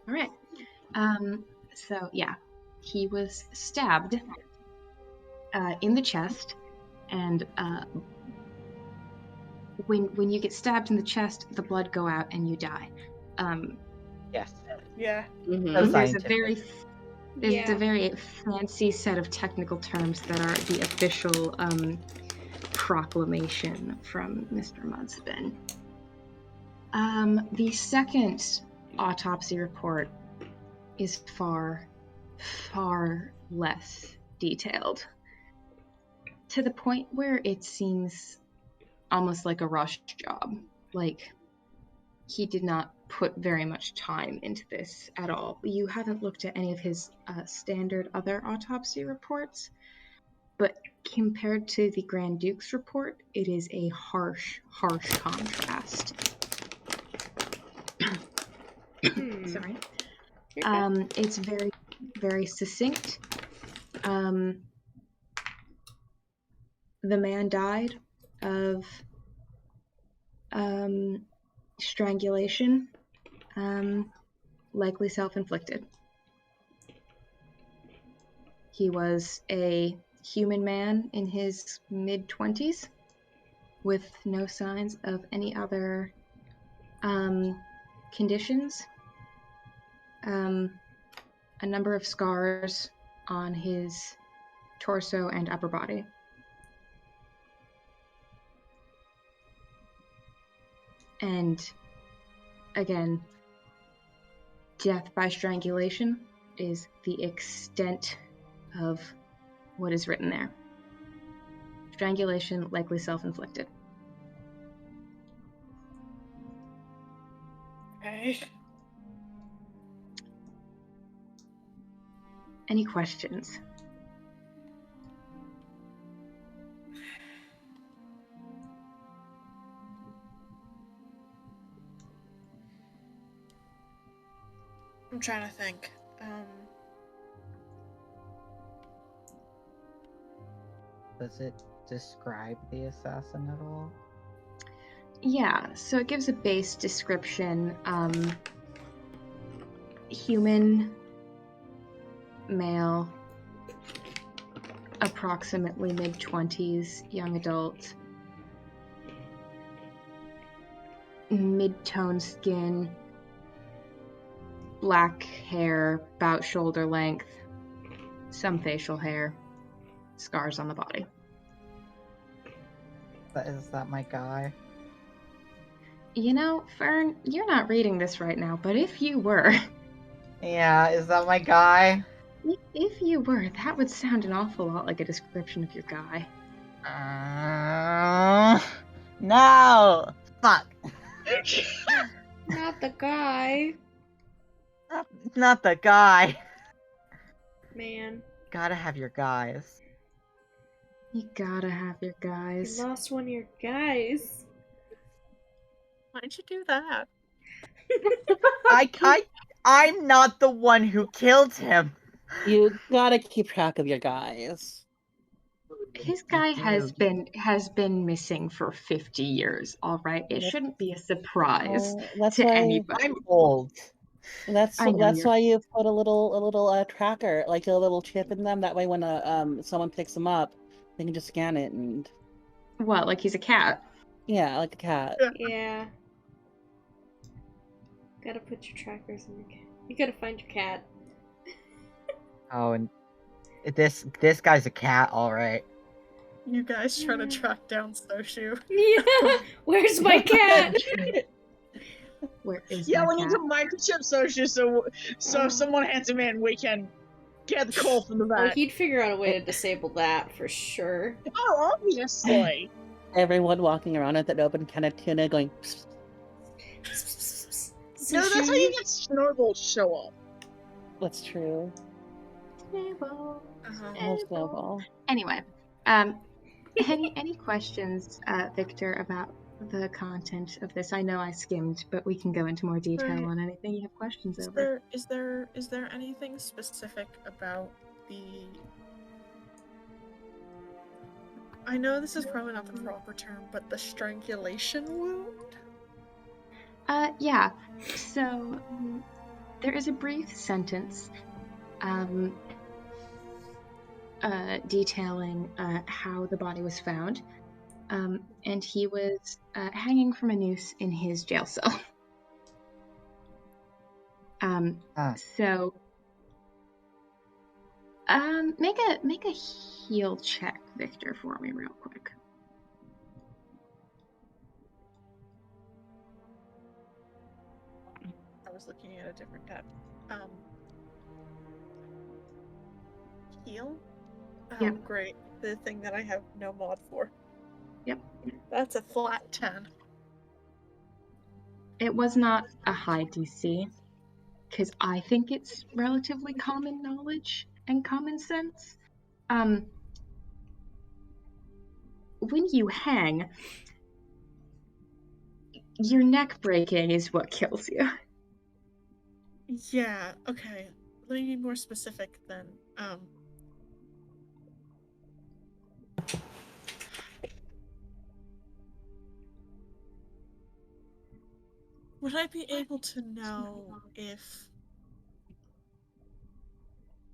All right. So yeah, he was stabbed in the chest, and when you get stabbed in the chest, the blood go out and you die. Yes. Yeah. Mhm. So There's a scientific. a very fancy set of technical terms that are the official proclamation from Mr. Mudspin. The second autopsy report is far, far less detailed, to the point where it seems almost like a rushed job. Like, he did not put very much time into this at all. You haven't looked at any of his standard other autopsy reports. but compared to the Grand Duke's report, it is a harsh, harsh contrast. Sorry. It's very, very succinct. The man died of strangulation, likely self-inflicted. He was a human man in his mid-20s with no signs of any other conditions. A number of scars on his torso and upper body. And again, death by strangulation is the extent of what is written there. Strangulation, likely self-inflicted. Okay. Any questions? I'm trying to think. Does it describe the assassin at all? Yeah, so it gives a base description. Human, male, approximately mid-20s, young adult, mid-tone skin, black hair, about shoulder length, some facial hair, scars on the body. Is that my guy? You know, Fern, you're not reading this right now, but if you were... Yeah, is that my guy? If you were, that would sound an awful lot like a description of your guy. No! Fuck. Not the guy. Not the guy. Man. Gotta have your guys. You gotta have your guys. You lost one of your guys. Why'd you do that? I'm not the one who killed him. You gotta keep track of your guys. His guy has been missing for 50 years, all right? It shouldn't be a surprise to anybody. I'm old. That's I know why you put a little tracker, like a little chip in them. That way, when someone picks them up, they can just scan it and. What? Like he's a cat? Yeah, like a cat. Yeah. Gotta put your trackers in your cat. You gotta find your cat. Oh, and this guy's a cat, all right. You guys try to track down Soshu. Yeah. Where's my cat? Where is Yeah, my we need cat? to microchip Soshu so if someone hands him in, we can get the call from the Oh, back. he'd figure out a way to disable that for sure. Oh, obviously. Everyone walking around with an open can of tuna going. Psst. No, that's how you get Snorgle to show up. That's true. Snowball. Oh, Snowball. Anyway, any questions, Victor, about the content of this? I know I skimmed, but we can go into more detail Right. on anything you have questions over. Is there anything specific about the? I know this is probably not the proper term, but the strangulation wound? Yeah. So there is a brief sentence detailing how the body was found, and he was hanging from a noose in his jail cell. So make a heal check, Victor, for me real quick. I was looking at a different tab. Heal? Oh, Yep. great. The thing that I have no mod for. Yep. That's a flat 10. It was not a high DC, because I think it's relatively common knowledge and common sense. when you hang, your neck breaking is what kills you. Yeah, okay. Let me be more specific then. Would I be able to know if,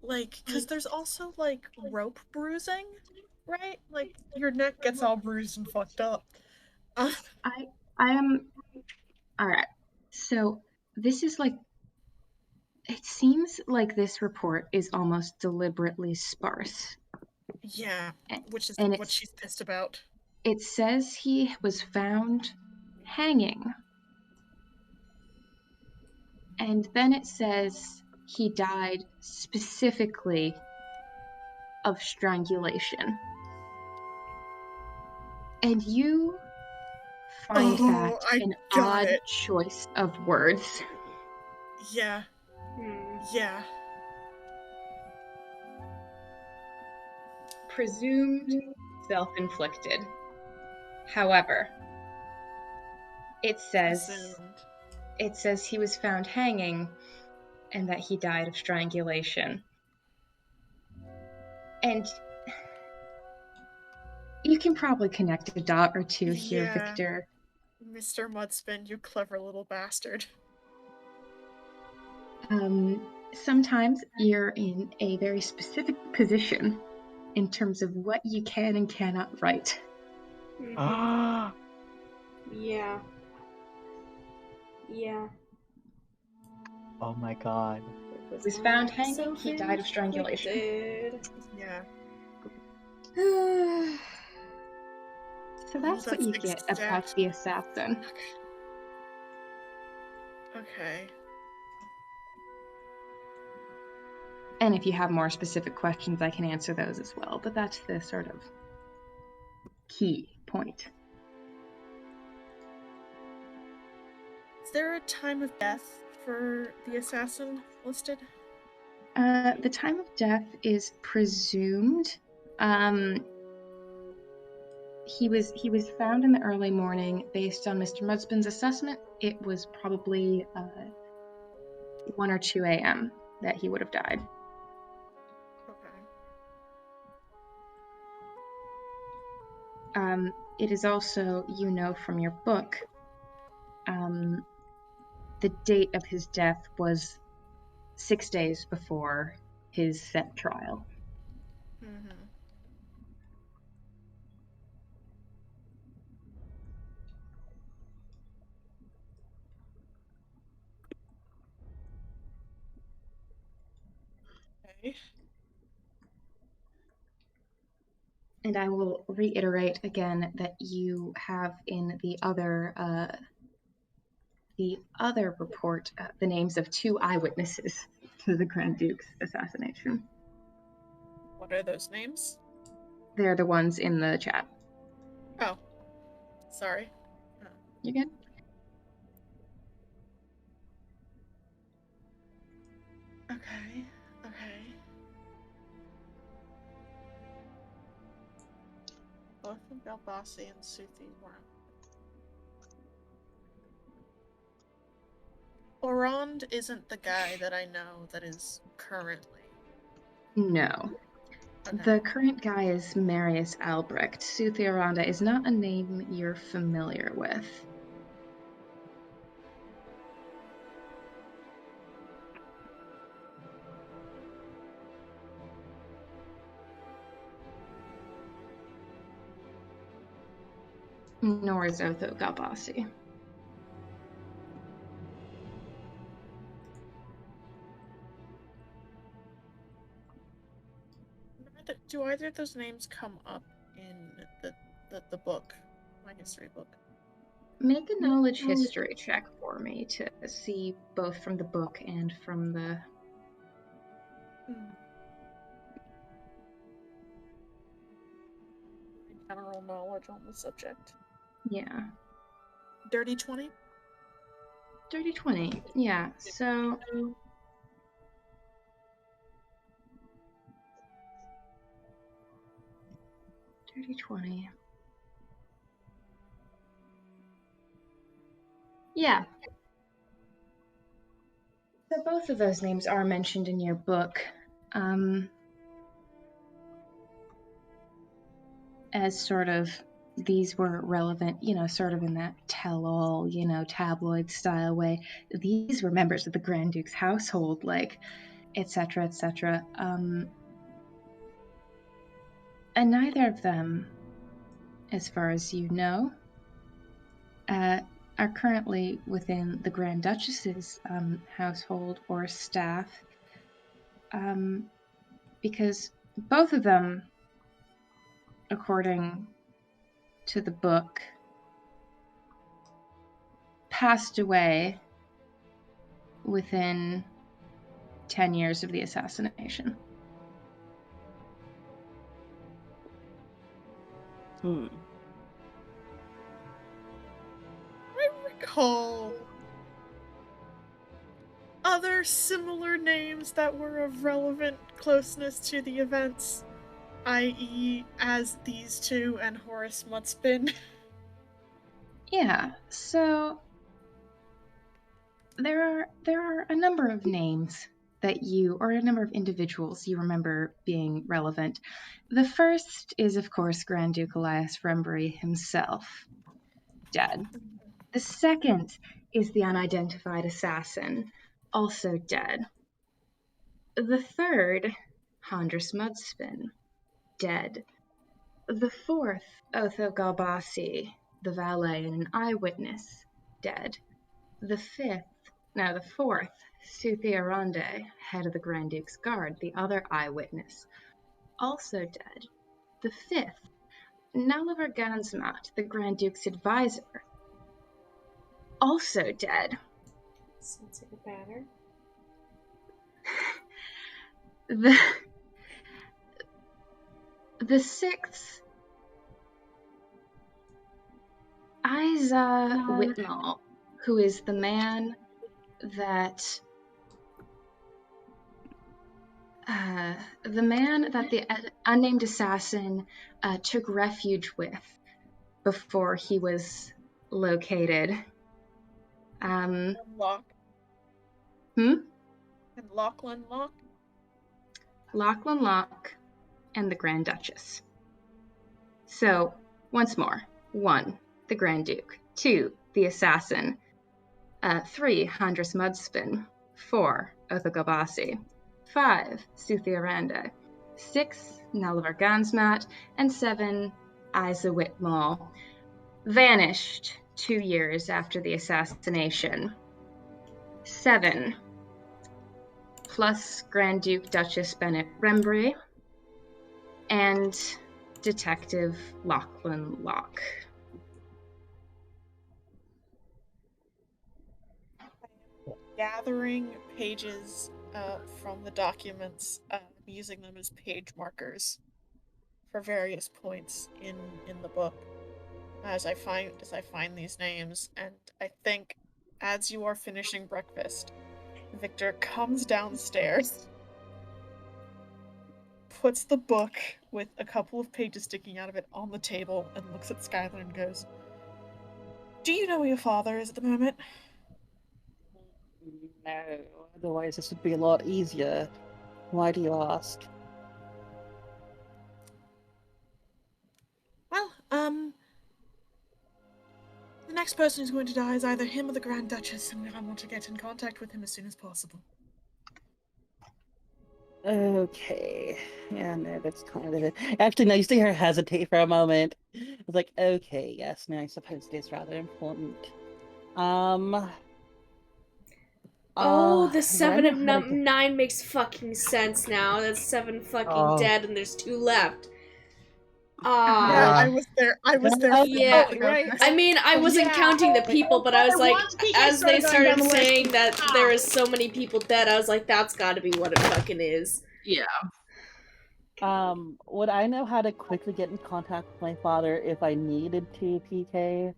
like, because there's also, like, rope bruising, right? Like, your neck gets all bruised and fucked up. I am all right. So this is like it seems like this report is almost deliberately sparse. Yeah, which is And what she's pissed about. it says he was found hanging. And then it says he died specifically of strangulation. And you find that I an got odd it. choice of words. Yeah. Yeah. Presumed self-inflicted. However, it says Presumed. he was found hanging and that he died of strangulation. And you can probably connect a dot or two here, Yeah. Victor. Mr. Mudspin, you clever little bastard. Sometimes you're in a very specific position in terms of what you can and cannot write. Yeah. Yeah. Oh my god. He was found hanging, he died of strangulation. Yeah. So that's what you get about the assassin. Okay. And if you have more specific questions, I can answer those as well. But that's the sort of key point. Is there a time of death for the assassin listed? The time of death is presumed. He was found in the early morning. Based on Mr. Mudspin's assessment, it was probably 1 or 2 a.m. that he would have died. Okay. It is also, you know from your book, the date of his death was 6 days before his set trial. Mm-hmm. Okay. And I will reiterate again that you have in the other report the names of 2 eyewitnesses to the Grand Duke's assassination. What are those names? They're the ones in the chat. Oh. Sorry. You good? Okay. Both of Galbasi and Suthi were. Orond isn't the guy that I know that is currently. No. Okay. The current guy is Marius Albrecht. Suthi Aranda is not a name you're familiar with. Nor is Otho Galbasi. Do either of those names come up in the book, my history book? Make a knowledge history check for me to see both from the book and from the... General knowledge on the subject. Yeah. Dirty 20? Dirty 20. Yeah, so... Dirty 20. Yeah. So both of those names are mentioned in your book. As sort of these were relevant, sort of in that tell-all, tabloid style way. These were members of the Grand Duke's household, like, etc., etc. And neither of them, as far as you know, are currently within the Grand Duchess's household or staff, because both of them, according to the book, passed away within 10 years of the assassination. Hmm. I recall other similar names that were of relevant closeness to the events, i.e., as these two and Horace Mudspin. Yeah, so there are a number of names that you, or a number of individuals you remember being relevant. The first is, of course, Grand Duke Elias Rembury himself, dead. The second is the unidentified assassin, also dead. The third, Handras Mudspin, dead. The fourth, Otho Galbasi, the valet and an eyewitness, dead. The fourth, Suthia Ronde, head of the Grand Duke's Guard, the other eyewitness, also dead. The fifth, Nalavar Gansmat, the Grand Duke's advisor, also dead. Sounds like a batter. The sixth, Isa Whitmall, who is the man that the unnamed assassin took refuge with before he was located. Locke. And Lachlan Locke? Lachlan Locke and the Grand Duchess. So, once more. 1, the Grand Duke. 2, the assassin. 3, Handras Mudspin. 4, Otho Galbasi. 5, Suthia Randa. 6, Nalavar Gansmat. And 7, Isa Whitmall. Vanished 2 years after the assassination. 7, plus Grand Duke Duchess Bennett Rembury and Detective Lachlan Locke. Gathering pages from the documents, using them as page markers for various points in the book as I find these names. And I think as you are finishing breakfast, Victor comes downstairs, puts the book with a couple of pages sticking out of it on the table, and looks at Skylar and goes, "Do you know where your father is at the moment?" No, otherwise this would be a lot easier. Why do you ask? Well, the next person who's going to die is either him or the Grand Duchess, and I want to get in contact with him as soon as possible. Okay. Yeah, no, that's kind of it. Actually, no, you see her hesitate for a moment. I was like, okay, yes, no, I suppose it is rather important. Oh, the would I 7 know of how to get- 9 makes fucking sense now. That's 7 fucking Oh. dead and there's 2 left. Yeah, I was there. I was there. Oh, Yeah, right. I mean, I wasn't Yeah. counting the people, but I was like, Once PK as they started going down started the list, saying that ah. there is so many people dead, I was like, that's gotta be what it fucking is. Yeah. Would I know how to quickly get in contact with my father if I needed to, PK?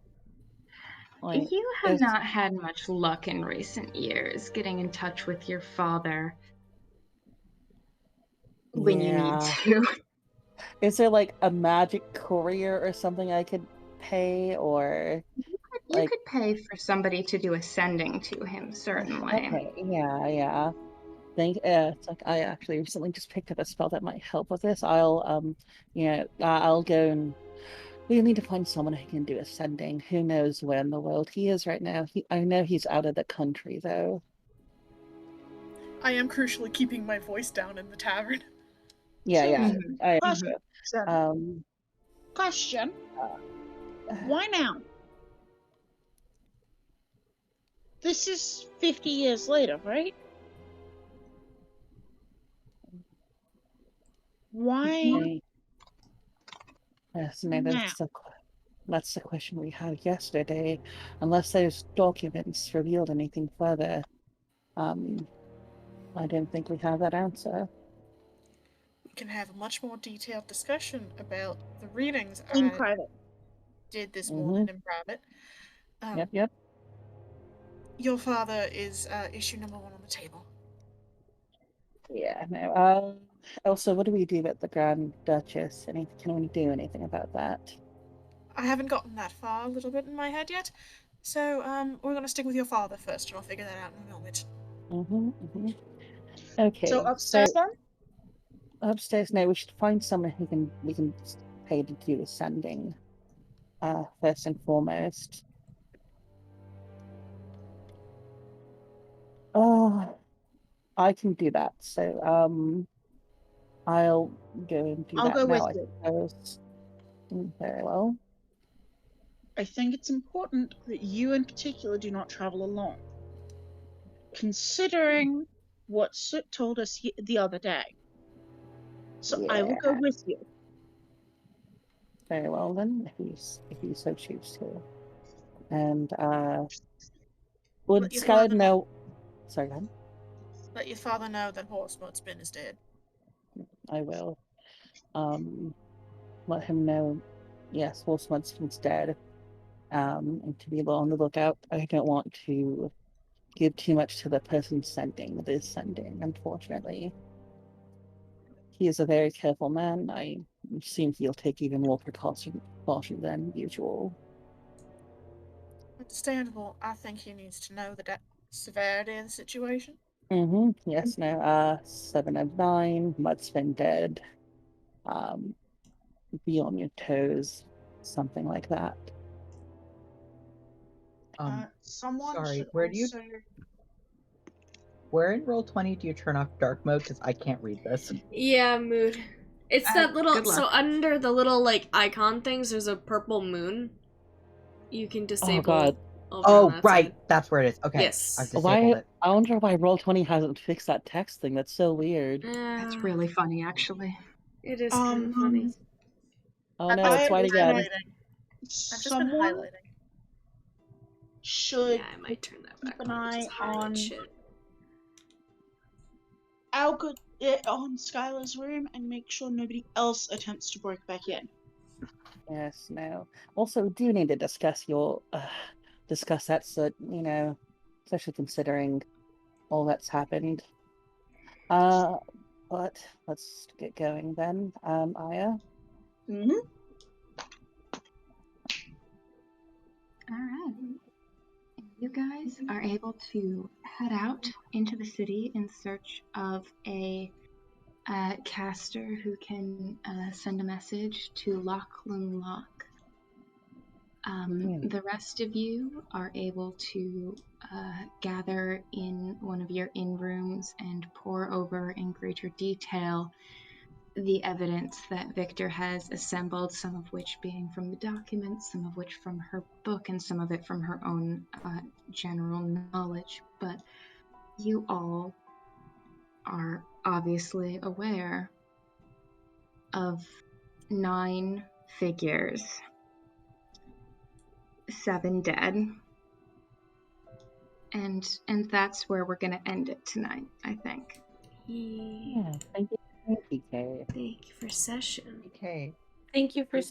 Like, You have is- not had much luck in recent years getting in touch with your father when you need Yeah. to. Is there like a magic courier or something I could pay, or You Like, could pay for somebody to do a sending to him, certainly. okay, yeah. It's like I actually recently just picked up a spell that might help with this. I'll go and we need to find someone who can do ascending. Who knows where in the world he is right now? I know he's out of the country though. I am crucially keeping my voice down in the tavern. Yeah. Mhm. I Question. Question. Why now? This is 50 years later, right? Why Yes, maybe now? that's the question we had yesterday. Unless those documents revealed anything further, I don't think we have that answer. We can have a much more detailed discussion about the readings In I private. did this morning in private. Yep. Your father is issue number 1 on the table. Yeah, no. Also, what do we do about the Grand Duchess? Can we do anything about that? I haven't gotten that far a little bit in my head yet, so we're going to stick with your father first, and I'll figure that out in a moment. Okay. So upstairs then? Upstairs, no, we should find someone who we can pay to do the sending. First and foremost. Oh, I can do that. So, I'll go and do I'll that go now, with I you. suppose. Very well. I think it's important that you in particular do not travel alone. Considering what Soot told us the other day. So I will go Yeah. with you. Very well then, if you so choose to. And would Let your Skylar father know? Sorry, then. Let your father know that Horsemudspin is dead. I will. Let him know. Yes, Wolfsmud's dead. And to be on the lookout. I don't want to give too much to the person sending this sending, unfortunately. He is a very careful man. I assume he'll take even more precaution than usual. Understandable. I think he needs to know the severity of the situation. Yes, no, 7 of 9, Mudspin dead. Be on your toes, something like that. Someone Sorry, should where in Roll20 do you turn off dark mode? Because I can't read this. Yeah, mood. It's that little. Good luck. So under the little like icon things, there's a purple moon. You can disable. Oh God. Over on that Right. side. That's where it is. Okay. Yes. I've disabled it. I wonder why Roll20 hasn't fixed that text thing. That's so weird. That's really funny, actually. It is kind of funny. Oh no, it's white again. I've just been Someone highlighting. should Yeah, I might turn that back keep an on. eye Just highlight on shit. on Skylar's room and make sure nobody else attempts to break back in. Yes, no. Also, we do need to discuss that, so especially considering all that's happened. But let's get going then. Aya. All right. You guys are able to head out into the city in search of a caster who can send a message to Loch Loon Loch. The rest of you are able to gather in one of your inn rooms and pore over in greater detail the evidence that Victor has assembled, some of which being from the documents, some of which from her book, and some of it from her own general knowledge. But you all are obviously aware of 9 figures, 7 dead, and that's where we're gonna end it tonight, I think. Yeah, thank you, PK. Thank you for session. Okay. Thank you for